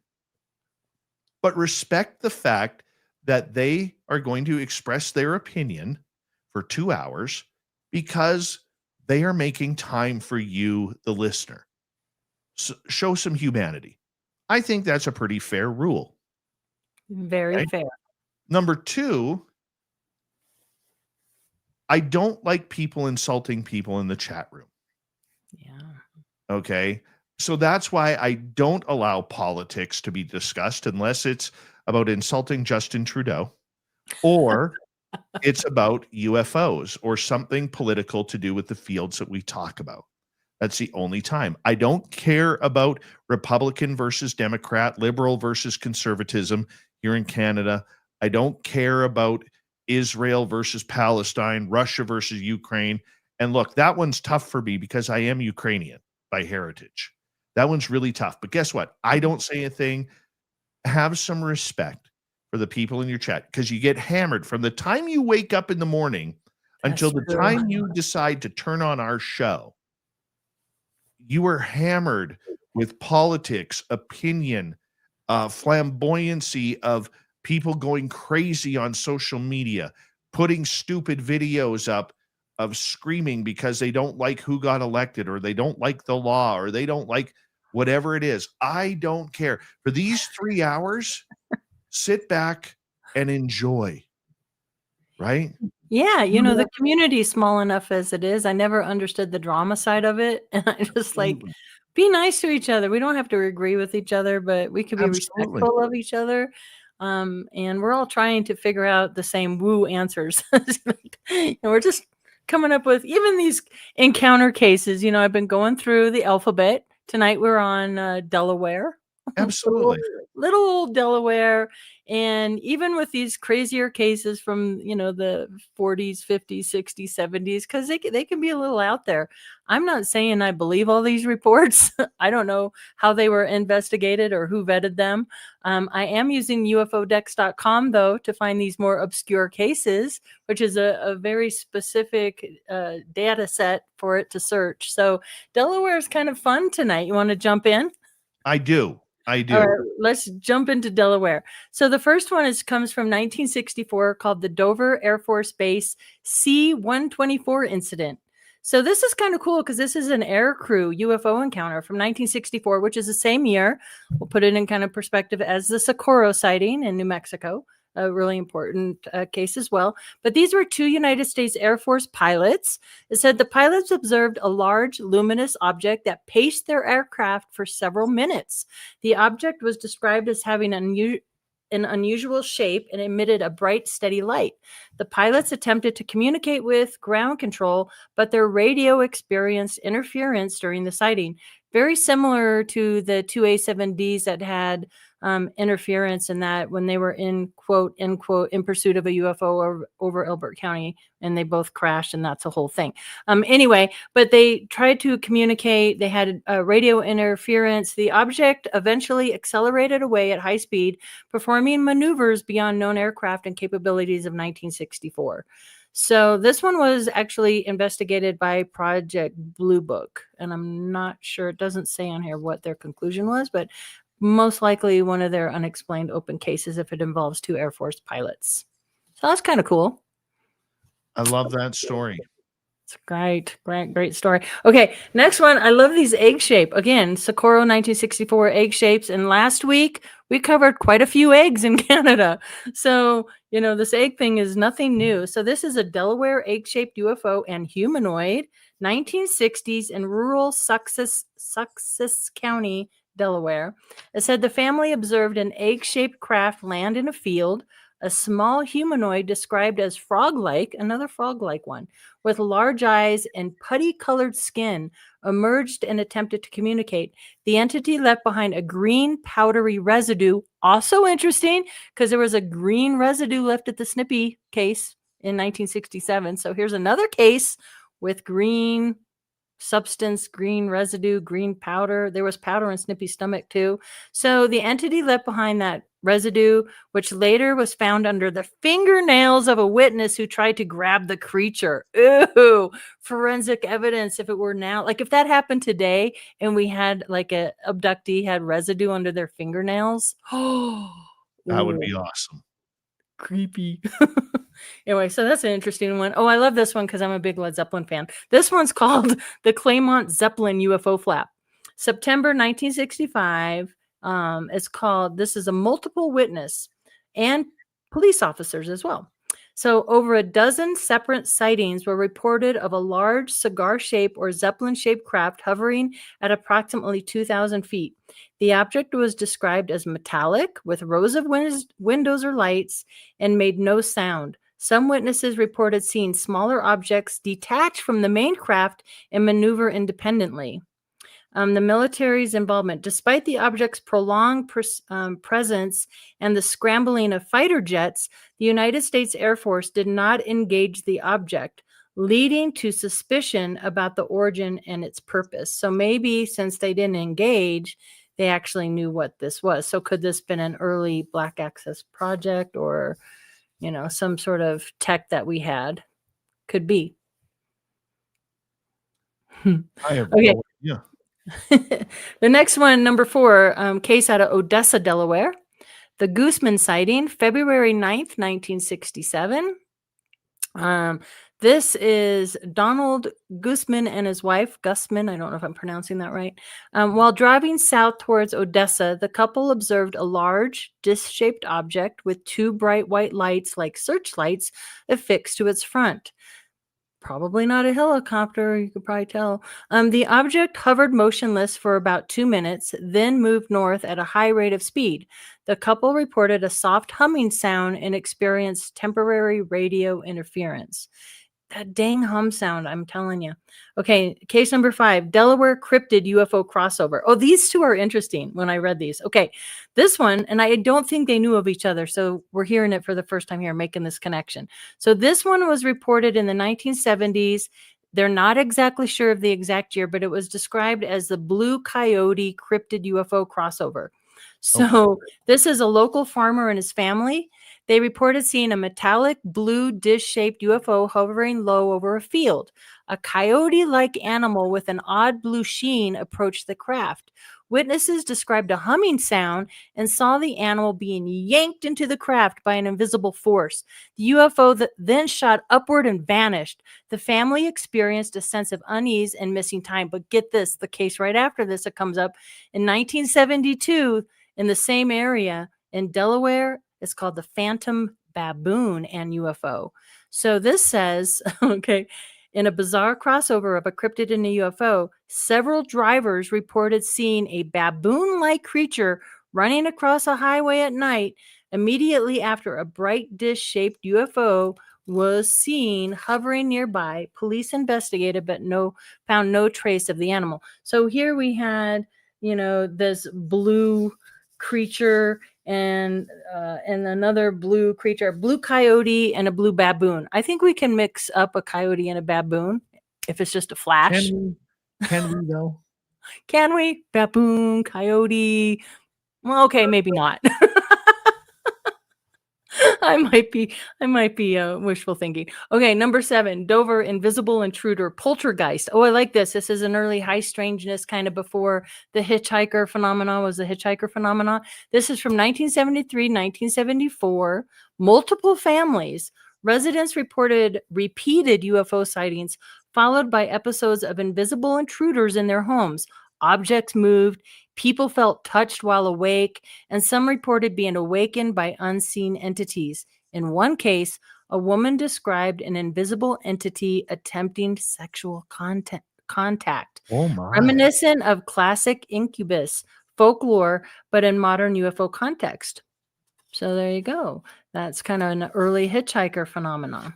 But respect the fact that they are going to express their opinion for 2 hours because they are making time for you, the listener. So show some humanity. I think that's a pretty fair rule. Very Okay. fair. Number 2, I don't like people insulting people in the chat room. Yeah. Okay. So that's why I don't allow politics to be discussed unless it's about insulting Justin Trudeau or it's about UFOs or something political to do with the fields that we talk about. That's the only time. I don't care about Republican versus Democrat, liberal versus conservatism here in Canada. I don't care about Israel versus Palestine, Russia versus Ukraine. And look, that one's tough for me because I am Ukrainian by heritage. That one's really tough. But guess what? I don't say a thing. Have some respect for the people in your chat because you get hammered from the time you wake up in the morning until the true. time you decide to turn on our show. You are hammered with politics, opinion, flamboyancy of people going crazy on social media, putting stupid videos up of screaming because they don't like who got elected or they don't like the law or they don't like whatever it is. I don't care. For these 3 hours, sit back and enjoy. Right? Yeah, the community is small enough as it is. I never understood the drama side of it. And I just like, be nice to each other. We don't have to agree with each other, but we could be Absolutely. respectful of each other. And we're all trying to figure out the same woo answers. And we're just coming up with even these encounter cases. I've been going through the alphabet. Tonight we're on Delaware. Absolutely. Little old Delaware. And even with these crazier cases from, the 40s, 50s, 60s, 70s, because they can be a little out there. I'm not saying I believe all these reports. I don't know how they were investigated or who vetted them. I am using ufodex.com, though, to find these more obscure cases, which is a very specific data set for it to search. So Delaware is kind of fun tonight. You want to jump in? I do. All right, let's jump into Delaware. So the first one comes from 1964 called the Dover Air Force Base C-124 incident. So this is kind of cool because this is an air crew UFO encounter from 1964, which is the same year. We'll put it in kind of perspective as the Socorro sighting in New Mexico. A really important case as well. But these were 2 United States Air Force pilots. It said the pilots observed a large luminous object that paced their aircraft for several minutes. The object was described as having an unusual shape and emitted a bright, steady light. The pilots attempted to communicate with ground control, but their radio experienced interference during the sighting. Very similar to the 2 A-7Ds that had interference in that when they were in quote unquote in pursuit of a UFO over Elbert County, and they both crashed, and that's a whole thing. Anyway, but they tried to communicate. They had radio interference. The object eventually accelerated away at high speed, performing maneuvers beyond known aircraft and capabilities of 1964. So this one was actually investigated by Project Blue Book, and I'm not sure, it doesn't say on here what their conclusion was, but most likely one of their unexplained open cases if it involves 2 Air Force pilots. So that's kind of cool. I love that story. It's great story. Okay, next one. I love these egg shape. Again, Socorro 1964 egg shapes. And last week we covered quite a few eggs in Canada. So, this egg thing is nothing new. So this is a Delaware egg-shaped UFO and humanoid, 1960s in rural Sussex County, Delaware. It said the family observed an egg-shaped craft land in a field. A small humanoid described as frog-like, another frog-like one, with large eyes and putty-colored skin emerged and attempted to communicate. The entity left behind a green powdery residue. Also interesting because there was a green residue left at the Snippy case in 1967. So here's another case with green substance, green residue, green powder. There was powder in Snippy's stomach too. So the entity left behind that residue, which later was found under the fingernails of a witness who tried to grab the creature. Ooh, forensic evidence. If it were now, like if that happened today and we had like a abductee had residue under their fingernails, that would be awesome. Creepy. Anyway, so that's an interesting one. Oh, I love this one because I'm a big Led Zeppelin fan. This one's called the Claymont Zeppelin UFO Flap. September 1965. This is a multiple witness and police officers as well. So over a dozen separate sightings were reported of a large cigar-shaped or Zeppelin-shaped craft hovering at approximately 2,000 feet. The object was described as metallic with rows of windows or lights and made no sound. Some witnesses reported seeing smaller objects detach from the main craft and maneuver independently. The military's involvement, despite the object's prolonged presence and the scrambling of fighter jets, the United States Air Force did not engage the object, leading to suspicion about the origin and its purpose. So maybe since they didn't engage, they actually knew what this was. So could this have been an early Black Access project or, some sort of tech that we had? Could be. I have Okay. no idea. The next one, number 4, case out of Odessa, Delaware. The Gooseman sighting, February 9th, 1967. This is Donald Gooseman and his wife, Gusman. I don't know if I'm pronouncing that right. While driving south towards Odessa, the couple observed a large disc-shaped object with 2 bright white lights like searchlights affixed to its front. Probably not a helicopter, you could probably tell. The object hovered motionless for about 2 minutes, then moved north at a high rate of speed. The couple reported a soft humming sound and experienced temporary radio interference. That dang hum sound, I'm telling you. Okay, case number 5, Delaware cryptid UFO crossover. Oh, these two are interesting when I read these. Okay, this one, and I don't think they knew of each other, so we're hearing it for the first time here, making this connection. So this one was reported in the 1970s. They're not exactly sure of the exact year, but it was described as the Blue Coyote cryptid UFO crossover. So this is a local farmer and his family. They reported seeing a metallic blue dish-shaped UFO hovering low over a field. A coyote-like animal with an odd blue sheen approached the craft. Witnesses described a humming sound and saw the animal being yanked into the craft by an invisible force. The UFO then shot upward and vanished. The family experienced a sense of unease and missing time. But get this, the case right after this, it comes up in 1972 in the same area in Delaware. It's called the Phantom Baboon and UFO. So this says, in a bizarre crossover of a cryptid and a UFO, several drivers reported seeing a baboon-like creature running across a highway at night immediately after a bright dish-shaped UFO was seen hovering nearby. Police investigated, but found no trace of the animal. So here we had, this blue creature and another blue creature, a blue coyote and a blue baboon. I think we can mix up a coyote and a baboon if it's just a flash. Can we though? Can we? Baboon, coyote. Well, okay, maybe not. I might be wishful thinking. Okay, number 7, Dover invisible intruder poltergeist. Oh, I like this. This is an early high strangeness, kind of before the hitchhiker phenomenon was the hitchhiker phenomenon. This is from 1973, 1974. Multiple families. Residents reported repeated UFO sightings, followed by episodes of invisible intruders in their homes. Objects moved, people felt touched while awake, and some reported being awakened by unseen entities. In one case, a woman described an invisible entity attempting sexual contact. Oh my. Reminiscent of classic incubus folklore, but in modern UFO context. So there you go. That's kind of an early hitchhiker phenomenon.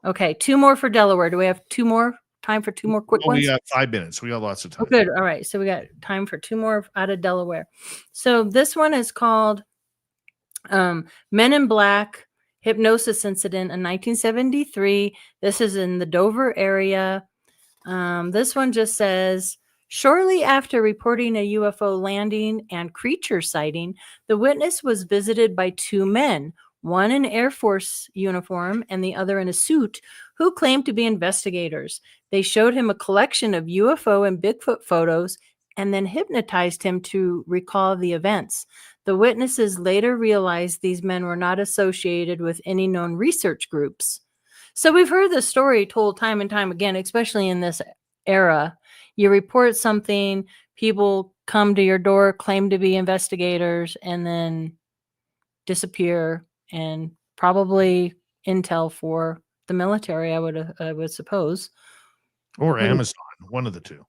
Okay, 2 more for Delaware. Do we have 2 more? Time for 2 more quick ones? We got 5 minutes. We got lots of time. Oh, good. All right. So we got time for 2 more out of Delaware. So this one is called Men in Black Hypnosis Incident in 1973. This is in the Dover area. This one just says, shortly after reporting a UFO landing and creature sighting, the witness was visited by 2 men, one in Air Force uniform and the other in a suit, who claimed to be investigators. They showed him a collection of UFO and Bigfoot photos and then hypnotized him to recall the events. The witnesses later realized these men were not associated with any known research groups. So we've heard this story told time and time again, especially in this era. You report something, people come to your door, claim to be investigators, and then disappear, and probably intel for the military, I would suppose. Or Amazon, one of the two.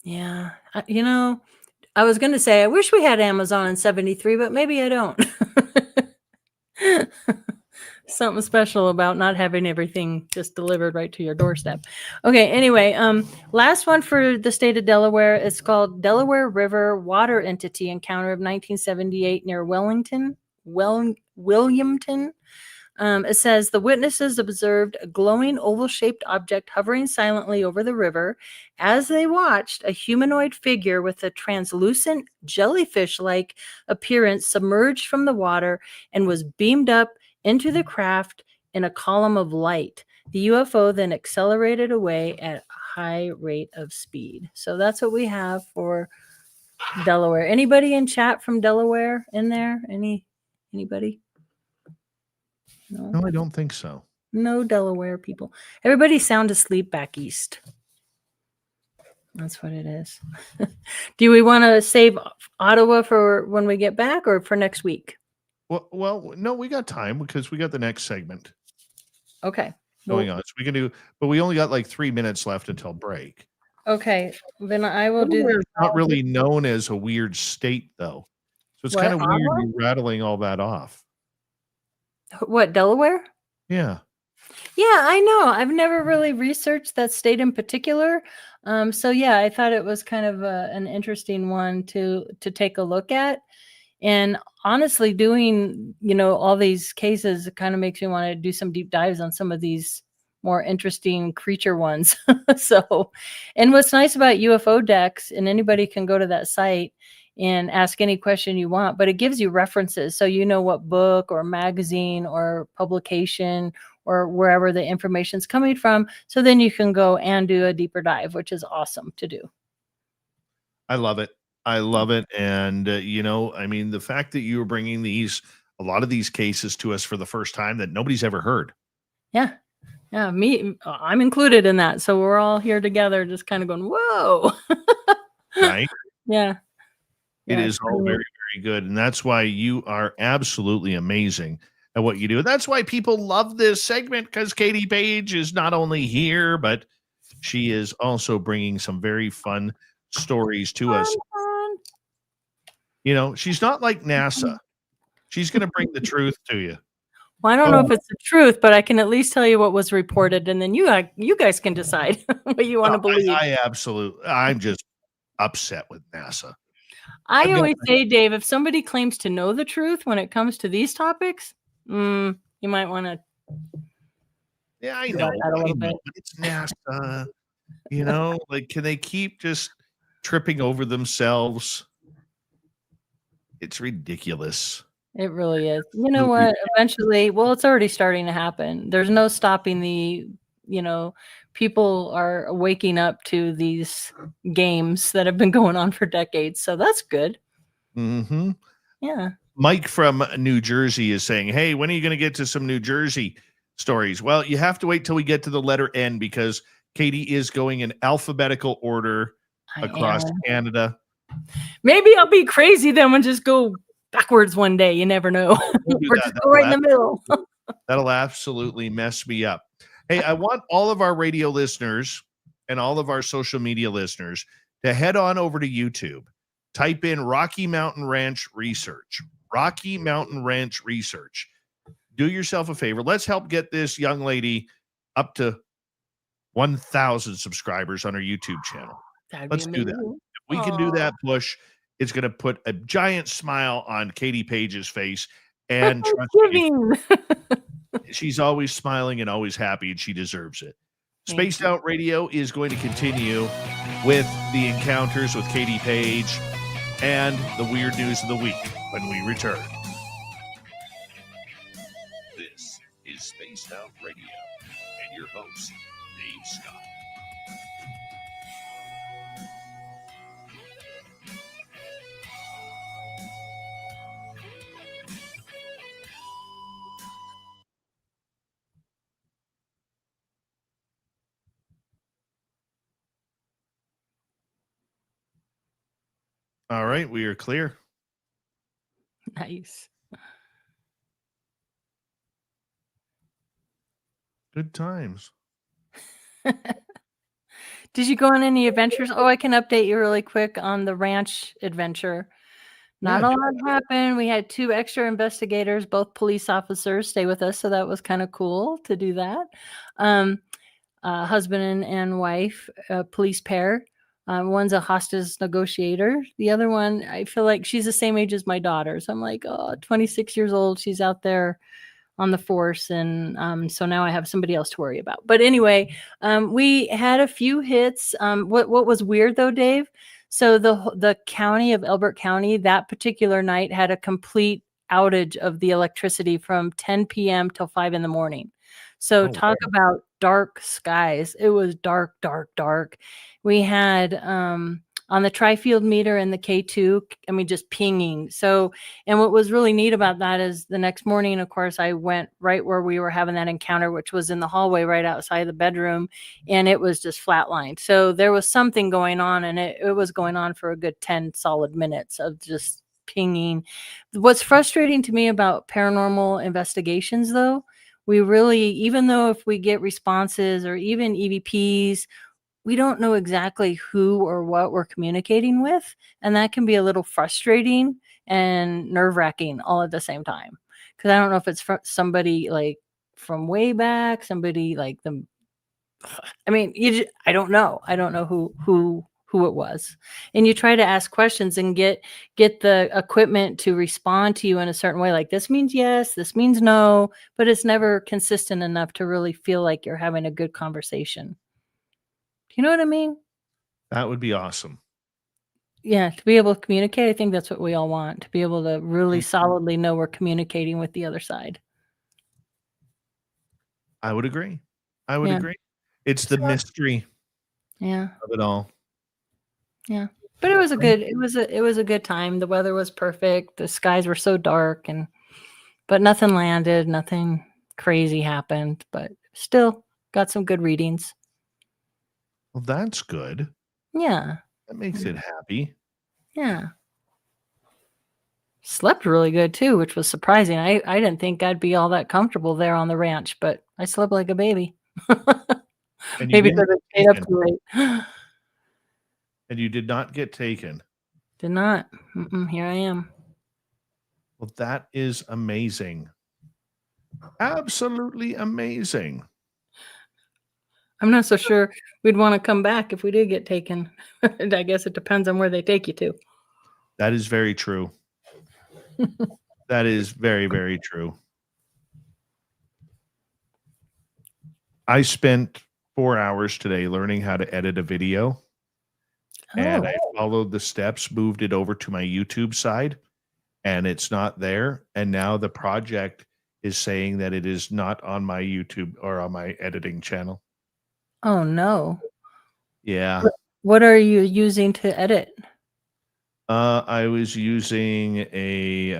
Yeah. I was going to say, I wish we had Amazon in 73, but maybe I don't. Something special about not having everything just delivered right to your doorstep. Okay, anyway, last one for the state of Delaware. It's called Delaware River Water Entity Encounter of 1978 near Williamton. It says the witnesses observed a glowing oval-shaped object hovering silently over the river. As they watched, a humanoid figure with a translucent jellyfish-like appearance submerged from the water and was beamed up into the craft in a column of light. The UFO then accelerated away at a high rate of speed. So that's what we have for Delaware. Anybody in chat from Delaware in there? Anybody? No, I don't think so. No Delaware people. Everybody sound asleep back east. That's what it is. Do we want to save Ottawa for when we get back or for next week? Well, no, we got time because we got the next segment Okay. going on. So we can do, but we only got like 3 minutes left until break. Okay. Then I will do. Delaware's not really known as a weird state, though. So it's What, kind of weird Ottawa? you rattling all that off. What, Delaware? Yeah. Yeah, I know. I've never really researched that state in particular. So yeah, I thought it was kind of an interesting one to take a look at. And honestly, doing, all these cases kind of makes me want to do some deep dives on some of these more interesting creature ones. So, and what's nice about UFO decks, and anybody can go to that site and ask any question you want, but it gives you references. So you know what book or magazine or publication or wherever the information's coming from. So then you can go and do a deeper dive, which is awesome to do. I love it. I love it. And, I mean, the fact that you are bringing a lot of these cases to us for the first time that nobody's ever heard. Yeah. Yeah. I'm included in that. So we're all here together, just kind of going, whoa. Right. Yeah. It is all very, very good. And that's why you are absolutely amazing at what you do. And that's why people love this segment, because Katie Page is not only here, but she is also bringing some very fun stories to us. She's not like NASA. She's going to bring the truth to you. Well, I don't know if it's the truth, but I can at least tell you what was reported, and then you guys can decide what you want to believe. I'm just upset with NASA. I always say, Dave, if somebody claims to know the truth when it comes to these topics, you might want to. Yeah, I know. But it's NASA. Can they keep just tripping over themselves? It's ridiculous. It really is. You know what? Eventually, it's already starting to happen. There's no stopping people are waking up to these games that have been going on for decades. So that's good. Mm-hmm. Yeah. Mike from New Jersey is saying, hey, when are you going to get to some New Jersey stories? Well, you have to wait till we get to the letter N, because Katie is going in alphabetical order across Canada. Maybe I'll be crazy then and just go backwards one day. You never know. Or just go right in the middle. That'll absolutely mess me up. Hey, I want all of our radio listeners and all of our social media listeners to head on over to YouTube. Type in Rocky Mountain Ranch Research. Rocky Mountain Ranch Research. Do yourself a favor. Let's help get this young lady up to 1,000 subscribers on her YouTube channel. Let's do that. If we can do that push, it's going to put a giant smile on Katie Page's face. And trust me, she's always smiling and always happy, and she deserves it. Spaced Out Radio is going to continue with the encounters with Katie Page and the weird news of the week when we return. This is Spaced Out Radio and your host, Dave Scott. All right, we are clear. Nice. Good times. Did you go on any adventures? Oh, I can update you really quick on the ranch adventure. Not Yeah, a lot happened. We had 2 extra investigators, both police officers, stay with us, so that was kind of cool to do that. Husband and wife, police pair. One's a hostage negotiator. The other one, I feel like she's the same age as my daughter. So I'm like, oh, 26 years old. She's out there on the force. And so now I have somebody else to worry about. But anyway, we had a few hits. What was weird though, Dave? So the county of Elbert County that particular night had a complete outage of the electricity from 10 p.m. till 5 in the morning. So Oh, talk about dark skies. It was dark, dark, dark. We had on the tri-field meter and the K2, I mean, just pinging. So, and what was really neat about that is the next morning, of course, I went right where we were having that encounter, which was in the hallway right outside the bedroom, and it was just flatlined. So there was something going on, and it was going on for a good 10 solid minutes of just pinging. What's frustrating to me about paranormal investigations, though, we really, even though if we get responses or even EVPs, we don't know exactly who or what we're communicating with. And that can be a little frustrating and nerve-wracking all at the same time. Because I don't know if it's somebody like from way back, somebody like them. I mean, I don't know. I don't know who it was. And you try to ask questions and get the equipment to respond to you in a certain way. Like, this means yes, this means no, but it's never consistent enough to really feel like you're having a good conversation. Do you know what I mean? that would be awesome. Yeah, to be able to communicate, I think that's what we all want, to be able to really Mhm. solidly know we're communicating with the other side. I would agree. I would Yeah. agree. It's the So, mystery yeah, of it all. yeah. But it was a good time. The weather was perfect. The skies were so dark but nothing landed, nothing crazy happened, but still got some good readings. Well, that's good. Yeah. That makes it happy. Yeah. Slept really good too, which was surprising. I didn't think I'd be all that comfortable there on the ranch, but I slept like a baby. And you Maybe didn't because I get stayed up taken. too late. And you did not get taken. Did not. Here I am. Well, that is amazing. Absolutely amazing. I'm not so sure we'd want to come back if we did get taken. I guess it depends on where they take you to. That is very true. That is very, very true. I spent 4 hours today learning how to edit a video, and I followed the steps, moved it over to my YouTube side, and it's not there. And now the project is saying that it is not on my YouTube or on my editing channel. Oh no. Yeah. What are you using to edit? I was using a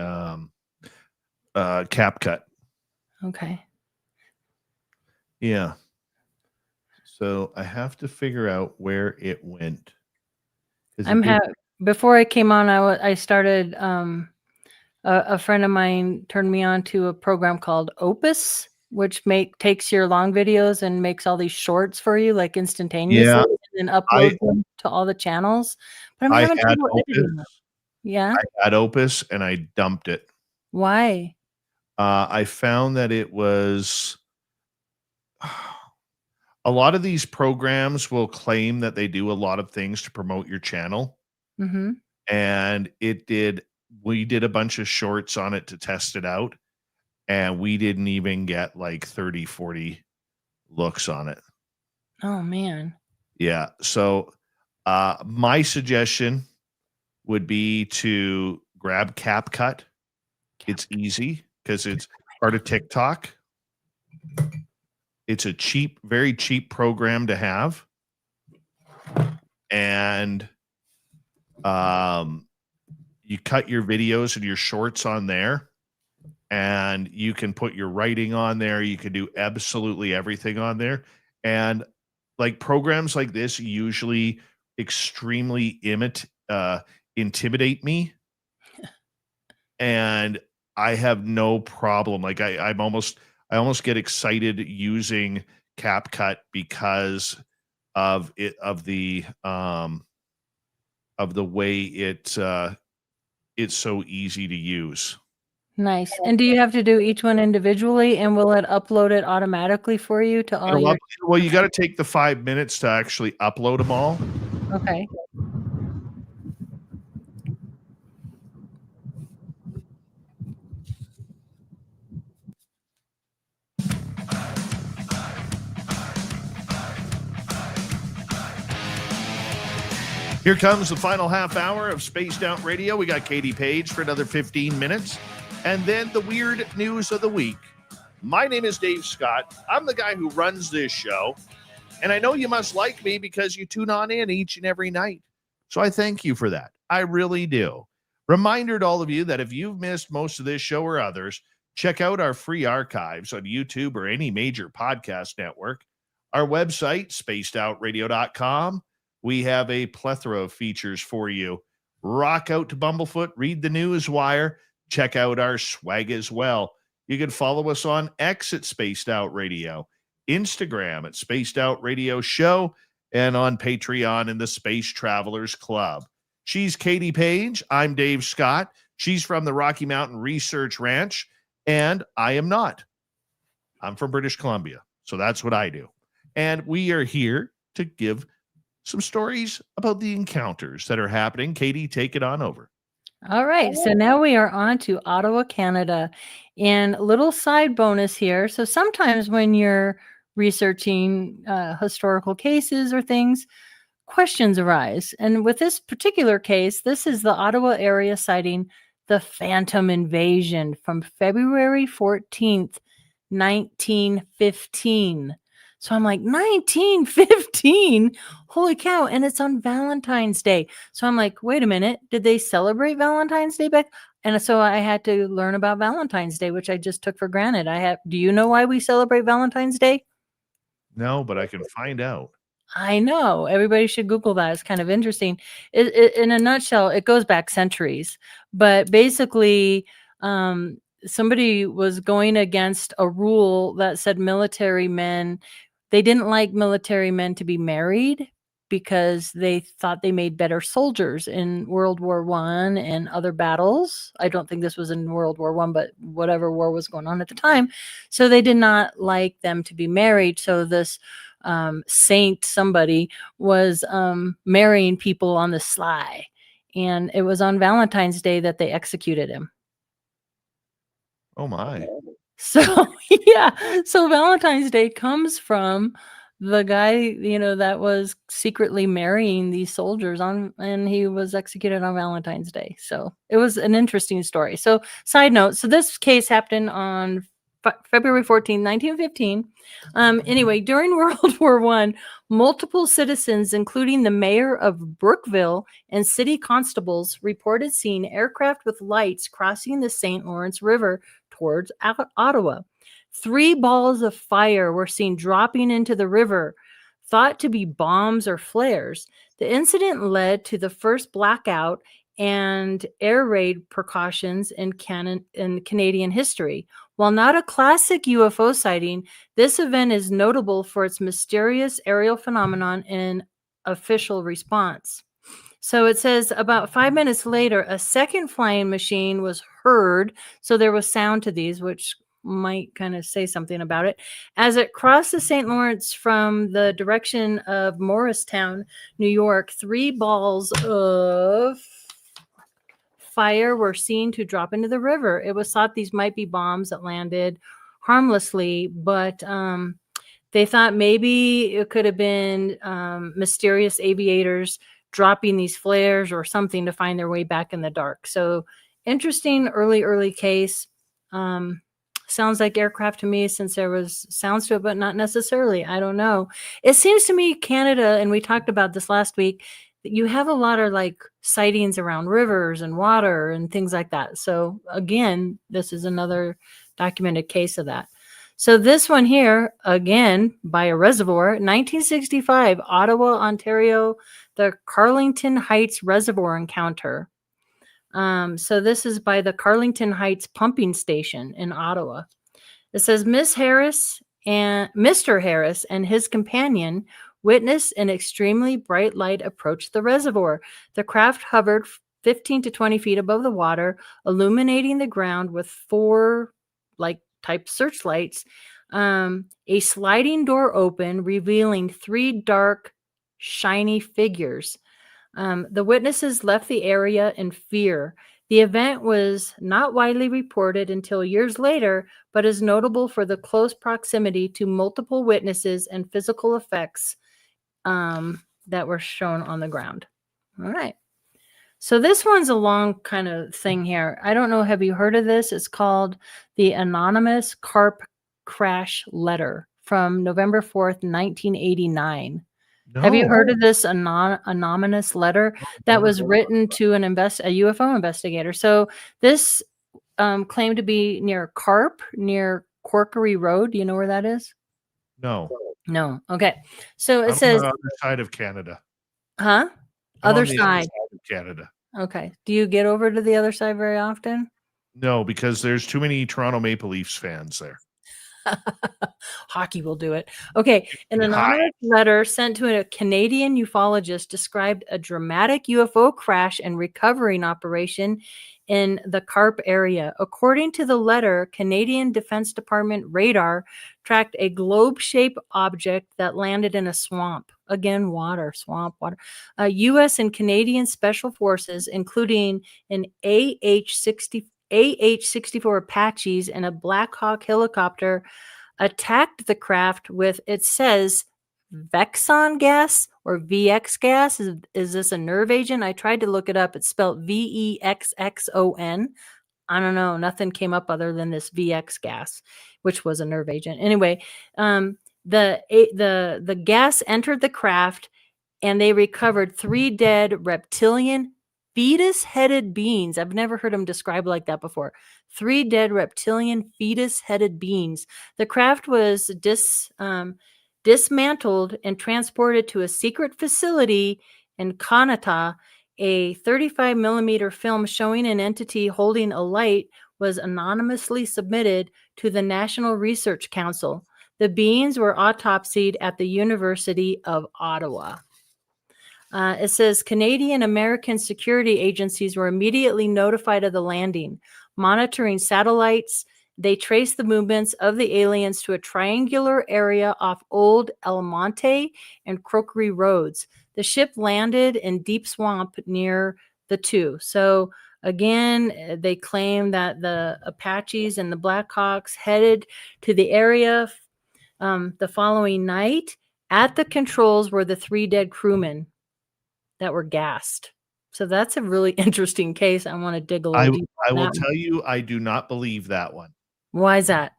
CapCut. Okay. Yeah. So I have to figure out where it went. 'Cause it did- Before I came on, I started a friend of mine turned me on to a program called Opus, which takes your long videos and makes all these shorts for you like instantaneously Yeah, and then uploads them to all the channels. But I'm I having had trouble editing them. Opus. Yeah. I had Opus and I dumped it. Why? I found that it was a lot of these programs will claim that they do a lot of things to promote your channel. Mm-hmm. And we did a bunch of shorts on it to test it out. And we didn't even get like 30, 40 looks on it. Oh man. Yeah. So my suggestion would be to grab CapCut. It's easy because it's part of TikTok. It's a very cheap program to have. And you cut your videos and your shorts on there. And you can put your writing on there. You can do absolutely everything on there. And like programs like this usually extremely intimidate me. And I have no problem. Like I almost get excited using CapCut because of the way it's so easy to use. Nice. And do you have to do each one individually, and will it upload it automatically for you to all your? Well, you got to take the 5 minutes to actually upload them all. Okay. Here comes the final half hour of Spaced Out Radio. We got Katie Page for another 15 minutes. And then the weird news of the week. My name is Dave Scott. I'm the guy who runs this show. And I know you must like me because you tune on in each and every night. So I thank you for that. I really do. Reminder to all of you that if you've missed most of this show or others, check out our free archives on YouTube or any major podcast network. Our website, spacedoutradio.com. We have a plethora of features for you. Rock out to Bumblefoot, read the news wire, check out our swag as well. You can follow us on X at Spaced Out Radio, Instagram at Spaced Out Radio Show, and on Patreon in the Space Travelers Club. She's Katie Page. I'm Dave Scott. She's from the Rocky Mountain Research Ranch, and I am not. I'm from British Columbia, so that's what I do. And we are here to give some stories about the encounters that are happening. Katie, take it on over. All right. So now we are on to Ottawa, Canada. And a little side bonus here. So sometimes when you're researching historical cases or things, questions arise. And with this particular case, this is the Ottawa area citing the Phantom Invasion from February 14th, 1915. So I'm like, 1915? Holy cow. And it's on Valentine's Day. So I'm like, wait a minute. Did they celebrate Valentine's Day back? And so I had to learn about Valentine's Day, which I just took for granted. Do you know why we celebrate Valentine's Day? No, but I can find out. I know. Everybody should Google that. It's kind of interesting. In a nutshell, it goes back centuries. But basically, somebody was going against a rule that said military men, they didn't like military men to be married because they thought they made better soldiers in World War I and other battles. I don't think this was in World War I, but whatever war was going on at the time. So they did not like them to be married. So this saint somebody was marrying people on the sly. And it was on Valentine's Day that they executed him. Oh my. So yeah, so Valentine's Day comes from the guy, that was secretly marrying these soldiers and he was executed on Valentine's Day. So it was an interesting story. So side note, so this case happened on February 14, 1915. Anyway, during World War I, multiple citizens, including the mayor of Brookville and city constables, reported seeing aircraft with lights crossing the St. Lawrence River towards Ottawa. 3 balls of fire were seen dropping into the river, thought to be bombs or flares. The incident led to the first blackout and air raid precautions in Canadian history. While not a classic UFO sighting, this event is notable for its mysterious aerial phenomenon and official response. So it says about 5 minutes later, a second flying machine was heard. So there was sound to these, which might kind of say something about it. As it crossed the St. Lawrence from the direction of Morristown, New York, 3 balls of fire were seen to drop into the river. It was thought these might be bombs that landed harmlessly, but they thought maybe it could have been mysterious aviators dropping these flares or something to find their way back in the dark. So interesting early case. Sounds like aircraft to me, since there was sounds to it, but not necessarily. I don't know. It seems to me Canada, and we talked about this last week, that you have a lot of like sightings around rivers and water and things like that. So again, this is another documented case of that. So this one here, again, by a reservoir, 1965, Ottawa, Ontario, the Carlington Heights Reservoir Encounter. So this is by the Carlington Heights Pumping Station in Ottawa. It says Mr. Harris and his companion witnessed an extremely bright light approach the reservoir. The craft hovered 15 to 20 feet above the water, illuminating the ground with 4 type searchlights. A sliding door opened, revealing 3 dark, shiny figures. The witnesses left the area in fear. The event was not widely reported until years later, but is notable for the close proximity to multiple witnesses and physical effects that were shown on the ground. All right. So this one's a long kind of thing here. I don't know. Have you heard of this? It's called the Anonymous Carp Crash Letter from November 4th, 1989. Have you heard of this anonymous letter that was written to a UFO investigator? So this claimed to be near Carp, near Corkery Road. Do you know where that is? No. No. Okay. So it I'm says, on the other side of Canada. huh? I'm Other on the side. of Canada. Okay. Do you get over to the other side very often? No, because there's too many Toronto Maple Leafs fans there. Hockey will do it. Okay. An anonymous letter sent to a Canadian ufologist described a dramatic UFO crash and recovering operation in the Carp area. According to the letter, Canadian Defense Department radar tracked a globe-shaped object that landed in a swamp. Again, water, swamp, water. U.S. and Canadian special forces, including an AH-64 Apaches and a Black Hawk helicopter, attacked the craft with, it says, Vexon gas or VX gas. Is this a nerve agent? I tried to look it up. It's spelled VEXXON. I don't know. Nothing came up other than this VX gas, which was a nerve agent. Anyway, the gas entered the craft, and they recovered 3 dead reptilian fetus-headed beings. I've never heard them described like that before. 3 dead reptilian fetus-headed beings. The craft was dismantled and transported to a secret facility in Kanata. A 35 millimeter film showing an entity holding a light was anonymously submitted to the National Research Council. The beings were autopsied at the University of Ottawa. It says Canadian American security agencies were immediately notified of the landing, monitoring satellites. They traced the movements of the aliens to a triangular area off Old El Monte and Crockery roads. The ship landed in deep swamp near the two. So again, they claim that the Apaches and the Blackhawks headed to the area the following night. At the controls were the 3 dead crewmen that were gassed. So that's a really interesting case. I want to dig a little deeper. I will tell you, I do not believe that one. Why is that?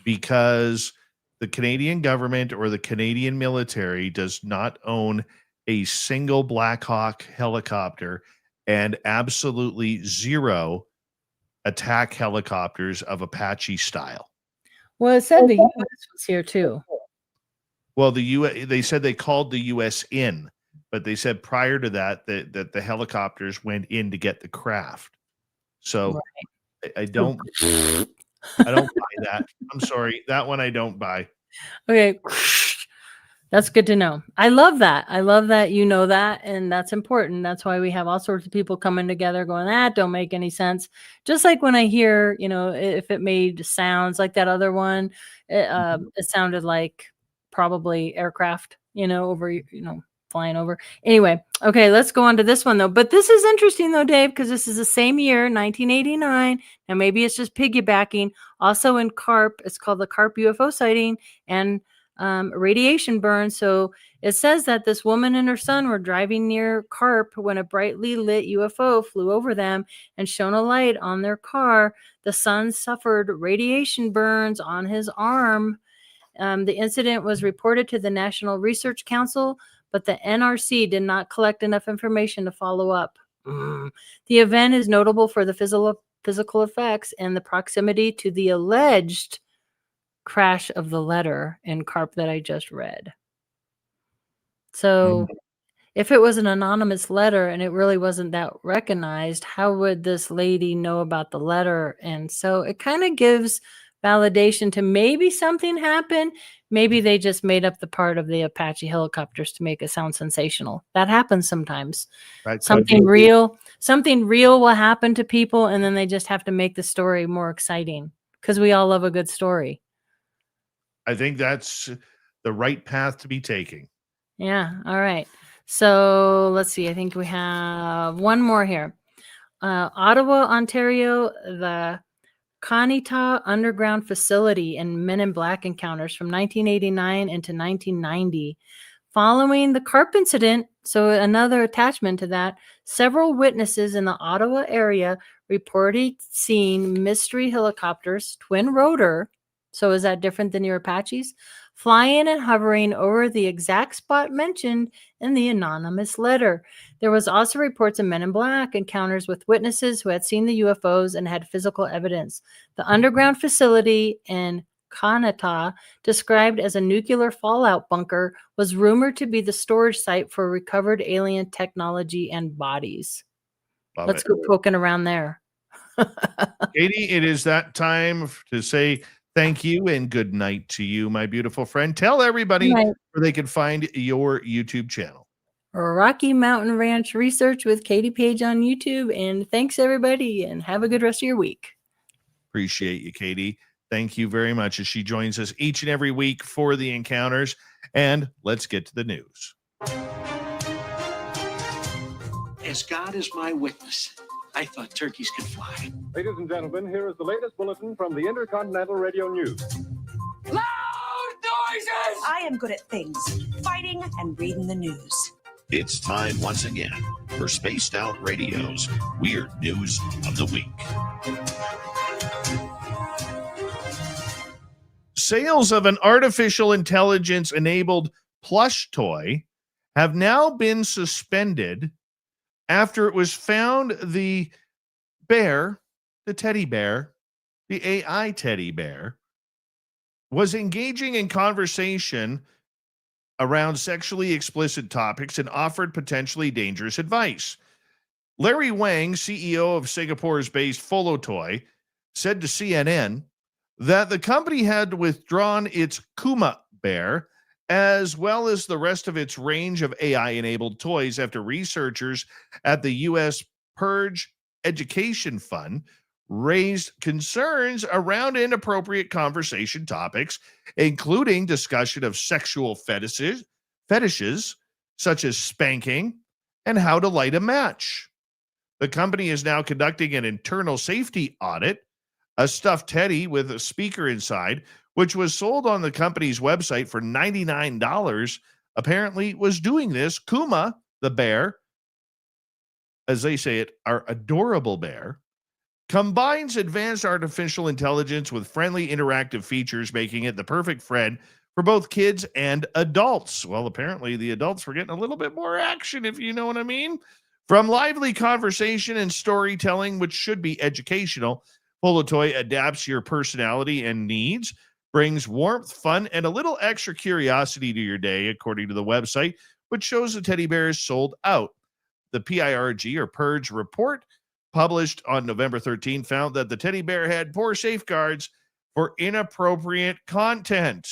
Because the Canadian government or the Canadian military does not own a single Black Hawk helicopter and absolutely 0 attack helicopters of Apache style. Well, it said the U.S. was here too. Well, they said they called the U.S. in, but they said prior to that that the helicopters went in to get the craft. So right. I don't buy that. I'm sorry. That one I don't buy. Okay. That's good to know. I love that. I love that you know that, and that's important. That's why we have all sorts of people coming together going, that don't make any sense. Just like when I hear, if it made sounds like that other one, it sounded like probably aircraft, over, flying over. Anyway, okay, let's go on to this one though. But this is interesting though, Dave, because this is the same year, 1989. Now maybe it's just piggybacking. Also in Carp, it's called the Carp UFO sighting and radiation burn. So it says that this woman and her son were driving near Carp when a brightly lit UFO flew over them and shone a light on their car. The son suffered radiation burns on his arm. The incident was reported to the National Research Council, but the NRC did not collect enough information to follow up. The event is notable for the physical effects and the proximity to the alleged crash of the letter in Carp that I just read. So if it was an anonymous letter and it really wasn't that recognized, how would this lady know about the letter? And so it kind of gives validation to maybe something happened. Maybe they just made up the part of the Apache helicopters to make it sound sensational. That happens sometimes. Right. Something real will happen to people, and then they just have to make the story more exciting because we all love a good story. I think that's the right path to be taking. Yeah. All right. So let's see. I think we have one more here. Ottawa, Ontario, the Conita Underground Facility and Men in Black encounters from 1989 into 1990. Following the Carp incident, so another attachment to that, several witnesses in the Ottawa area reported seeing mystery helicopters, twin rotor. So is that different than your Apaches? Flying and hovering over the exact spot mentioned in the anonymous letter. There was also reports of Men in Black encounters with witnesses who had seen the UFOs and had physical evidence. The underground facility in Kanata, described as a nuclear fallout bunker, was rumored to be the storage site for recovered alien technology and bodies. Let's go poking around there. Katie, it is that time to say thank you and good night to you, my beautiful friend. Tell everybody where they can find your YouTube channel. Rocky Mountain Ranch Research with Katie Page on YouTube. And thanks, everybody, and have a good rest of your week. Appreciate you, Katie. Thank you very much as she joins us each and every week for the encounters. And let's get to the news. As God is my witness, I thought turkeys could fly. Ladies and gentlemen, here is the latest bulletin from the Intercontinental Radio News. Loud noises! I am good at things, fighting and reading the news. It's time once again for Spaced Out Radio's Weird News of the Week. Sales of an artificial intelligence-enabled plush toy have now been suspended after it was found the bear, the teddy bear, the AI teddy bear, was engaging in conversation around sexually explicit topics and offered potentially dangerous advice. Larry Wang, CEO of Singapore's based Folotoy, said to CNN that the company had withdrawn its Kuma bear as well as the rest of its range of AI-enabled toys after researchers at the U.S. Purge Education Fund raised concerns around inappropriate conversation topics, including discussion of sexual fetishes such as spanking and how to light a match. The company is now conducting an internal safety audit. A stuffed teddy with a speaker inside, which was sold on the company's website for $99, apparently was doing this. Kuma, the bear, as they say it, our adorable bear, combines advanced artificial intelligence with friendly interactive features, making it the perfect friend for both kids and adults. Well, apparently the adults were getting a little bit more action, if you know what I mean. From lively conversation and storytelling, which should be educational, Folotoy adapts your personality and needs, brings warmth, fun, and a little extra curiosity to your day, according to the website, which shows the teddy bear is sold out. The PIRG, or Purge report, published on November 13, found that the teddy bear had poor safeguards for inappropriate content.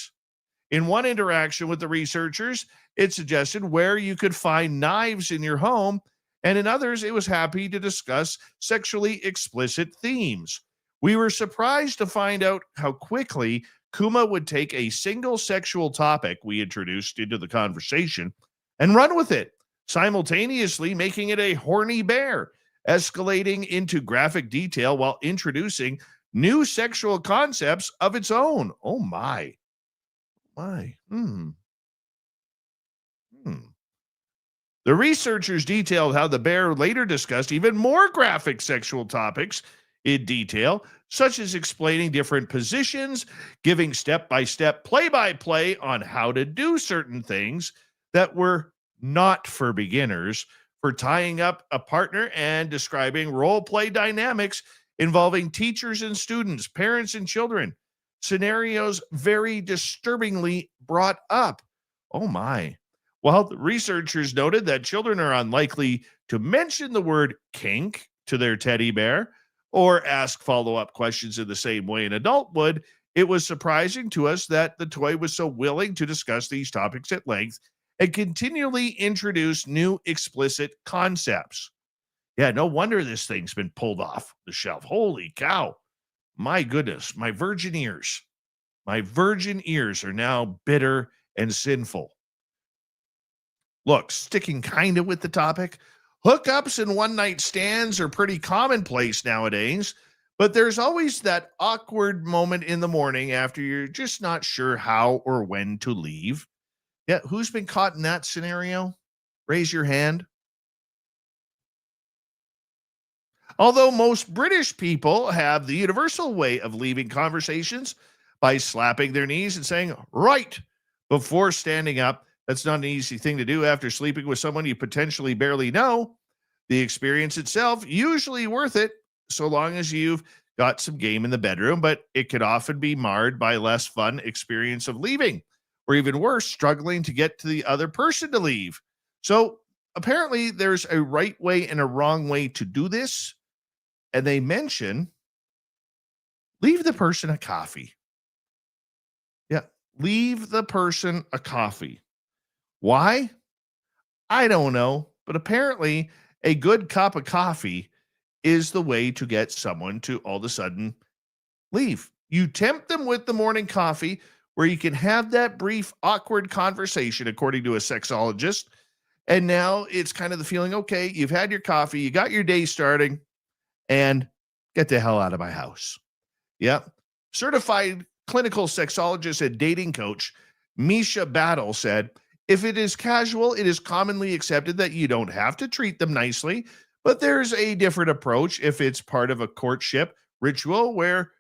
In one interaction with the researchers, it suggested where you could find knives in your home, and in others, it was happy to discuss sexually explicit themes. We were surprised to find out how quickly Kuma would take a single sexual topic we introduced into the conversation and run with it, simultaneously making it a horny bear, escalating into graphic detail while introducing new sexual concepts of its own. Oh my. The researchers detailed how the bear later discussed even more graphic sexual topics in detail, such as explaining different positions, giving step-by-step play-by-play on how to do certain things that were not for beginners, for tying up a partner, and describing role play dynamics involving teachers and students, parents and children. scenarios very disturbingly brought up. Oh my. Well, the researchers noted that children are unlikely to mention the word kink to their teddy bear or ask follow-up questions in the same way an adult would. It was surprising to us that the toy was so willing to discuss these topics at length and continually introduce new explicit concepts. Yeah, no wonder this thing's been pulled off the shelf. Holy cow. My goodness, my virgin ears. My virgin ears are now bitter and sinful. Look, sticking kind of with the topic, hookups and one-night stands are pretty commonplace nowadays, but there's always that awkward moment in the morning after you're just not sure how or when to leave. Yeah, who's been caught in that scenario? Raise your hand. Although most British people have the universal way of leaving conversations by slapping their knees and saying, right, before standing up. That's not an easy thing to do after sleeping with someone you potentially barely know. The experience itself, usually worth it, so long as you've got some game in the bedroom, but it could often be marred by less fun experience of leaving, or even worse, struggling to get to the other person to leave. So apparently there's a right way and a wrong way to do this. And they mention leave the person a coffee. Yeah, leave the person a coffee. Why? I don't know, but apparently a good cup of coffee is the way to get someone to all of a sudden leave. You tempt them with the morning coffee where you can have that brief, awkward conversation, according to a sexologist. And now it's kind of the feeling, okay, you've had your coffee, you got your day starting, and get the hell out of my house. Yep. Certified clinical sexologist and dating coach Misha Battle said, if it is casual, it is commonly accepted that you don't have to treat them nicely, but there's a different approach if it's part of a courtship ritual where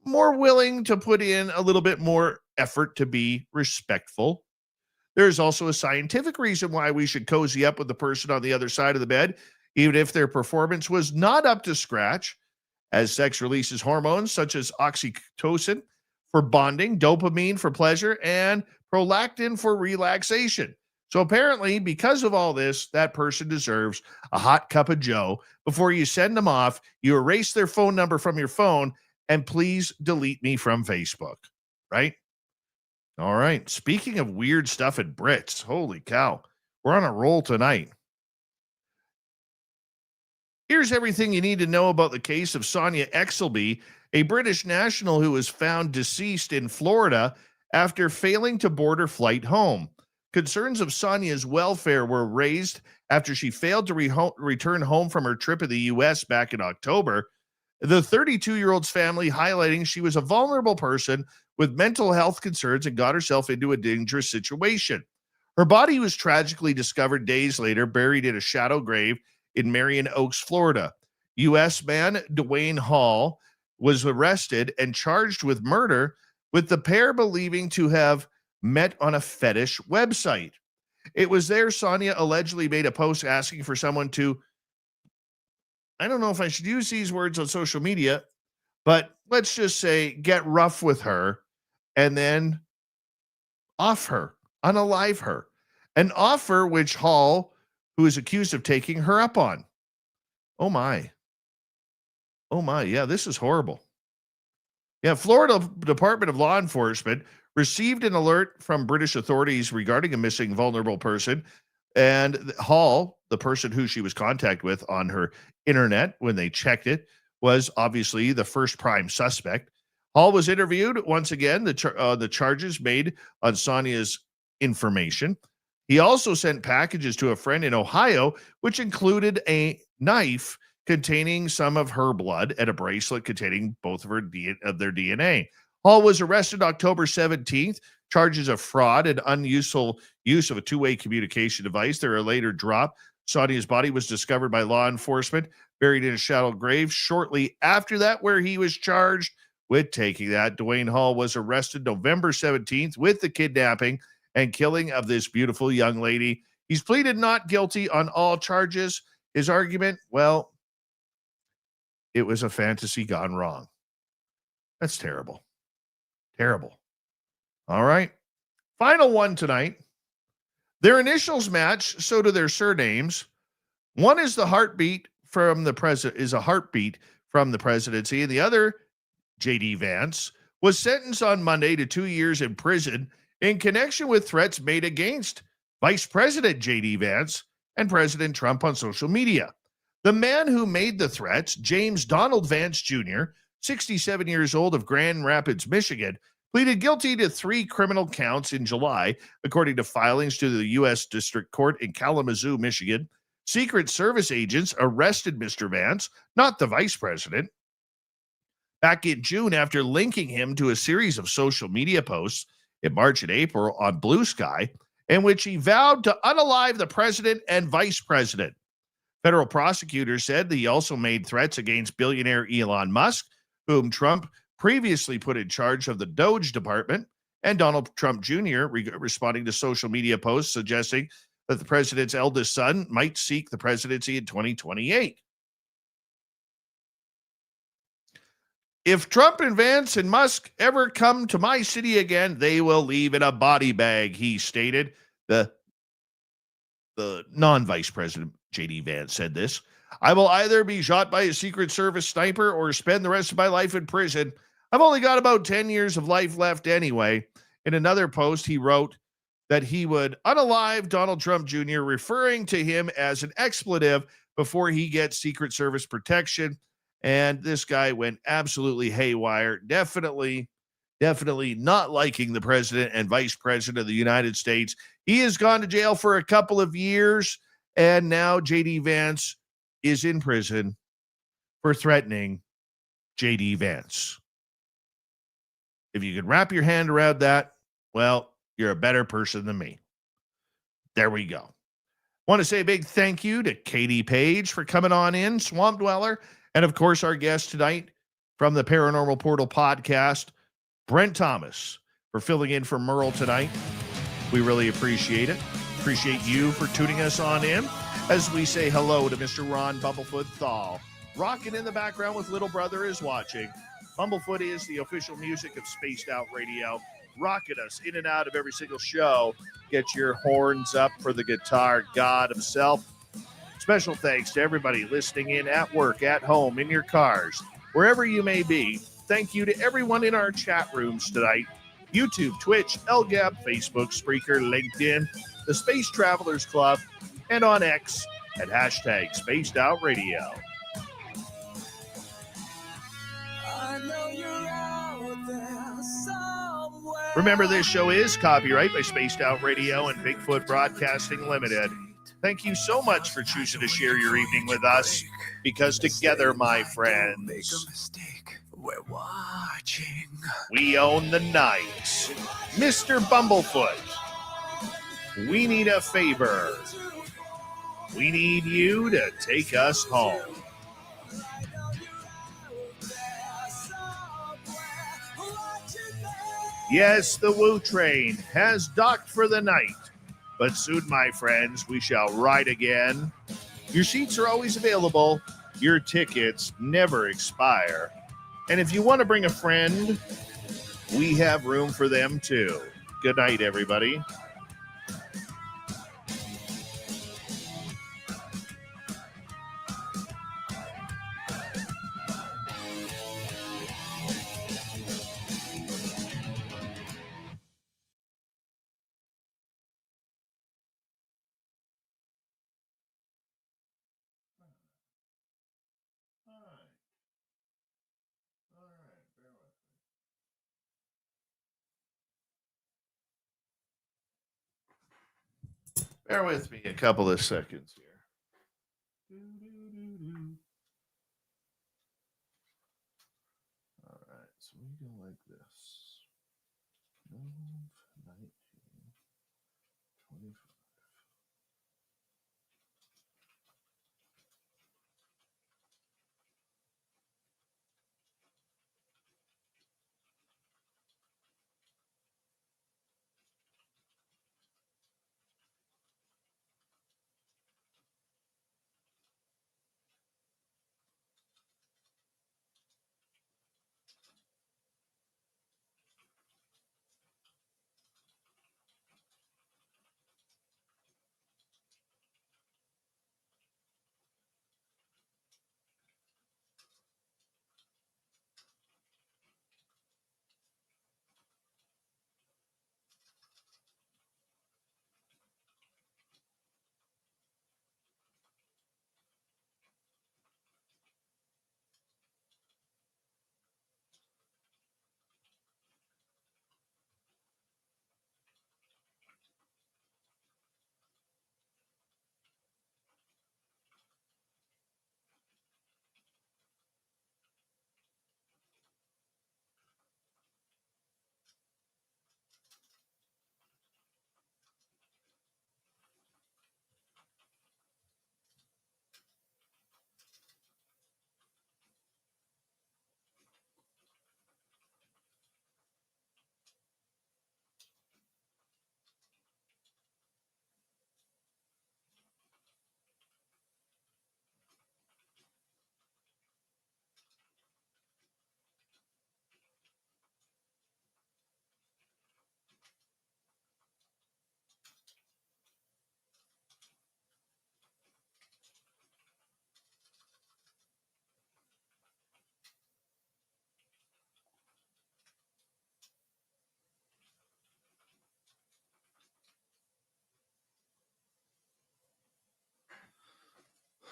more willing to put in a little bit more effort to be respectful. There's also a scientific reason why we should cozy up with the person on the other side of the bed, even if their performance was not up to scratch, as sex releases hormones such as oxytocin for bonding, dopamine for pleasure, and prolactin for relaxation. So apparently, because of all this, that person deserves a hot cup of joe. Before you send them off, you erase their phone number from your phone, and please delete me from Facebook, right? All right. Speaking of weird stuff at Brits, holy cow, we're on a roll tonight. Here's everything you need to know about the case of Sonia Exelby, a British national who was found deceased in Florida after failing to board her flight home. Concerns of Sonia's welfare were raised after she failed to return home from her trip in the U.S. back in October. The 32-year-old's family highlighting she was a vulnerable person with mental health concerns and got herself into a dangerous situation. Her body was tragically discovered days later, buried in a shallow grave in Marion Oaks, Florida. U.S. man Dwayne Hall was arrested and charged with murder, with the pair believing to have met on a fetish website. It was there Sonia allegedly made a post asking for someone to, I don't know if I should use these words on social media, but let's just say get rough with her and then off her, unalive her. An offer which Hall, who is accused of taking her up on. Oh my. Oh my. Yeah, this is horrible. Yeah, Florida Department of Law Enforcement received an alert from British authorities regarding a missing vulnerable person. And Hall, the person who she was contact with on her internet when they checked it, was obviously the first prime suspect. Hall was interviewed. Once again, the charges made on Sonia's information. He also sent packages to a friend in Ohio, which included a knife containing some of her blood and a bracelet containing both of their DNA. Hall was arrested October 17th. Charges of fraud and unuseful use of a two-way communication device. They were later dropped. Sonia's body was discovered by law enforcement, buried in a shallow grave shortly after that, where he was charged with taking that. Dwayne Hall was arrested November 17th with the kidnapping and killing of this beautiful young lady. He's pleaded not guilty on all charges. His argument, well, it was a fantasy gone wrong. That's terrible. Terrible. All right. Final one tonight. Their initials match, so do their surnames. One is the heartbeat from the heartbeat from the presidency, and the other, J.D. Vance, was sentenced on Monday to 2 years in prison in connection with threats made against Vice President J.D. Vance and President Trump on social media. The man who made the threats, James Donald Vance Jr., 67 years old, of Grand Rapids, Michigan, pleaded guilty to 3 criminal counts in July, according to filings to the U.S. District Court in Kalamazoo, Michigan. Secret Service agents arrested Mr. Vance, not the vice president, back in June after linking him to a series of social media posts in March and April on Blue Sky, in which he vowed to unalive the president and vice president. Federal prosecutors said that he also made threats against billionaire Elon Musk, whom Trump previously put in charge of the Doge Department, and Donald Trump Jr., responding to social media posts suggesting that the president's eldest son might seek the presidency in 2028. If Trump and Vance and Musk ever come to my city again, they will leave in a body bag, he stated. The non-vice president, J.D. Vance, said this. I will either be shot by a Secret Service sniper or spend the rest of my life in prison. I've only got about 10 years of life left anyway. In another post, he wrote that he would unalive Donald Trump Jr., referring to him as an expletive before he gets Secret Service protection. And this guy went absolutely haywire. Definitely not liking the president and vice president of the United States. He has gone to jail for a couple of years, and now J.D. Vance is in prison for threatening J.D. Vance. If you can wrap your hand around that, well, you're a better person than me. There we go. Want to say a big thank you to Katie Page for coming on in, Swamp Dweller, and of course our guest tonight from the Paranormal Portal podcast, Brent Thomas, for filling in for Merle tonight. We really appreciate it. Appreciate you for tuning us on in as we say hello to Mr. Ron Bumblefoot Thal. Rocking in the background with Little Brother is watching. Bumblefoot is the official music of Spaced Out Radio. Rocking us in and out of every single show. Get your horns up for the guitar god himself. Special thanks to everybody listening in at work, at home, in your cars, wherever you may be. Thank you to everyone in our chat rooms tonight. YouTube, Twitch, LGAP, Facebook, Spreaker, LinkedIn, the Space Travelers Club, and on X at hashtag Spaced Out Radio. I know you're out there somewhere. Remember, this show is copyright by Spaced Out Radio and Bigfoot Broadcasting Limited. Thank you so much for choosing to share your evening with us, because together, my friends, We're watching. we own the night. Mr. Bumblefoot, we need a favor. We need you to take us home. Yes, the Woo Train has docked for the night, but soon, my friends, we shall ride again. Your seats are always available. Your tickets never expire. And if you want to bring a friend, we have room for them too. Good night, everybody. Bear with me a couple of seconds here. All right, so we go like this. 12, 19, 25.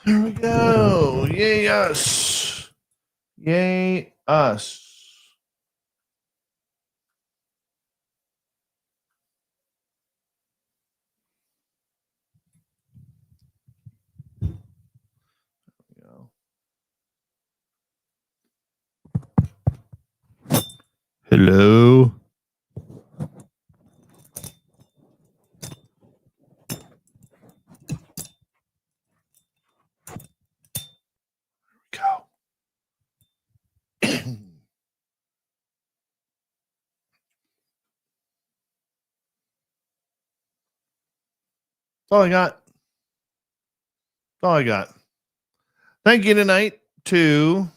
Here we go. Yay us. Yay us. Hello. Go. That's all I got. That's all I got. Thank you tonight to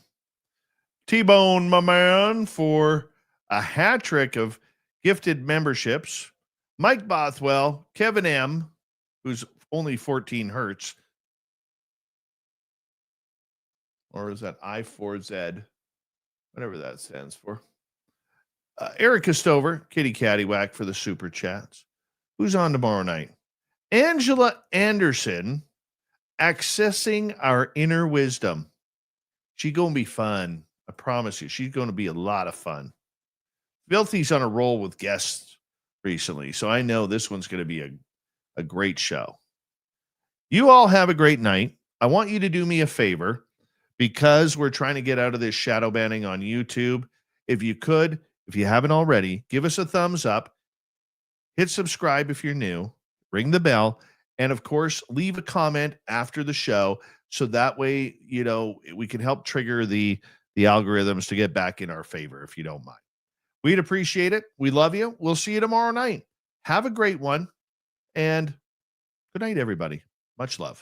T-Bone, my man, for a hat trick of gifted memberships. Mike Bothwell, Kevin M., who's only 14 hertz. Or is that I4Z? Whatever that stands for. Erica Stover, Kitty Caddywhack for the super chats. Who's on tomorrow night? Angela Anderson, accessing our inner wisdom. She's going to be fun. I promise you. She's going to be a lot of fun. Filthy's on a roll with guests recently, so I know this one's going to be a great show. You all have a great night. I want you to do me a favor because we're trying to get out of this shadow banning on YouTube. If you could, if you haven't already, give us a thumbs up, hit subscribe if you're new, ring the bell, and of course, leave a comment after the show so that way, you know, we can help trigger the algorithms to get back in our favor, if you don't mind. We'd appreciate it. We love you. We'll see you tomorrow night. Have a great one. And good night, everybody. Much love.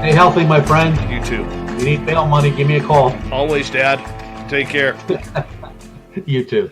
Stay healthy, my friend. You too. You need bail money, give me a call. Always, Dad. Take care. You too.